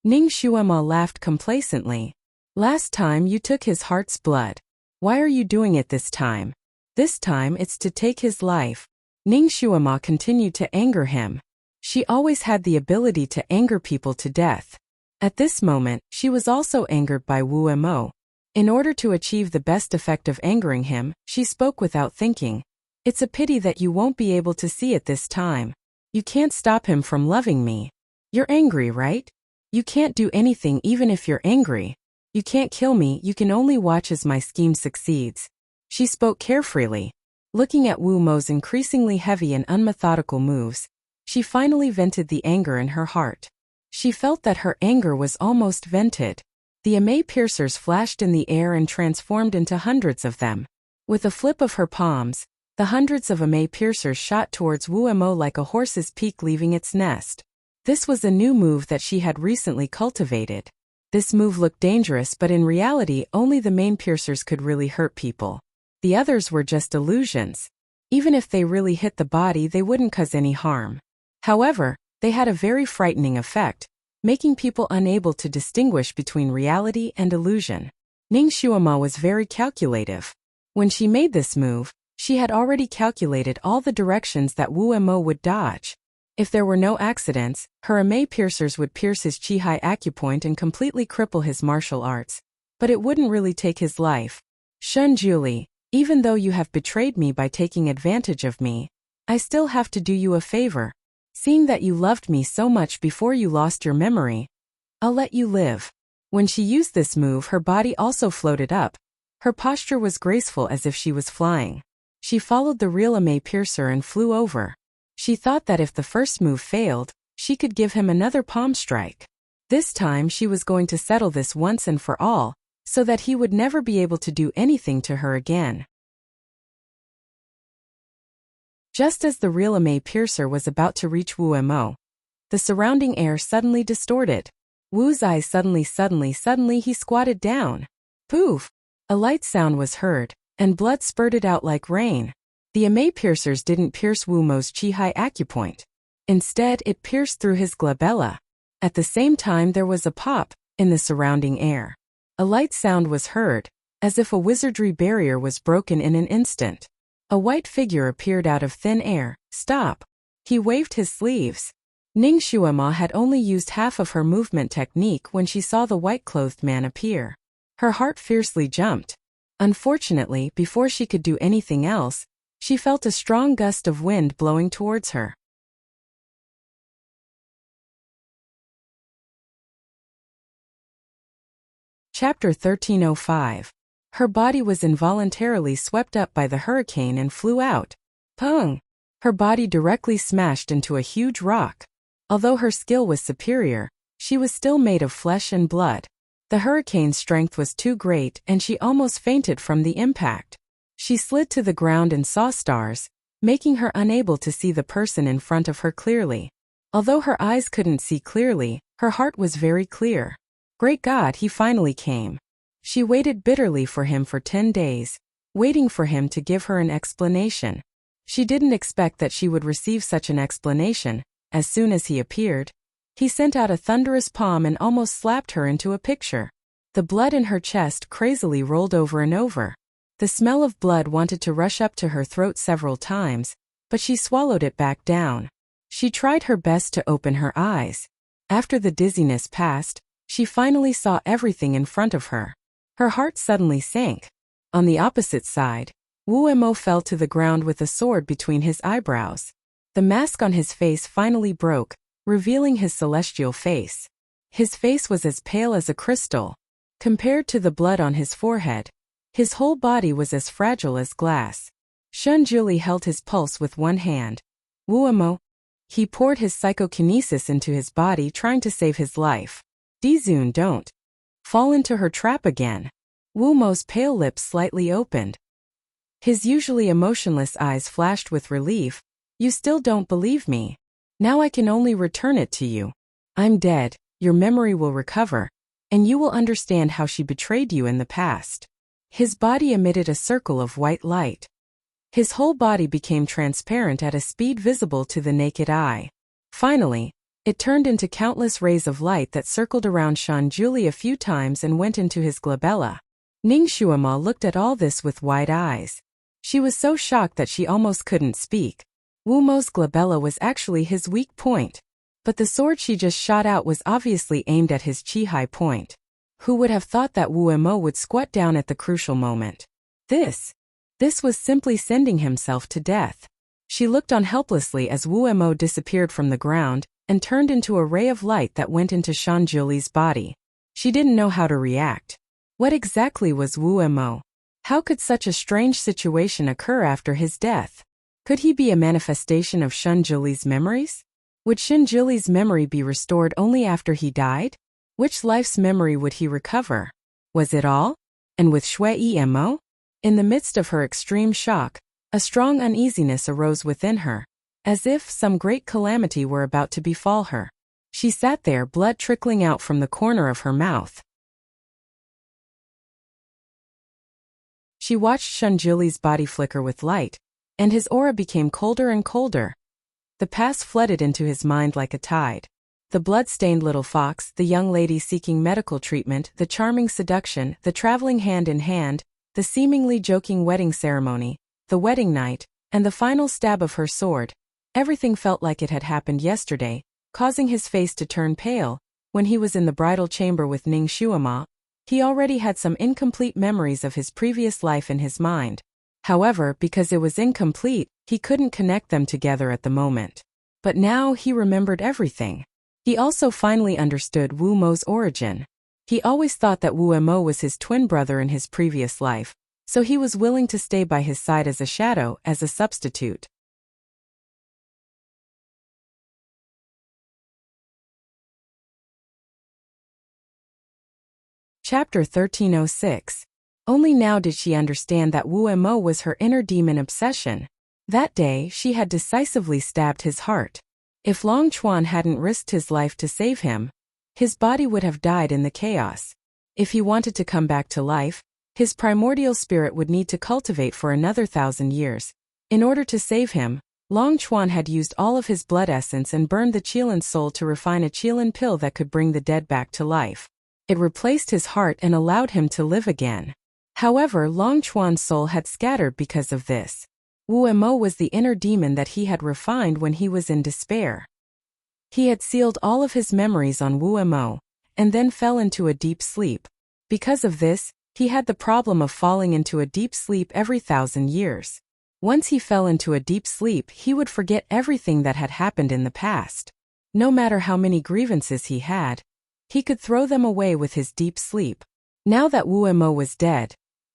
[SPEAKER 1] Ning Shuama laughed complacently. Last time you took his heart's blood. Why are you doing it this time? This time it's to take his life. Ning Shuama continued to anger him. She always had the ability to anger people to death. At this moment, she was also angered by Wu Mo. In order to achieve the best effect of angering him, she spoke without thinking. It's a pity that you won't be able to see it this time. You can't stop him from loving me. You're angry, right? You can't do anything even if you're angry. You can't kill me, you can only watch as my scheme succeeds. She spoke carefreely. Looking at Wu Mo's increasingly heavy and unmethodical moves, she finally vented the anger in her heart. She felt that her anger was almost vented. The ame piercers flashed in the air and transformed into hundreds of them. With a flip of her palms, the hundreds of ame piercers shot towards Wu Mo like a horse's peak leaving its nest. This was a new move that she had recently cultivated. This move looked dangerous, but in reality only the main piercers could really hurt people. The others were just illusions. Even if they really hit the body, they wouldn't cause any harm. However, they had a very frightening effect, making people unable to distinguish between reality and illusion. Ning Xuema was very calculative. When she made this move, she had already calculated all the directions that Wu Mo would dodge. If there were no accidents, her ame piercers would pierce his chi-hai acupoint and completely cripple his martial arts. But it wouldn't really take his life. Shun Julie, even though you have betrayed me by taking advantage of me, I still have to do you a favor. Seeing that you loved me so much before you lost your memory, I'll let you live. When she used this move, her body also floated up. Her posture was graceful as if she was flying. She followed the real ame piercer and flew over. She thought that if the first move failed, she could give him another palm strike. This time she was going to settle this once and for all, so that he would never be able to do anything to her again. Just as the real ame piercer was about to reach Wu Mo, the surrounding air suddenly distorted. Wu's eyes suddenly he squatted down. Poof! A light sound was heard, and blood spurted out like rain. The ame piercers didn't pierce Wu Mo's chi-hai acupoint. Instead, it pierced through his glabella. At the same time, there was a pop in the surrounding air. A light sound was heard, as if a wizardry barrier was broken in an instant. A white figure appeared out of thin air. Stop! He waved his sleeves. Ning Xuema had only used half of her movement technique when she saw the white-clothed man appear. Her heart fiercely jumped. Unfortunately, before she could do anything else, she felt a strong gust of wind blowing towards her. Chapter 1305. Her body was involuntarily swept up by the hurricane and flew out. Pung! Her body directly smashed into a huge rock. Although her skill was superior, she was still made of flesh and blood. The hurricane's strength was too great and she almost fainted from the impact. She slid to the ground and saw stars, making her unable to see the person in front of her clearly. Although her eyes couldn't see clearly, her heart was very clear. Great God, he finally came. She waited bitterly for him for 10 days, waiting for him to give her an explanation. She didn't expect that she would receive such an explanation. As soon as he appeared, he sent out a thunderous palm and almost slapped her into a picture. The blood in her chest crazily rolled over and over. The smell of blood wanted to rush up to her throat several times, but she swallowed it back down. She tried her best to open her eyes. After the dizziness passed, she finally saw everything in front of her. Her heart suddenly sank. On the opposite side, Wu Mo fell to the ground with a sword between his eyebrows. The mask on his face finally broke, revealing his celestial face. His face was as pale as a crystal. Compared to the blood on his forehead, his whole body was as fragile as glass. Shun Julie held his pulse with one hand. Wu Mo. He poured his psychokinesis into his body, trying to save his life. Dizun, don't fall into her trap again. Wu Mo's pale lips slightly opened. His usually emotionless eyes flashed with relief. You still don't believe me. Now I can only return it to you. I'm dead, your memory will recover, and you will understand how she betrayed you in the past. His body emitted a circle of white light. His whole body became transparent at a speed visible to the naked eye. Finally, it turned into countless rays of light that circled around Shun Julie a few times and went into his glabella. Ning Xuema looked at all this with wide eyes. She was so shocked that she almost couldn't speak. Wu Mo's glabella was actually his weak point. But the sword she just shot out was obviously aimed at his chi-hai point. Who would have thought that Wu Mo would squat down at the crucial moment? This This was simply sending himself to death. She looked on helplessly as Wu Mo disappeared from the ground and turned into a ray of light that went into Shanjuli's body. She didn't know how to react. What exactly was Wu Mo? How could such a strange situation occur after his death? Could he be a manifestation of Shanjuli's memories? Would Shanjuli's memory be restored only after he died? Which life's memory would he recover? Was it all? And with Shui Mo? In the midst of her extreme shock, a strong uneasiness arose within her, as if some great calamity were about to befall her. She sat there, blood trickling out from the corner of her mouth. She watched Shanjuli's body flicker with light, and his aura became colder and colder. The past flooded into his mind like a tide. The blood-stained little fox, the young lady seeking medical treatment, the charming seduction, the traveling hand in hand, the seemingly joking wedding ceremony, the wedding night, and the final stab of her sword. Everything felt like it had happened yesterday, causing his face to turn pale. When he was in the bridal chamber with Ning Xuema, he already had some incomplete memories of his previous life in his mind. However, because it was incomplete, he couldn't connect them together at the moment. But now he remembered everything. He also finally understood Wu Mo's origin. He always thought that Wu Mo was his twin brother in his previous life, so he was willing to stay by his side as a shadow, as a substitute. Chapter 1306. Only now did she understand that Wu Mo was her inner demon obsession. That day, she had decisively stabbed his heart. If Long Chuan hadn't risked his life to save him, his body would have died in the chaos. If he wanted to come back to life, his primordial spirit would need to cultivate for another 1,000 years. In order to save him, Long Chuan had used all of his blood essence and burned the Qilin soul to refine a Qilin pill that could bring the dead back to life. It replaced his heart and allowed him to live again. However, Long Chuan's soul had scattered because of this. Wu Mo was the inner demon that he had refined when he was in despair. He had sealed all of his memories on Wu Mo, and then fell into a deep sleep. Because of this, he had the problem of falling into a deep sleep every 1,000 years. Once he fell into a deep sleep, he would forget everything that had happened in the past. No matter how many grievances he had, he could throw them away with his deep sleep. Now that Wu Mo was dead,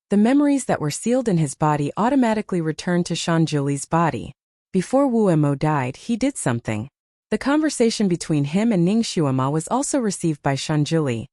[SPEAKER 1] the memories that were sealed in his body automatically returned to Shanjuli's body. Before Wu Mo died, he did something. The conversation between him and Ning Xuema was also received by Shanjuli.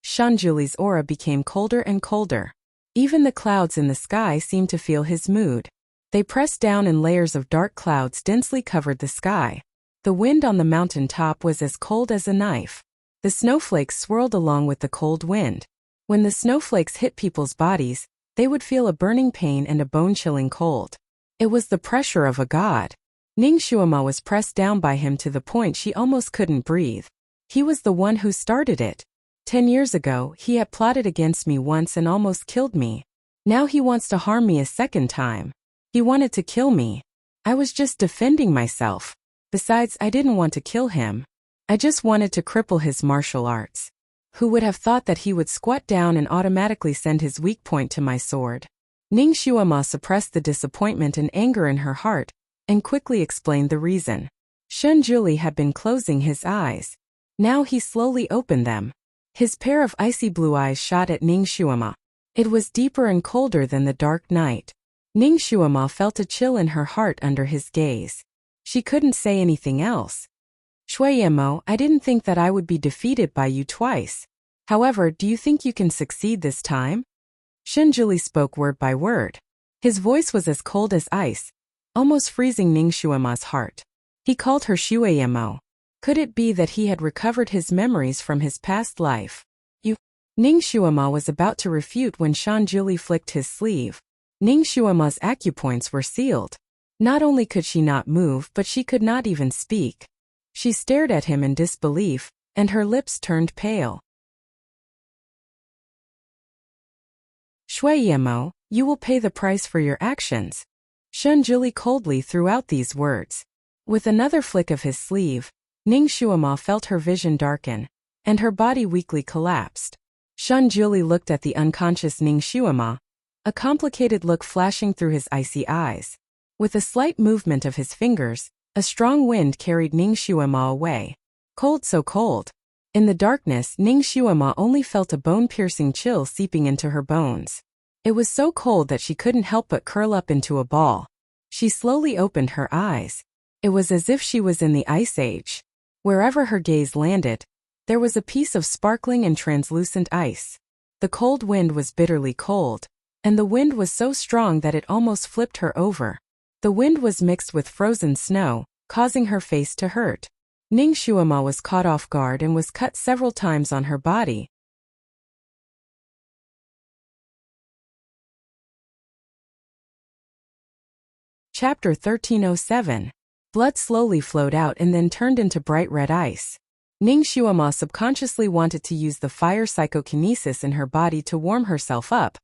[SPEAKER 1] Shanjuli's aura became colder and colder. Even the clouds in the sky seemed to feel his mood. They pressed down in layers of dark clouds densely covered the sky. The wind on the mountain top was as cold as a knife. The snowflakes swirled along with the cold wind. When the snowflakes hit people's bodies, they would feel a burning pain and a bone-chilling cold. It was the pressure of a god. Ning Xuema was pressed down by him to the point she almost couldn't breathe. He was the one who started it. 10 years ago, he had plotted against me once and almost killed me. Now he wants to harm me a second time. He wanted to kill me. I was just defending myself. Besides, I didn't want to kill him. I just wanted to cripple his martial arts. Who would have thought that he would squat down and automatically send his weak point to my sword? Ning Xuema suppressed the disappointment and anger in her heart, and quickly explained the reason. Shanjuli had been closing his eyes. Now he slowly opened them. His pair of icy blue eyes shot at Ning Xuema. It was deeper and colder than the dark night. Ning Xuema felt a chill in her heart under his gaze. She couldn't say anything else. Shui Mo, I didn't think that I would be defeated by you twice. However, do you think you can succeed this time? Shanjuli spoke word by word. His voice was as cold as ice, almost freezing Ning Xuema's heart. He called her Shui Mo. Could it be that he had recovered his memories from his past life? Ning Xuema was about to refute when Shanjuli flicked his sleeve. Ning Xuema's acupoints were sealed. Not only could she not move, but she could not even speak. She stared at him in disbelief, and her lips turned pale. Shui Mo, you will pay the price for your actions. Shanjuli coldly threw out these words. With another flick of his sleeve, Ning Xuema felt her vision darken, and her body weakly collapsed. Shanjuli looked at the unconscious Ning Xuema. a complicated look flashing through his icy eyes. With a slight movement of his fingers, a strong wind carried Ning Xuema away. Cold, so cold. In the darkness, Ning Xuema only felt a bone-piercing chill seeping into her bones. It was so cold that she couldn't help but curl up into a ball. She slowly opened her eyes. It was as if she was in the Ice Age. Wherever her gaze landed, there was a piece of sparkling and translucent ice. The cold wind was bitterly cold, and the wind was so strong that it almost flipped her over. The wind was mixed with frozen snow, causing her face to hurt. Ning Xuema was caught off guard and was cut several times on her body. Chapter 1307. Blood slowly flowed out and then turned into bright red ice. Ning Xuema subconsciously wanted to use the fire psychokinesis in her body to warm herself up,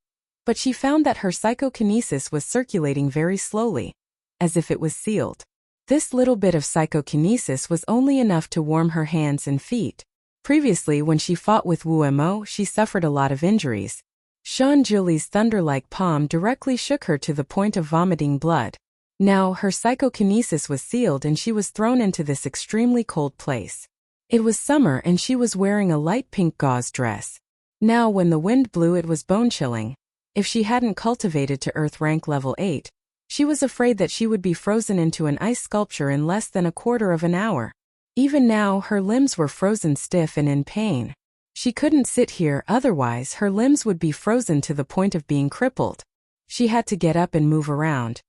[SPEAKER 1] but she found that her psychokinesis was circulating very slowly, as if it was sealed. This little bit of psychokinesis was only enough to warm her hands and feet. Previously, when she fought with Wu Mo, she suffered a lot of injuries. Shan Juli's thunder-like palm directly shook her to the point of vomiting blood. Now, her psychokinesis was sealed and she was thrown into this extremely cold place. It was summer and she was wearing a light pink gauze dress. Now, when the wind blew, it was bone-chilling. If she hadn't cultivated to Earth rank level 8, she was afraid that she would be frozen into an ice sculpture in less than a quarter of an hour. Even now, her limbs were frozen stiff and in pain. She couldn't sit here, otherwise her limbs would be frozen to the point of being crippled. She had to get up and move around.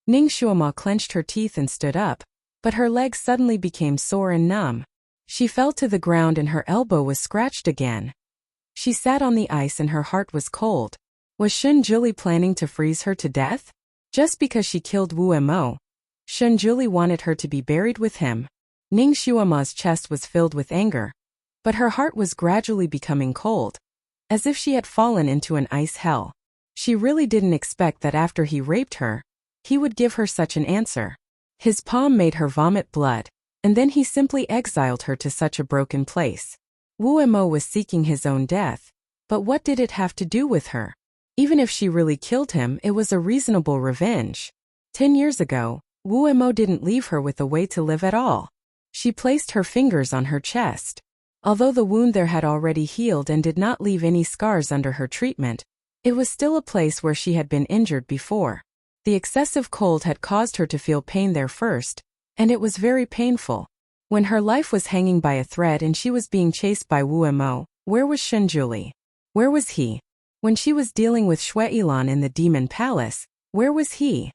[SPEAKER 1] Ning Xuema clenched her teeth and stood up, but her legs suddenly became sore and numb. She fell to the ground and her elbow was scratched again. She sat on the ice and her heart was cold. Was Shun Juli planning to freeze her to death? Just because she killed Wu Mo, Shun Juli wanted her to be buried with him. Ning Xuema's chest was filled with anger, but her heart was gradually becoming cold, as if she had fallen into an ice hell. She really didn't expect that after he raped her, he would give her such an answer. His palm made her vomit blood, and then he simply exiled her to such a broken place. Wu Mo was seeking his own death, but what did it have to do with her? Even if she really killed him, it was a reasonable revenge. 10 years ago, Wu Mo didn't leave her with a way to live at all. She placed her fingers on her chest. Although the wound there had already healed and did not leave any scars under her treatment, it was still a place where she had been injured before. The excessive cold had caused her to feel pain there first, and it was very painful. When her life was hanging by a thread and she was being chased by Wu Mo, where was Shun Juli? Where was he? When she was dealing with Shui Ilan in the Demon Palace, where was he?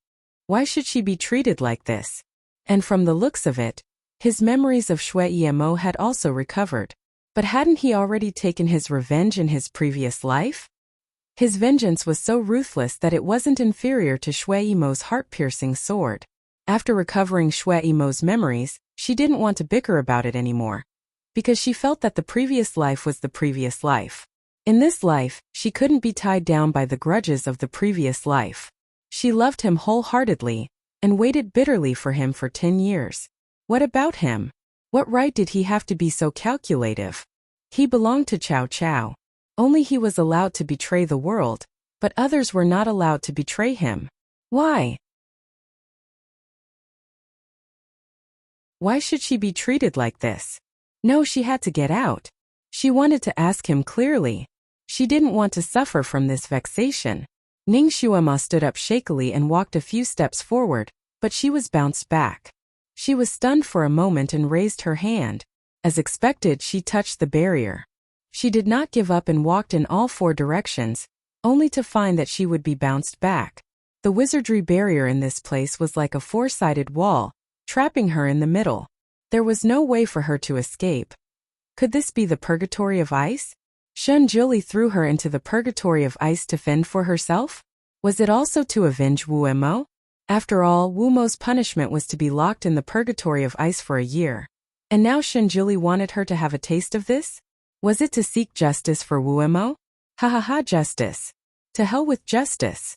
[SPEAKER 1] Why should she be treated like this? And from the looks of it, his memories of Shui Mo had also recovered. But hadn't he already taken his revenge in his previous life? His vengeance was so ruthless that it wasn't inferior to Shui Mo's heart-piercing sword. After recovering Shui Mo's memories, she didn't want to bicker about it anymore, because she felt that the previous life was the previous life. In this life, she couldn't be tied down by the grudges of the previous life. She loved him wholeheartedly, and waited bitterly for him for 10 years. What about him? What right did he have to be so calculative? He belonged to Cao Cao. Only he was allowed to betray the world, but others were not allowed to betray him. Why? Why should she be treated like this? No, she had to get out. She wanted to ask him clearly. She didn't want to suffer from this vexation. Ning Xuema stood up shakily and walked a few steps forward, but she was bounced back. She was stunned for a moment and raised her hand. As expected, she touched the barrier. She did not give up and walked in all 4 directions, only to find that she would be bounced back. The wizardry barrier in this place was like a 4-sided wall, trapping her in the middle. There was no way for her to escape. Could this be the purgatory of ice? Shun Juli threw her into the purgatory of ice to fend for herself? Was it also to avenge Wu Mo? After all, Wu Mo's punishment was to be locked in the purgatory of ice for a year. And now Shun Juli wanted her to have a taste of this? Was it to seek justice for Wu Mo? Ha ha ha, justice. To hell with justice.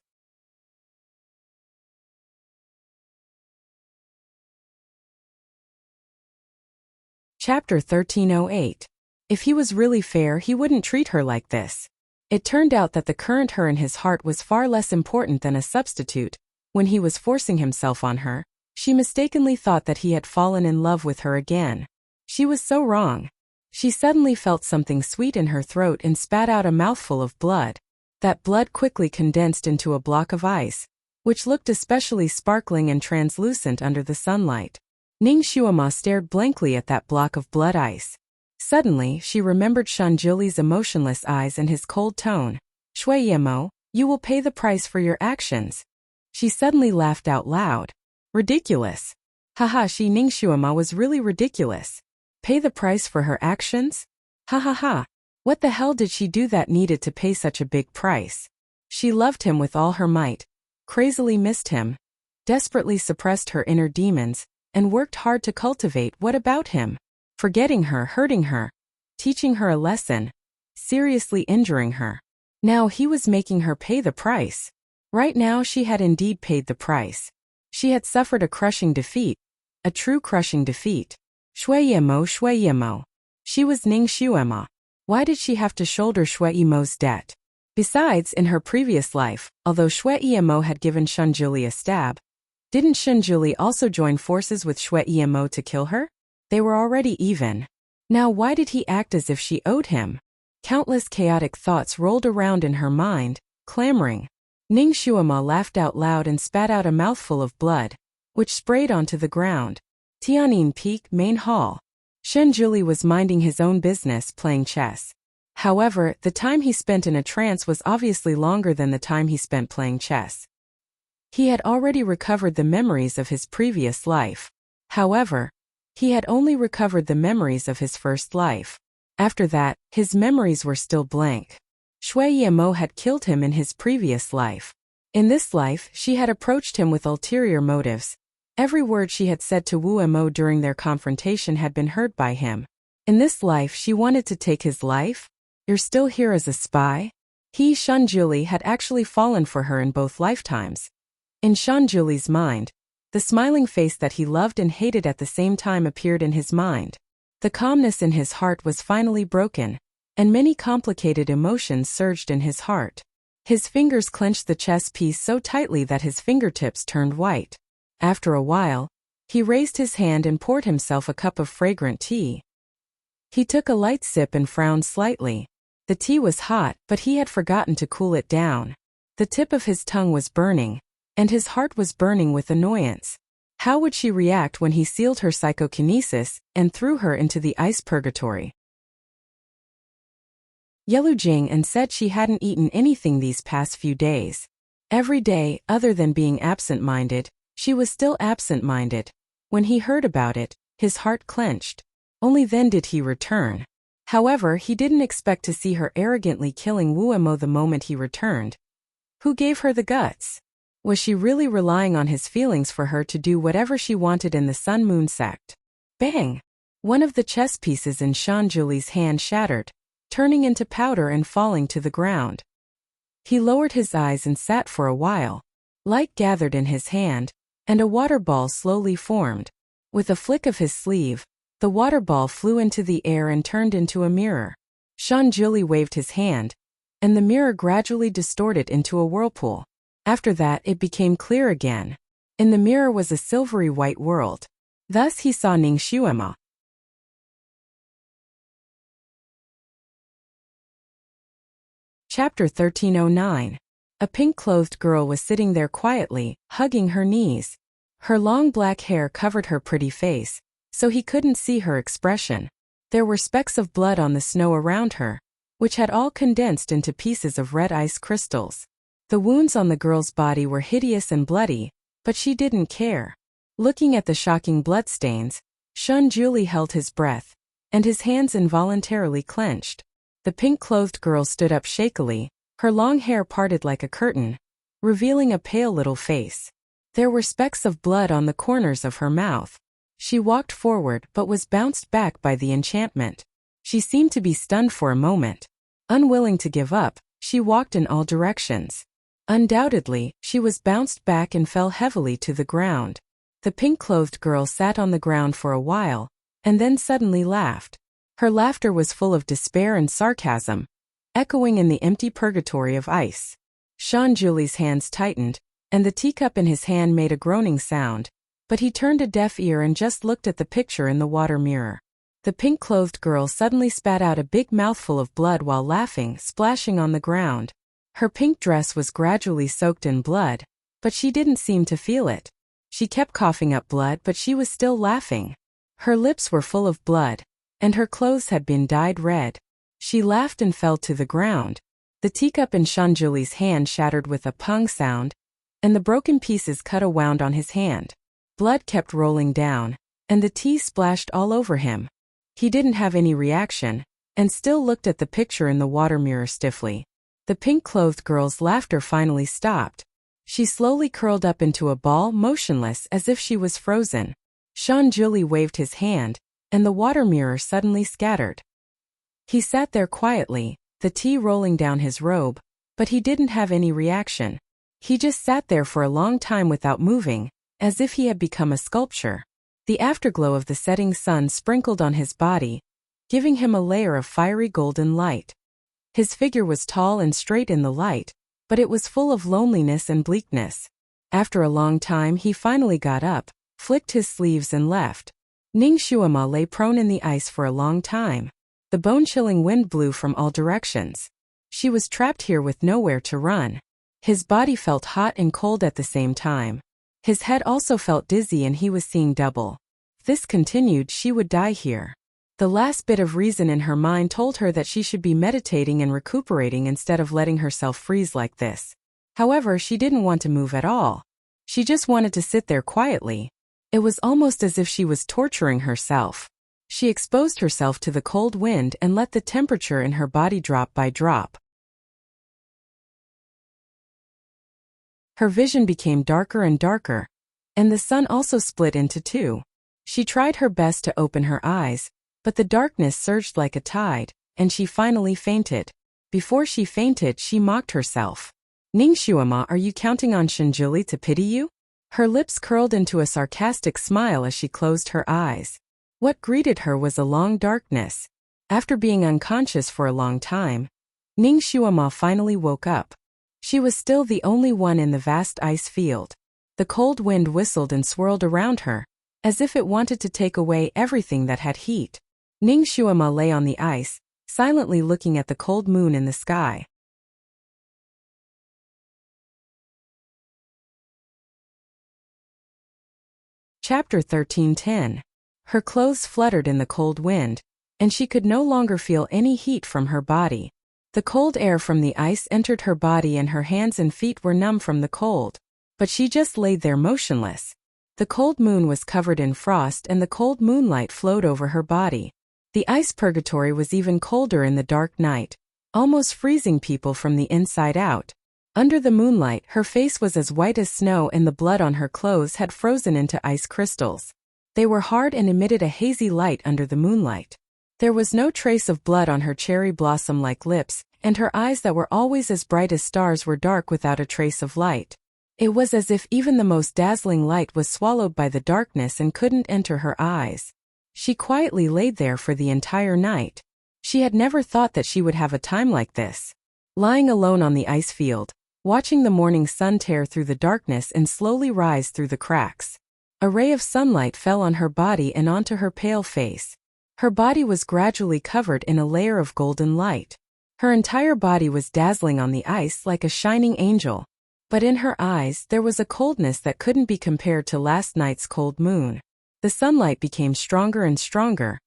[SPEAKER 1] Chapter 1308. If he was really fair, he wouldn't treat her like this. It turned out that the current her in his heart was far less important than a substitute. When he was forcing himself on her, she mistakenly thought that he had fallen in love with her again. She was so wrong. She suddenly felt something sweet in her throat and spat out a mouthful of blood. That blood quickly condensed into a block of ice, which looked especially sparkling and translucent under the sunlight. Ning Xuema stared blankly at that block of blood ice. Suddenly, she remembered Shanjuli's emotionless eyes and his cold tone. Shui Yemo, you will pay the price for your actions. She suddenly laughed out loud. Ridiculous. Haha, she Ning Xuema was really ridiculous. Pay the price for her actions? Ha ha ha. What the hell did she do that needed to pay such a big price? She loved him with all her might, crazily missed him, desperately suppressed her inner demons, and worked hard to cultivate what about him? Forgetting her, hurting her, teaching her a lesson, seriously injuring her. Now he was making her pay the price. Right now she had indeed paid the price. She had suffered a crushing defeat, a true crushing defeat. Shui Yemo. She was Ning Xuema. Why did she have to shoulder Shui Yemo's debt? Besides, in her previous life, although Shui Yemo had given Shanjuli a stab, didn't Shanjuli also join forces with Shui Yemo to kill her? They were already even. Now why did he act as if she owed him? Countless chaotic thoughts rolled around in her mind, clamoring. Ning Xuema laughed out loud and spat out a mouthful of blood, which sprayed onto the ground. Tianyin Peak, Main Hall. Shanjuli was minding his own business, playing chess. However, the time he spent in a trance was obviously longer than the time he spent playing chess. He had already recovered the memories of his previous life. However, he had only recovered the memories of his first life. After that, his memories were still blank. Shui Yemo had killed him in his previous life. In this life, she had approached him with ulterior motives. Every word she had said to Wu Mo during their confrontation had been heard by him. In this life, she wanted to take his life? You're still here as a spy? He, Shanjuli, had actually fallen for her in both lifetimes. In Shanjuli's mind, the smiling face that he loved and hated at the same time appeared in his mind. The calmness in his heart was finally broken, and many complicated emotions surged in his heart. His fingers clenched the chess piece so tightly that his fingertips turned white. After a while, he raised his hand and poured himself a cup of fragrant tea. He took a light sip and frowned slightly. The tea was hot, but he had forgotten to cool it down. The tip of his tongue was burning, and his heart was burning with annoyance. How would she react when he sealed her psychokinesis and threw her into the ice purgatory? Yelu Jing and said she hadn't eaten anything these past few days. Every day, other than being absent-minded, she was still absent-minded. When he heard about it, his heart clenched. Only then did he return. However, he didn't expect to see her arrogantly killing Wu Mo the moment he returned. Who gave her the guts? Was she really relying on his feelings for her to do whatever she wanted in the Sun Moon sect? Bang! One of the chess pieces in Shanjuli's hand shattered, turning into powder and falling to the ground. He lowered his eyes and sat for a while. Light gathered in his hand, and a water ball slowly formed. With a flick of his sleeve, the water ball flew into the air and turned into a mirror. Shanjuli waved his hand, and the mirror gradually distorted into a whirlpool. After that, it became clear again. In the mirror was a silvery white world. Thus he saw Ning Xuema. Chapter 1309. A pink-clothed girl was sitting there quietly, hugging her knees. Her long black hair covered her pretty face, so he couldn't see her expression. There were specks of blood on the snow around her, which had all condensed into pieces of red ice crystals. The wounds on the girl's body were hideous and bloody, but she didn't care. Looking at the shocking bloodstains, Shanjuli held his breath, and his hands involuntarily clenched. The pink-clothed girl stood up shakily, her long hair parted like a curtain, revealing a pale little face. There were specks of blood on the corners of her mouth. She walked forward but was bounced back by the enchantment. She seemed to be stunned for a moment. Unwilling to give up, she walked in all directions. Undoubtedly, she was bounced back and fell heavily to the ground. The pink-clothed girl sat on the ground for a while, and then suddenly laughed. Her laughter was full of despair and sarcasm. echoing in the empty purgatory of ice. Shanjuli's hands tightened, and the teacup in his hand made a groaning sound, but he turned a deaf ear and just looked at the picture in the water mirror. The pink-clothed girl suddenly spat out a big mouthful of blood while laughing, splashing on the ground. Her pink dress was gradually soaked in blood, but she didn't seem to feel it. She kept coughing up blood, but she was still laughing. Her lips were full of blood, and her clothes had been dyed red. She laughed and fell to the ground. The teacup in Shanjuli's hand shattered with a pung sound, and the broken pieces cut a wound on his hand. Blood kept rolling down, and the tea splashed all over him. He didn't have any reaction, and still looked at the picture in the water mirror stiffly. The pink-clothed girl's laughter finally stopped. She slowly curled up into a ball, motionless as if she was frozen. Shanjuli waved his hand, and the water mirror suddenly scattered. He sat there quietly, the tea rolling down his robe, but he didn't have any reaction. He just sat there for a long time without moving, as if he had become a sculpture. The afterglow of the setting sun sprinkled on his body, giving him a layer of fiery golden light. His figure was tall and straight in the light, but it was full of loneliness and bleakness. After a long time he finally got up, flicked his sleeves and left. Ning Shuama lay prone in the ice for a long time. The bone-chilling wind blew from all directions. She was trapped here with nowhere to run. His body felt hot and cold at the same time. His head also felt dizzy and he was seeing double. If this continued, she would die here. The last bit of reason in her mind told her that she should be meditating and recuperating instead of letting herself freeze like this. However, she didn't want to move at all. She just wanted to sit there quietly. It was almost as if she was torturing herself. She exposed herself to the cold wind and let the temperature in her body drop by drop. Her vision became darker and darker, and the sun also split into two. She tried her best to open her eyes, but the darkness surged like a tide, and she finally fainted. Before she fainted, she mocked herself. Ning Shuama, are you counting on Shanjuli to pity you? Her lips curled into a sarcastic smile as she closed her eyes. What greeted her was a long darkness. After being unconscious for a long time, Ning Shuama finally woke up. She was still the only one in the vast ice field. The cold wind whistled and swirled around her, as if it wanted to take away everything that had heat. Ning Shuama lay on the ice, silently looking at the cold moon in the sky. Chapter 13:10. Her clothes fluttered in the cold wind, and she could no longer feel any heat from her body. The cold air from the ice entered her body and her hands and feet were numb from the cold. But she just laid there motionless. The cold moon was covered in frost and the cold moonlight flowed over her body. The ice purgatory was even colder in the dark night, almost freezing people from the inside out. Under the moonlight, her face was as white as snow and the blood on her clothes had frozen into ice crystals. They were hard and emitted a hazy light under the moonlight. There was no trace of blood on her cherry blossom-like lips, and her eyes that were always as bright as stars were dark without a trace of light. It was as if even the most dazzling light was swallowed by the darkness and couldn't enter her eyes. She quietly laid there for the entire night. She had never thought that she would have a time like this. Lying alone on the ice field, watching the morning sun tear through the darkness and slowly rise through the cracks. A ray of sunlight fell on her body and onto her pale face. Her body was gradually covered in a layer of golden light. Her entire body was dazzling on the ice like a shining angel. But in her eyes there was a coldness that couldn't be compared to last night's cold moon. The sunlight became stronger and stronger,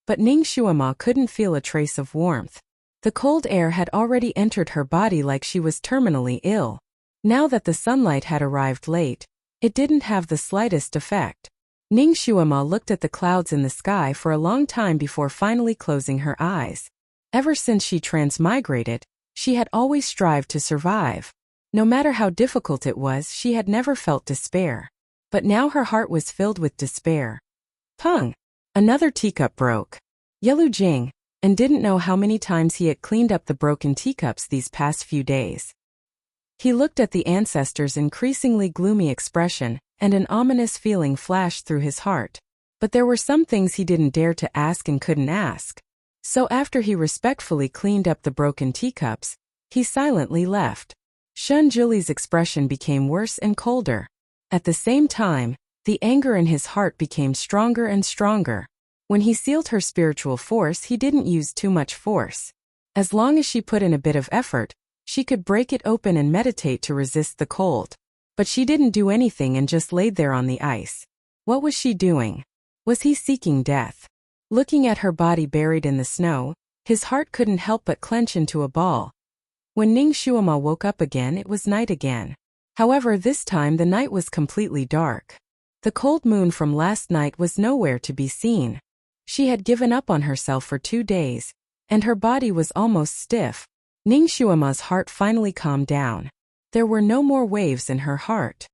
[SPEAKER 1] but Ning Shuama couldn't feel a trace of warmth. The cold air had already entered her body like she was terminally ill. Now that the sunlight had arrived late, it didn't have the slightest effect. Ning Shuama looked at the clouds in the sky for a long time before finally closing her eyes. Ever since she transmigrated, she had always strived to survive. No matter how difficult it was, she had never felt despair. But now her heart was filled with despair. Pung! Another teacup broke. Yelu Jing, and didn't know how many times he had cleaned up the broken teacups these past few days. He looked at the ancestor's increasingly gloomy expression, and an ominous feeling flashed through his heart. But there were some things he didn't dare to ask and couldn't ask. So after he respectfully cleaned up the broken teacups, he silently left. Shunjuli's expression became worse and colder. At the same time, the anger in his heart became stronger and stronger. When he sealed her spiritual force, he didn't use too much force. As long as she put in a bit of effort, she could break it open and meditate to resist the cold. But she didn't do anything and just laid there on the ice. What was she doing? Was he seeking death? Looking at her body buried in the snow, his heart couldn't help but clench into a ball. When Ning Shuama woke up again, it was night again. However, this time the night was completely dark. The cold moon from last night was nowhere to be seen. She had given up on herself for 2 days, and her body was almost stiff. Ning Shuama's heart finally calmed down. There were no more waves in her heart.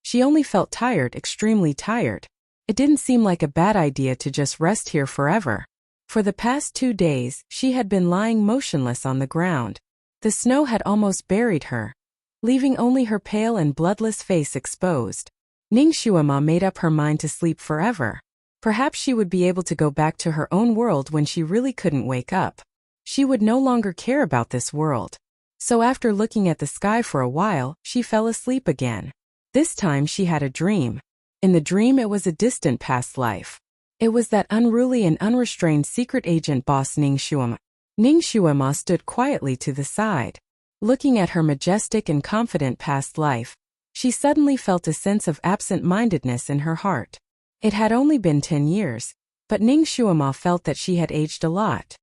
[SPEAKER 1] She only felt tired, extremely tired. It didn't seem like a bad idea to just rest here forever. For the past 2 days, she had been lying motionless on the ground. The snow had almost buried her, leaving only her pale and bloodless face exposed. Ning Shuama made up her mind to sleep forever. Perhaps she would be able to go back to her own world when she really couldn't wake up. She would no longer care about this world. So after looking at the sky for a while, she fell asleep again. This time she had a dream. In the dream, it was a distant past life. It was that unruly and unrestrained secret agent boss Ning Shuama. Ning Shuama stood quietly to the side. Looking at her majestic and confident past life, she suddenly felt a sense of absent-mindedness in her heart. It had only been 10 years, but Ning Shuama felt that she had aged a lot.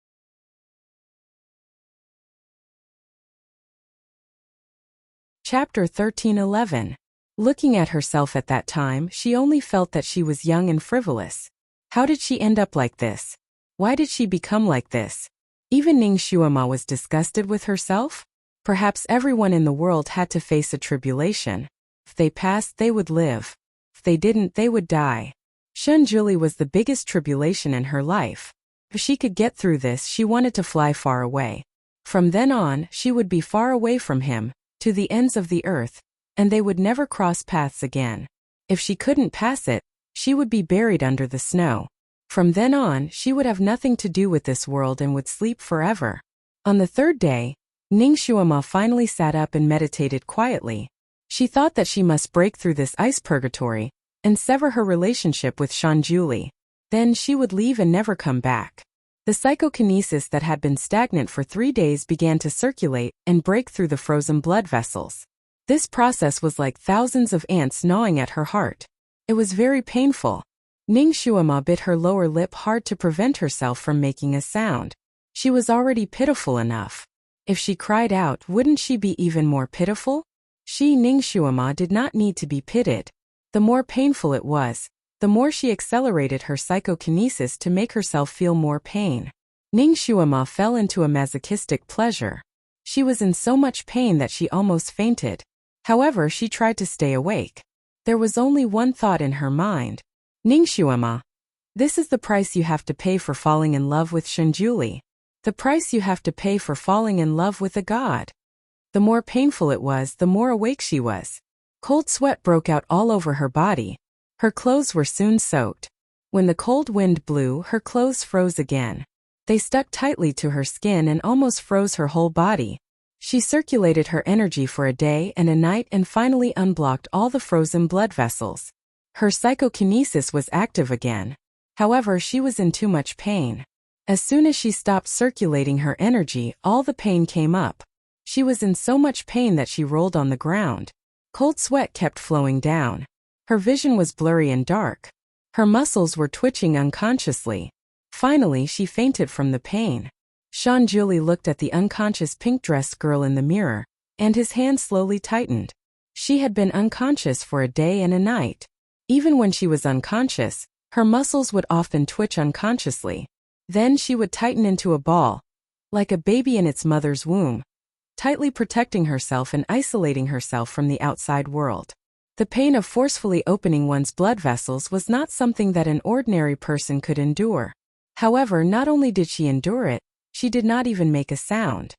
[SPEAKER 1] Chapter 13:11. Looking at herself at that time, she only felt that she was young and frivolous. How did she end up like this? Why did she become like this? Even Ning Shuama was disgusted with herself. Perhaps everyone in the world had to face a tribulation. If they passed, they would live. If they didn't, they would die. Shunjuli was the biggest tribulation in her life. If she could get through this, she wanted to fly far away. From then on, she would be far away from him, to the ends of the earth, and they would never cross paths again. If she couldn't pass it, she would be buried under the snow. From then on, she would have nothing to do with this world and would sleep forever. On the 3rd day, Ning Shuama finally sat up and meditated quietly. She thought that she must break through this ice purgatory and sever her relationship with Shunjuli. Then she would leave and never come back. The psychokinesis that had been stagnant for 3 days began to circulate and break through the frozen blood vessels. This process was like thousands of ants gnawing at her heart. It was very painful. Ning Shuama bit her lower lip hard to prevent herself from making a sound. She was already pitiful enough. If she cried out, wouldn't she be even more pitiful? She, Ning Shuama, did not need to be pitied. The more painful it was, the more she accelerated her psychokinesis to make herself feel more pain. Ning Shuama fell into a masochistic pleasure. She was in so much pain that she almost fainted. However, she tried to stay awake. There was only one thought in her mind. Ning Shuama, this is the price you have to pay for falling in love with Shunjuli. The price you have to pay for falling in love with a god. The more painful it was, the more awake she was. Cold sweat broke out all over her body. Her clothes were soon soaked. When the cold wind blew, her clothes froze again. They stuck tightly to her skin and almost froze her whole body. She circulated her energy for a day and a night and finally unblocked all the frozen blood vessels. Her psychokinesis was active again. However, she was in too much pain. As soon as she stopped circulating her energy, all the pain came up. She was in so much pain that she rolled on the ground. Cold sweat kept flowing down. Her vision was blurry and dark. Her muscles were twitching unconsciously. Finally, she fainted from the pain. Shunjuli looked at the unconscious pink-dressed girl in the mirror, and his hand slowly tightened. She had been unconscious for a day and a night. Even when she was unconscious, her muscles would often twitch unconsciously. Then she would tighten into a ball, like a baby in its mother's womb, tightly protecting herself and isolating herself from the outside world. The pain of forcefully opening one's blood vessels was not something that an ordinary person could endure. However, not only did she endure it, she did not even make a sound.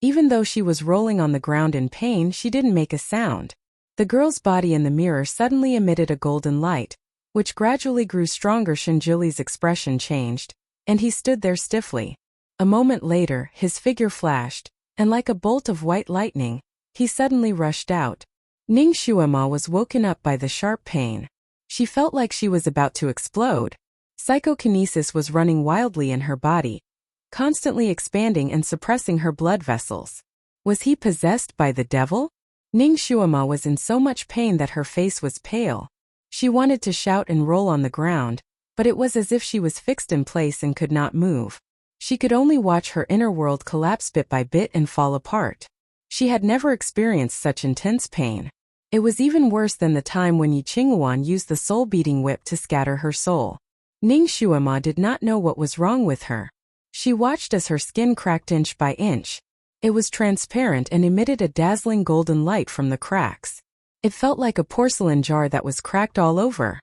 [SPEAKER 1] Even though she was rolling on the ground in pain, she didn't make a sound. The girl's body in the mirror suddenly emitted a golden light, which gradually grew stronger. Shinjuli's expression changed, and he stood there stiffly. A moment later, his figure flashed, and like a bolt of white lightning, he suddenly rushed out. Ning Shuima was woken up by the sharp pain. She felt like she was about to explode. Psychokinesis was running wildly in her body, constantly expanding and suppressing her blood vessels. Was he possessed by the devil? Ning Shuima was in so much pain that her face was pale. She wanted to shout and roll on the ground, but it was as if she was fixed in place and could not move. She could only watch her inner world collapse bit by bit and fall apart. She had never experienced such intense pain. It was even worse than the time when Yi Qinghuan used the soul-beating whip to scatter her soul. Ning Shuima did not know what was wrong with her. She watched as her skin cracked inch by inch. It was transparent and emitted a dazzling golden light from the cracks. It felt like a porcelain jar that was cracked all over.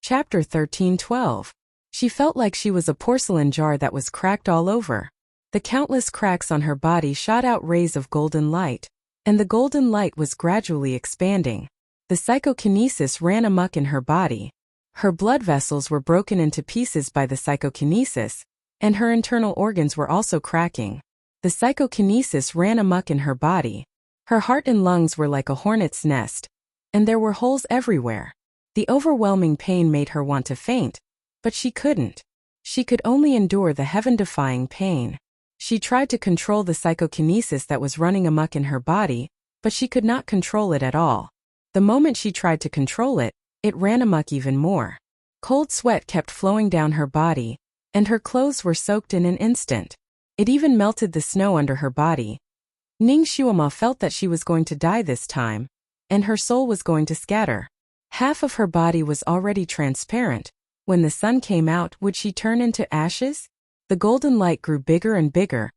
[SPEAKER 1] Chapter 13:12. She felt like she was a porcelain jar that was cracked all over. The countless cracks on her body shot out rays of golden light, and the golden light was gradually expanding. The psychokinesis ran amok in her body. Her blood vessels were broken into pieces by the psychokinesis, and her internal organs were also cracking. The psychokinesis ran amok in her body. Her heart and lungs were like a hornet's nest, and there were holes everywhere. The overwhelming pain made her want to faint, but she couldn't. She could only endure the heaven-defying pain. She tried to control the psychokinesis that was running amok in her body, but she could not control it at all. The moment she tried to control it, it ran amok even more. Cold sweat kept flowing down her body, and her clothes were soaked in an instant. It even melted the snow under her body. Ning Shuima felt that she was going to die this time, and her soul was going to scatter. Half of her body was already transparent. When the sun came out, would she turn into ashes? The golden light grew bigger and bigger,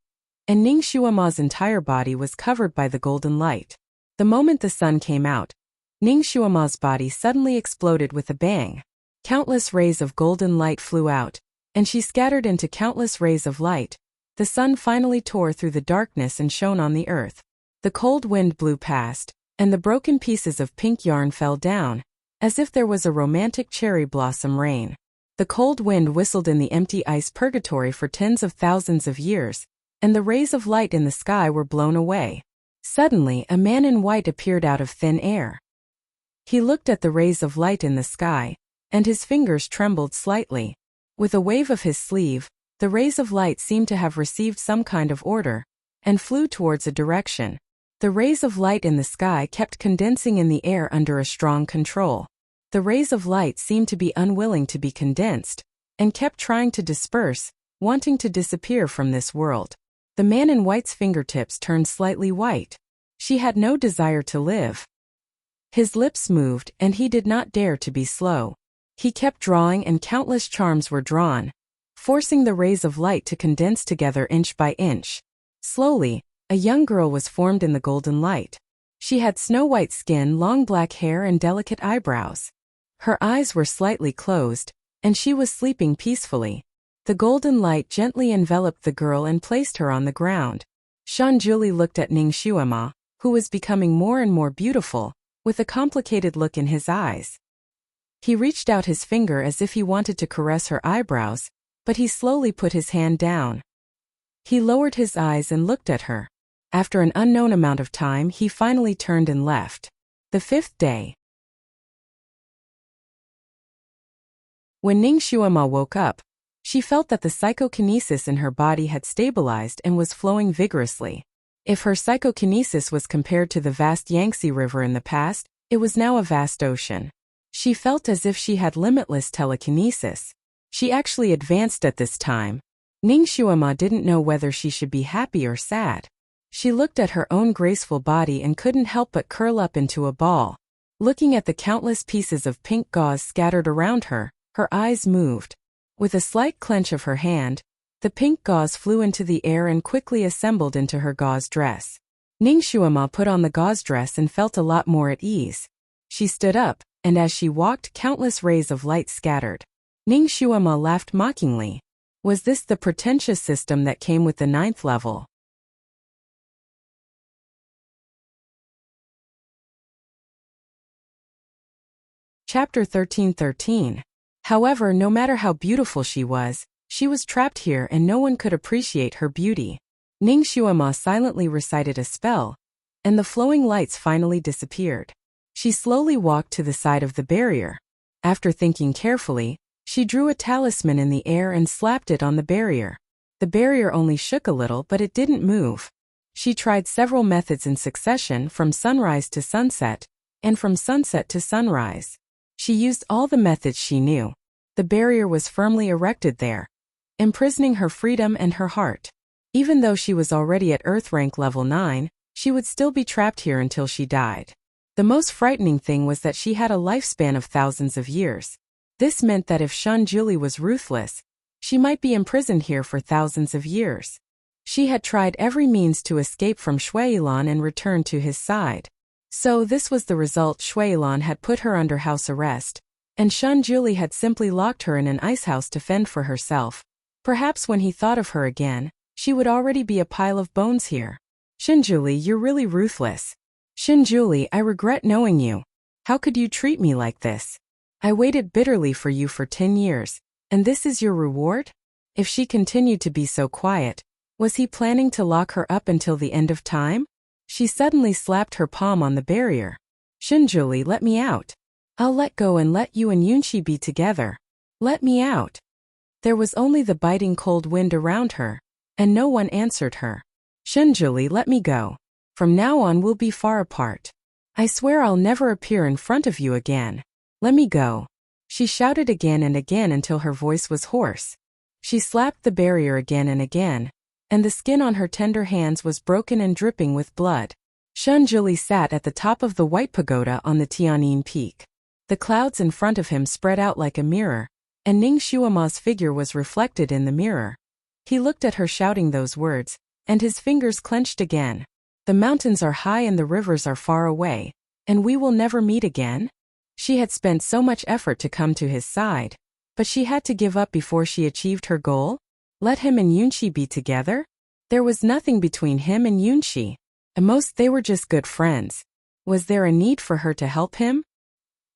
[SPEAKER 1] and Ning Shuima's entire body was covered by the golden light. The moment the sun came out, Ning Shuima's body suddenly exploded with a bang. Countless rays of golden light flew out, and she scattered into countless rays of light. The sun finally tore through the darkness and shone on the earth. The cold wind blew past, and the broken pieces of pink yarn fell down, as if there was a romantic cherry blossom rain. The cold wind whistled in the empty ice purgatory for tens of thousands of years, and the rays of light in the sky were blown away. Suddenly, a man in white appeared out of thin air. He looked at the rays of light in the sky, and his fingers trembled slightly. With a wave of his sleeve, the rays of light seemed to have received some kind of order, and flew towards a direction. The rays of light in the sky kept condensing in the air under a strong control. The rays of light seemed to be unwilling to be condensed, and kept trying to disperse, wanting to disappear from this world. The man in white's fingertips turned slightly white. She had no desire to live. His lips moved, and he did not dare to be slow. He kept drawing, and countless charms were drawn, forcing the rays of light to condense together inch by inch. Slowly, a young girl was formed in the golden light. She had snow-white skin, long black hair, and delicate eyebrows. Her eyes were slightly closed, and she was sleeping peacefully. The golden light gently enveloped the girl and placed her on the ground. Shanjuli looked at Ning Shuima, who was becoming more and more beautiful, with a complicated look in his eyes. He reached out his finger as if he wanted to caress her eyebrows, but he slowly put his hand down. He lowered his eyes and looked at her. After an unknown amount of time, he finally turned and left. The 5th day. When Ning Shuima woke up, she felt that the psychokinesis in her body had stabilized and was flowing vigorously. If her psychokinesis was compared to the vast Yangtze River in the past, it was now a vast ocean. She felt as if she had limitless telekinesis. She actually advanced at this time. Ning Shuima didn't know whether she should be happy or sad. She looked at her own graceful body and couldn't help but curl up into a ball. Looking at the countless pieces of pink gauze scattered around her, her eyes moved. With a slight clench of her hand, the pink gauze flew into the air and quickly assembled into her gauze dress. Ning Shuima put on the gauze dress and felt a lot more at ease. She stood up, and as she walked, countless rays of light scattered. Ning Shuima laughed mockingly. Was this the pretentious system that came with the 9th level? Chapter 13:13. However, no matter how beautiful she was trapped here and no one could appreciate her beauty. Ning Xuema silently recited a spell, and the flowing lights finally disappeared. She slowly walked to the side of the barrier. After thinking carefully, she drew a talisman in the air and slapped it on the barrier. The barrier only shook a little, but it didn't move. She tried several methods in succession, from sunrise to sunset, and from sunset to sunrise. She used all the methods she knew. The barrier was firmly erected there, imprisoning her freedom and her heart. Even though she was already at Earth rank level 9, she would still be trapped here until she died. The most frightening thing was that she had a lifespan of thousands of years. This meant that if Shun Juli was ruthless, she might be imprisoned here for thousands of years. She had tried every means to escape from Shuilan and return to his side. So this was the result. Shuilan had put her under house arrest, and Shun Juli had simply locked her in an icehouse to fend for herself. Perhaps when he thought of her again, she would already be a pile of bones here. Shinjuli, you're really ruthless. Shinjuli, I regret knowing you. How could you treat me like this? I waited bitterly for you for 10 years, and this is your reward? If she continued to be so quiet, was he planning to lock her up until the end of time? She suddenly slapped her palm on the barrier. Shinjuli, let me out. I'll let go and let you and Yunshi be together. Let me out. There was only the biting cold wind around her, and no one answered her. Shinjuli, let me go. From now on we'll be far apart. I swear I'll never appear in front of you again. Let me go. She shouted again and again until her voice was hoarse. She slapped the barrier again and again, and the skin on her tender hands was broken and dripping with blood. Shinjuli sat at the top of the white pagoda on the Tianyin Peak. The clouds in front of him spread out like a mirror, and Ning Xuema's figure was reflected in the mirror. He looked at her shouting those words, and his fingers clenched again. The mountains are high and the rivers are far away, and we will never meet again? She had spent so much effort to come to his side, but she had to give up before she achieved her goal? Let him and Yunshi be together? There was nothing between him and Yunshi. At most they were just good friends. Was there a need for her to help him?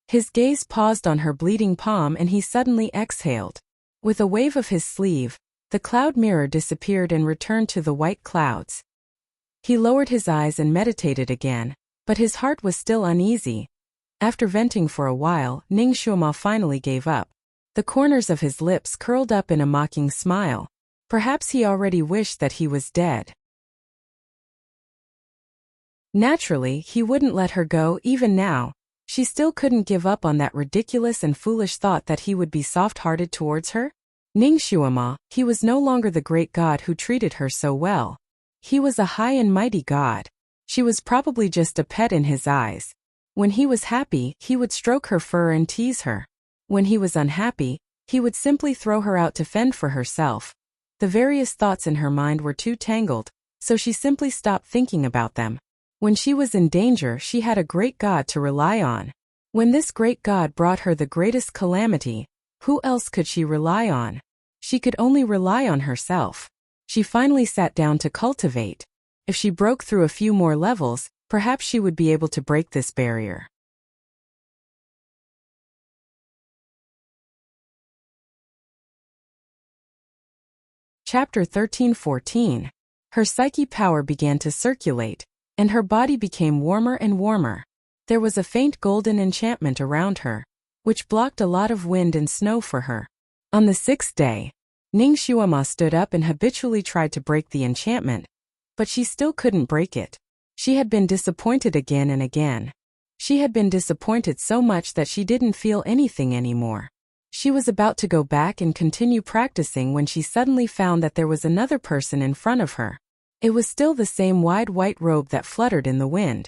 [SPEAKER 1] His gaze paused on her bleeding palm and he suddenly exhaled. With a wave of his sleeve, the cloud mirror disappeared and returned to the white clouds. He lowered his eyes and meditated again, but his heart was still uneasy. After venting for a while, Ning Xuema finally gave up. The corners of his lips curled up in a mocking smile. Perhaps he already wished that he was dead. Naturally, he wouldn't let her go even now. She still couldn't give up on that ridiculous and foolish thought that he would be soft-hearted towards her. Ning Xuema, he was no longer the great god who treated her so well. He was a high and mighty god. She was probably just a pet in his eyes. When he was happy, he would stroke her fur and tease her. When he was unhappy, he would simply throw her out to fend for herself. The various thoughts in her mind were too tangled, so she simply stopped thinking about them. When she was in danger, she had a great god to rely on. When this great god brought her the greatest calamity, who else could she rely on? She could only rely on herself. She finally sat down to cultivate. If she broke through a few more levels, perhaps she would be able to break this barrier. Chapter 13:14. Her psyche power began to circulate, and her body became warmer and warmer. There was a faint golden enchantment around her, which blocked a lot of wind and snow for her. On the 6th day, Ning Xuema stood up and habitually tried to break the enchantment, but she still couldn't break it. She had been disappointed again and again. She had been disappointed so much that she didn't feel anything anymore. She was about to go back and continue practicing when she suddenly found that there was another person in front of her. It was still the same wide white robe that fluttered in the wind.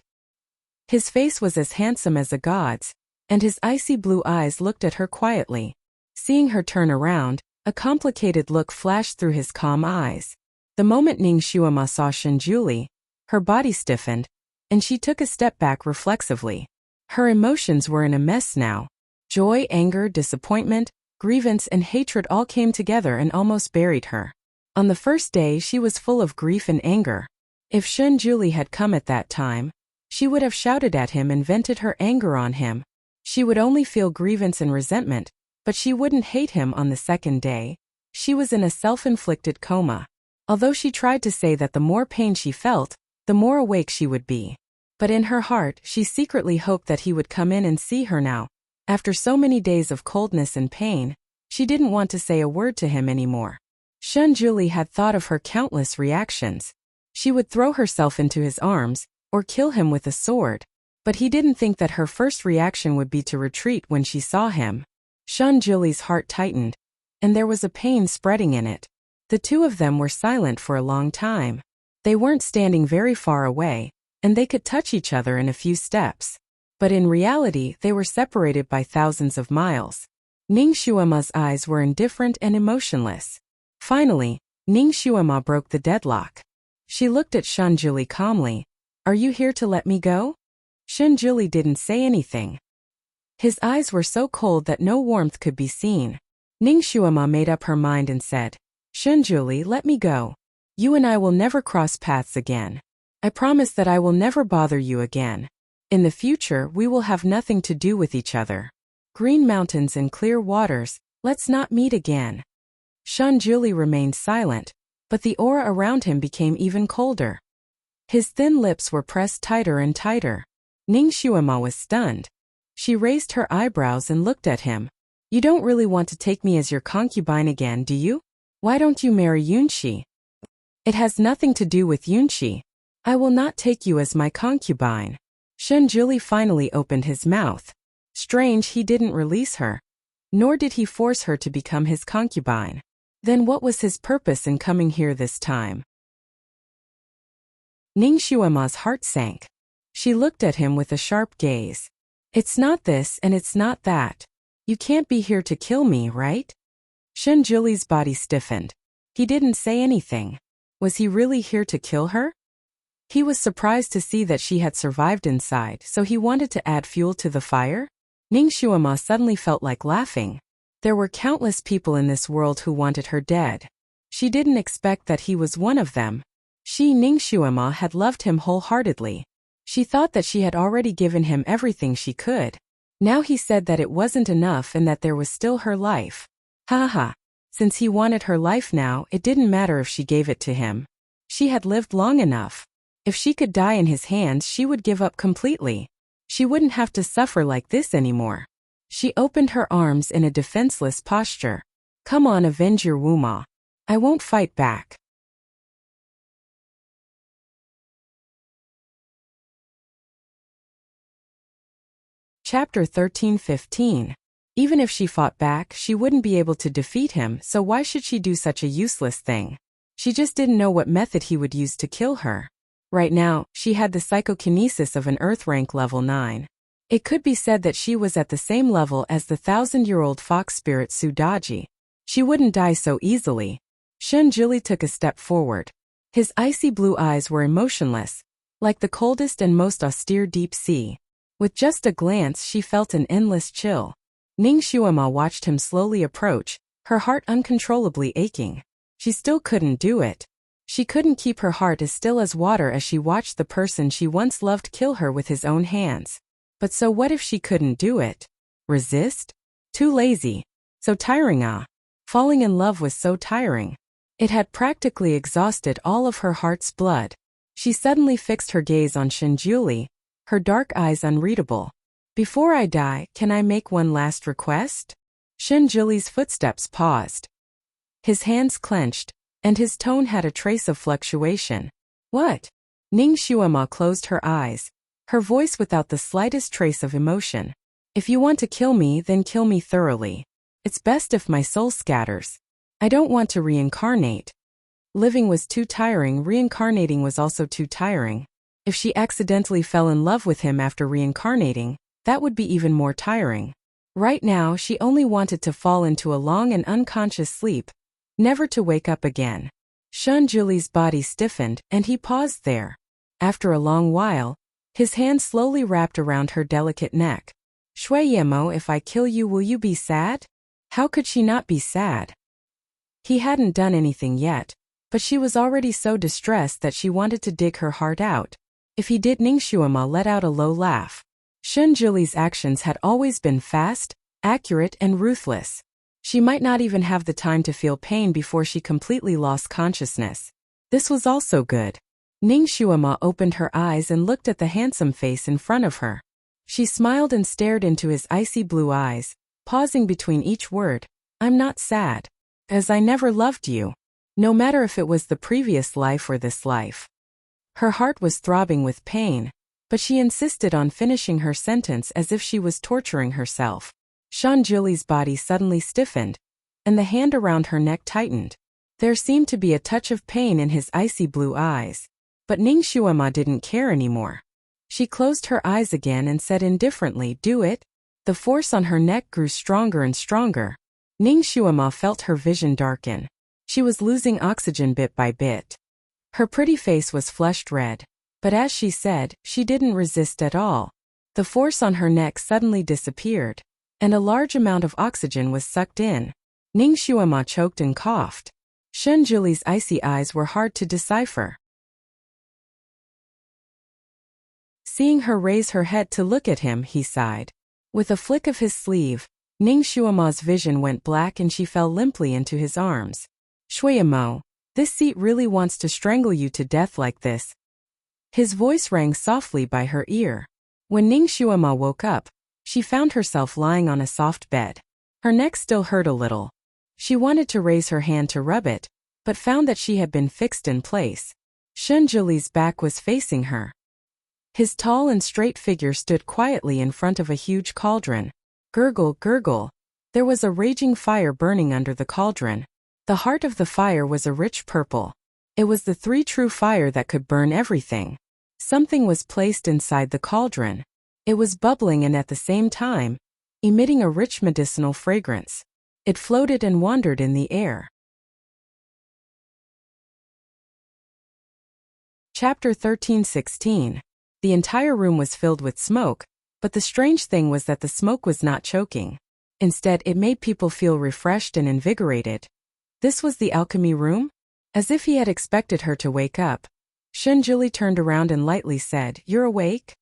[SPEAKER 1] His face was as handsome as a god's, and his icy blue eyes looked at her quietly. Seeing her turn around, a complicated look flashed through his calm eyes. The moment Ning Xuema saw Shinjuli, her body stiffened, and she took a step back reflexively. Her emotions were in a mess now. Joy, anger, disappointment, Grievance and hatred all came together and almost buried her. On the first day she was full of grief and anger. If Shunjuli had come at that time, she would have shouted at him and vented her anger on him. She would only feel grievance and resentment, but she wouldn't hate him on the second day. She was in a self-inflicted coma. Although she tried to say that the more pain she felt, the more awake she would be. But in her heart, she secretly hoped that he would come in and see her now. After so many days of coldness and pain, she didn't want to say a word to him anymore. Shunjuli had thought of her countless reactions. She would throw herself into his arms, or kill him with a sword. But he didn't think that her first reaction would be to retreat when she saw him. Shunjuli's heart tightened, and there was a pain spreading in it. The two of them were silent for a long time. They weren't standing very far away, and they could touch each other in a few steps. But in reality, they were separated by thousands of miles. Ning Xuema's eyes were indifferent and emotionless. Finally, Ning Xuema broke the deadlock. She looked at Shunjuli calmly. "Are you here to let me go?" Shunjuli didn't say anything. His eyes were so cold that no warmth could be seen. Ning Xuema made up her mind and said, "Shunjuli, let me go. You and I will never cross paths again. I promise that I will never bother you again. In the future, we will have nothing to do with each other. Green mountains and clear waters, let's not meet again." Shunjuli remained silent, but the aura around him became even colder. His thin lips were pressed tighter and tighter. Ning Xuema was stunned. She raised her eyebrows and looked at him. "You don't really want to take me as your concubine again, do you? Why don't you marry Yunxi?" "It has nothing to do with Yunxi. I will not take you as my concubine." Shunjuli finally opened his mouth. Strange, he didn't release her. Nor did he force her to become his concubine. Then what was his purpose in coming here this time? Ning Xuema's heart sank. She looked at him with a sharp gaze. "It's not this and it's not that. You can't be here to kill me, right?" Shunjuli's body stiffened. He didn't say anything. Was he really here to kill her? He was surprised to see that she had survived inside, so he wanted to add fuel to the fire? Ning Xuema suddenly felt like laughing. There were countless people in this world who wanted her dead. She didn't expect that he was one of them. She, Ning Xuema, had loved him wholeheartedly. She thought that she had already given him everything she could. Now he said that it wasn't enough and that there was still her life. Ha. Since he wanted her life now, it didn't matter if she gave it to him. She had lived long enough. If she could die in his hands, she would give up completely. She wouldn't have to suffer like this anymore. She opened her arms in a defenseless posture. "Come on, avenge your Wuma. I won't fight back." Chapter 13-15. Even if she fought back, she wouldn't be able to defeat him, so why should she do such a useless thing? She just didn't know what method he would use to kill her. Right now, she had the psychokinesis of an Earth rank level 9. It could be said that she was at the same level as the 1,000-year-old fox spirit Sudaji. She wouldn't die so easily. Shunjuli took a step forward. His icy blue eyes were emotionless, like the coldest and most austere deep sea. With just a glance, she felt an endless chill. Ning Xuema watched him slowly approach, her heart uncontrollably aching. She still couldn't do it. She couldn't keep her heart as still as water as she watched the person she once loved kill her with his own hands. But so what if she couldn't do it? Resist? Too lazy. So tiring. Falling in love was so tiring. It had practically exhausted all of her heart's blood. She suddenly fixed her gaze on Shunjuli, her dark eyes unreadable. "Before I die, can I make one last request?" Shunjuli's footsteps paused. His hands clenched, and his tone had a trace of fluctuation. "What?" Ning Xuema closed her eyes, her voice without the slightest trace of emotion. "If you want to kill me, then kill me thoroughly. It's best if my soul scatters. I don't want to reincarnate." Living was too tiring, reincarnating was also too tiring. If she accidentally fell in love with him after reincarnating, that would be even more tiring. Right now, she only wanted to fall into a long and unconscious sleep, never to wake up again. Shunjuli's body stiffened, and he paused there. After a long while, his hand slowly wrapped around her delicate neck. "Shui Yemo, if I kill you, will you be sad?" How could she not be sad? He hadn't done anything yet, but she was already so distressed that she wanted to dig her heart out. If he did, Ningshuama let out a low laugh. Shunjuli's actions had always been fast, accurate and ruthless. She might not even have the time to feel pain before she completely lost consciousness. This was also good. Ningshuama opened her eyes and looked at the handsome face in front of her. She smiled and stared into his icy blue eyes, pausing between each word. I'm not sad. As I never loved you. No matter if it was the previous life or this life. Her heart was throbbing with pain, but she insisted on finishing her sentence as if she was torturing herself. Shunjuli's body suddenly stiffened, and the hand around her neck tightened. There seemed to be a touch of pain in his icy blue eyes, but Ningshuama didn't care anymore. She closed her eyes again and said indifferently, do it. The force on her neck grew stronger and stronger. Ningshuama felt her vision darken. She was losing oxygen bit by bit. Her pretty face was flushed red, but as she said, she didn't resist at all. The force on her neck suddenly disappeared, and a large amount of oxygen was sucked in. Ningshuama choked and coughed. Shunjuli's icy eyes were hard to decipher. Seeing her raise her head to look at him, he sighed. With a flick of his sleeve, Ningshuama's vision went black and she fell limply into his arms. Shuimo, this seat really wants to strangle you to death like this. His voice rang softly by her ear. When Ningshuama woke up, she found herself lying on a soft bed. Her neck still hurt a little. She wanted to raise her hand to rub it, but found that she had been fixed in place. Shunjuli's back was facing her. His tall and straight figure stood quietly in front of a huge cauldron. Gurgle, gurgle. There was a raging fire burning under the cauldron. The heart of the fire was a rich purple. It was the three true fire that could burn everything. Something was placed inside the cauldron. It was bubbling and at the same time, emitting a rich medicinal fragrance. It floated and wandered in the air. Chapter 13:16. The entire room was filled with smoke, but the strange thing was that the smoke was not choking. Instead, it made people feel refreshed and invigorated. This was the alchemy room? As if he had expected her to wake up, Shunjuli turned around and lightly said, "You're awake?"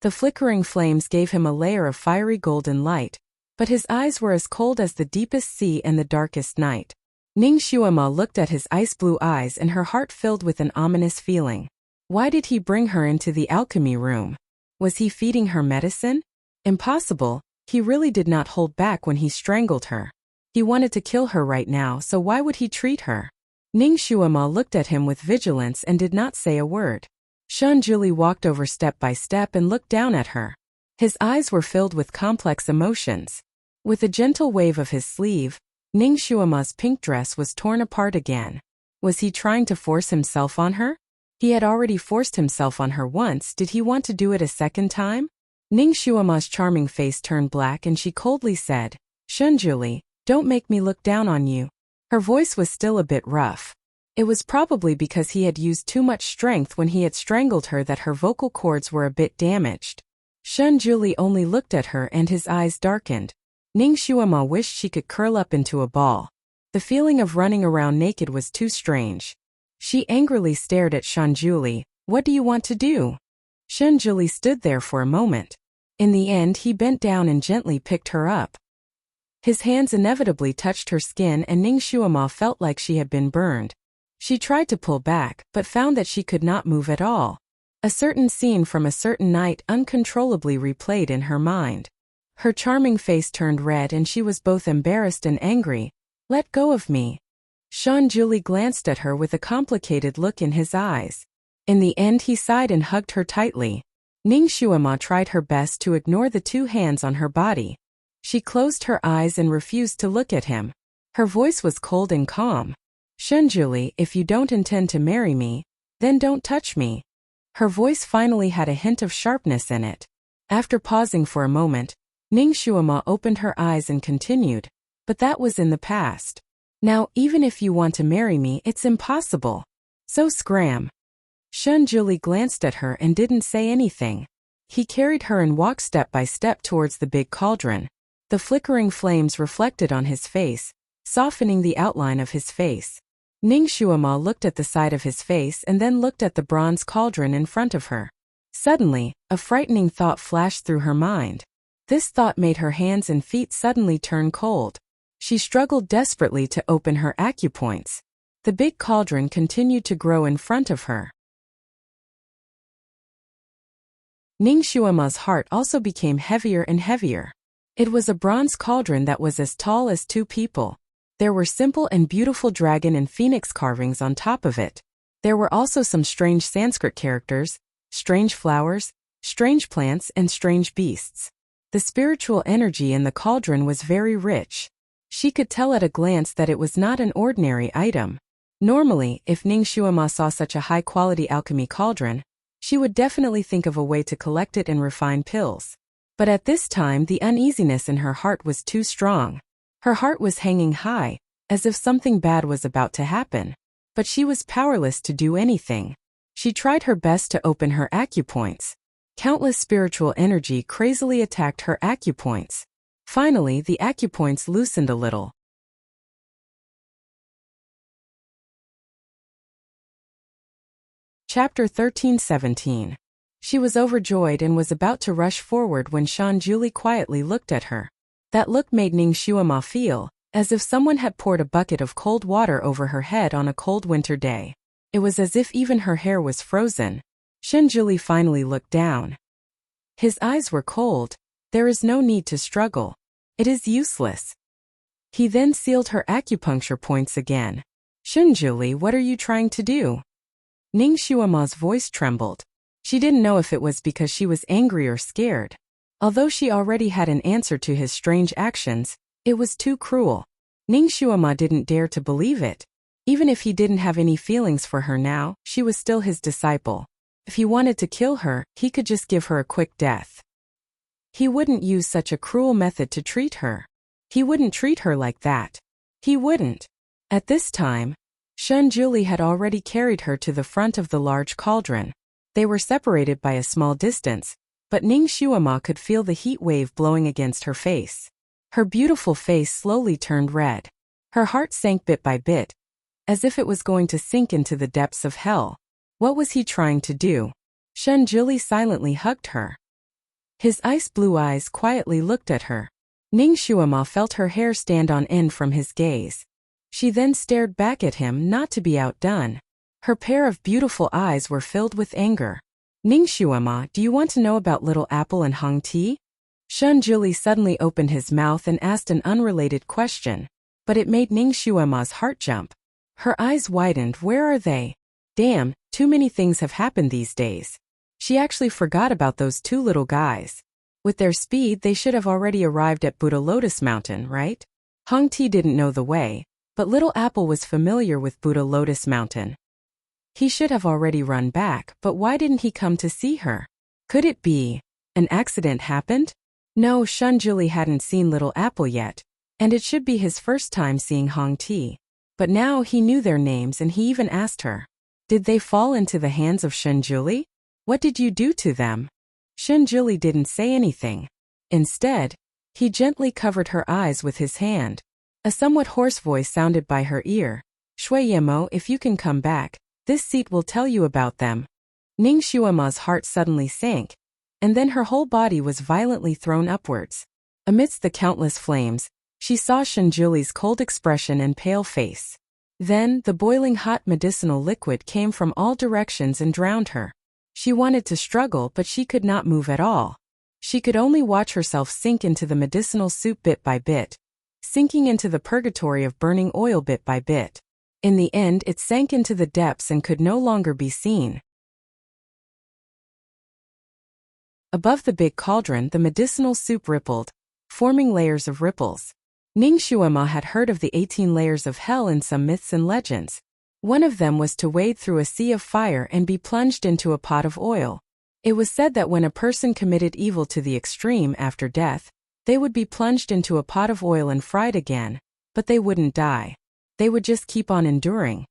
[SPEAKER 1] The flickering flames gave him a layer of fiery golden light, but his eyes were as cold as the deepest sea and the darkest night. Ningshuama looked at his ice-blue eyes and her heart filled with an ominous feeling. Why did he bring her into the alchemy room? Was he feeding her medicine? Impossible, he really did not hold back when he strangled her. He wanted to kill her right now, so why would he treat her? Ningshuama looked at him with vigilance and did not say a word. Shunjuli walked over step by step and looked down at her. His eyes were filled with complex emotions. With a gentle wave of his sleeve, Ningshuama's pink dress was torn apart again. Was he trying to force himself on her? He had already forced himself on her once, did he want to do it a second time? Ningshuama's charming face turned black and she coldly said, "Shunjuli, don't make me look down on you." Her voice was still a bit rough. It was probably because he had used too much strength when he had strangled her that her vocal cords were a bit damaged. Shunjuli only looked at her and his eyes darkened. Ningshuama wished she could curl up into a ball. The feeling of running around naked was too strange. She angrily stared at Shunjuli. "What do you want to do?" Shunjuli stood there for a moment. In the end, he bent down and gently picked her up. His hands inevitably touched her skin and Ningshuama felt like she had been burned. She tried to pull back, but found that she could not move at all. A certain scene from a certain night uncontrollably replayed in her mind. Her charming face turned red and she was both embarrassed and angry. "Let go of me." Shunjuli glanced at her with a complicated look in his eyes. In the end, he sighed and hugged her tightly. Ningshuama tried her best to ignore the two hands on her body. She closed her eyes and refused to look at him. Her voice was cold and calm. "Shunjuli, if you don't intend to marry me, then don't touch me." Her voice finally had a hint of sharpness in it. After pausing for a moment, Ningshuama opened her eyes and continued, "But that was in the past. Now, even if you want to marry me, it's impossible. So scram." Shunjuli glanced at her and didn't say anything. He carried her and walked step by step towards the big cauldron. The flickering flames reflected on his face, softening the outline of his face. Ning Shuama looked at the side of his face and then looked at the bronze cauldron in front of her. Suddenly, a frightening thought flashed through her mind. This thought made her hands and feet suddenly turn cold. She struggled desperately to open her acupoints. The big cauldron continued to grow in front of her. Ning Shuama's heart also became heavier and heavier. It was a bronze cauldron that was as tall as 2 people. There were simple and beautiful dragon and phoenix carvings on top of it. There were also some strange Sanskrit characters, strange flowers, strange plants, and strange beasts. The spiritual energy in the cauldron was very rich. She could tell at a glance that it was not an ordinary item. Normally, if Ning Shuama saw such a high-quality alchemy cauldron, she would definitely think of a way to collect it and refine pills. But at this time the uneasiness in her heart was too strong. Her heart was hanging high, as if something bad was about to happen. But she was powerless to do anything. She tried her best to open her acupoints. Countless spiritual energy crazily attacked her acupoints. Finally, the acupoints loosened a little. Chapter 13-17. She was overjoyed and was about to rush forward when Shan Julie quietly looked at her. That look made Ning Shuama feel as if someone had poured a bucket of cold water over her head on a cold winter day. It was as if even her hair was frozen. Shan Julie finally looked down. His eyes were cold. There is no need to struggle. It is useless. He then sealed her acupuncture points again. Shan Julie, what are you trying to do? Ning Shuama's voice trembled. She didn't know if it was because she was angry or scared. Although she already had an answer to his strange actions, it was too cruel. Ning Shuama didn't dare to believe it. Even if he didn't have any feelings for her now, she was still his disciple. If he wanted to kill her, he could just give her a quick death. He wouldn't use such a cruel method to treat her. He wouldn't treat her like that. He wouldn't. At this time, Shan Julie had already carried her to the front of the large cauldron. They were separated by a small distance, but Ning Shuama could feel the heat wave blowing against her face. Her beautiful face slowly turned red. Her heart sank bit by bit, as if it was going to sink into the depths of hell. What was he trying to do? Shan Julie silently hugged her. His ice blue eyes quietly looked at her. Ning Shuama felt her hair stand on end from his gaze. She then stared back at him, not to be outdone. Her pair of beautiful eyes were filled with anger. Ning Shuama, do you want to know about Little Apple and Hong Ti? Shan Julie suddenly opened his mouth and asked an unrelated question. But it made Ning Shuama's heart jump. Her eyes widened. Where are they? Damn, too many things have happened these days. She actually forgot about those 2 little guys. With their speed, they should have already arrived at Buddha Lotus Mountain, right? Hong Ti didn't know the way, but Little Apple was familiar with Buddha Lotus Mountain. He should have already run back, but why didn't he come to see her? Could it be an accident happened? No, Shan Julie hadn't seen Little Apple yet, and it should be his first time seeing Hong Ti. But now he knew their names and he even asked her. Did they fall into the hands of Shan Julie? What did you do to them? Shan Julie didn't say anything. Instead, he gently covered her eyes with his hand. A somewhat hoarse voice sounded by her ear. Shui Yemo, if you can come back, this seat will tell you about them. Ning Shuama's heart suddenly sank, and then her whole body was violently thrown upwards. Amidst the countless flames, she saw Shan Julie's cold expression and pale face. Then, the boiling hot medicinal liquid came from all directions and drowned her. She wanted to struggle, but she could not move at all. She could only watch herself sink into the medicinal soup bit by bit, sinking into the purgatory of burning oil bit by bit. In the end, it sank into the depths and could no longer be seen. Above the big cauldron, the medicinal soup rippled, forming layers of ripples. Ning Shuama had heard of the 18 layers of hell in some myths and legends. One of them was to wade through a sea of fire and be plunged into a pot of oil. It was said that when a person committed evil to the extreme after death, they would be plunged into a pot of oil and fried again, but they wouldn't die. They would just keep on enduring.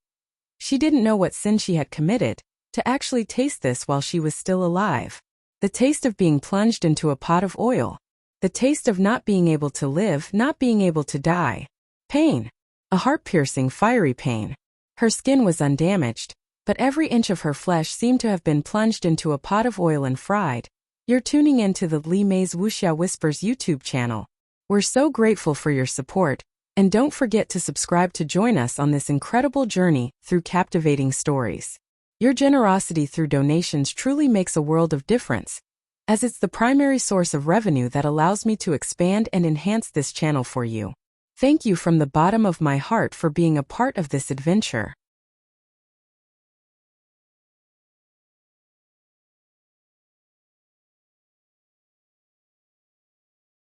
[SPEAKER 1] She didn't know what sin she had committed to actually taste this while she was still alive. The taste of being plunged into a pot of oil. The taste of not being able to live, not being able to die. Pain. A heart-piercing, fiery pain. Her skin was undamaged, but every inch of her flesh seemed to have been plunged into a pot of oil and fried. You're tuning into the Li Mei's Wuxia Whispers YouTube channel. We're so grateful for your support, and don't forget to subscribe to join us on this incredible journey through captivating stories. Your generosity through donations truly makes a world of difference, as it's the primary source of revenue that allows me to expand and enhance this channel for you. Thank you from the bottom of my heart for being a part of this adventure.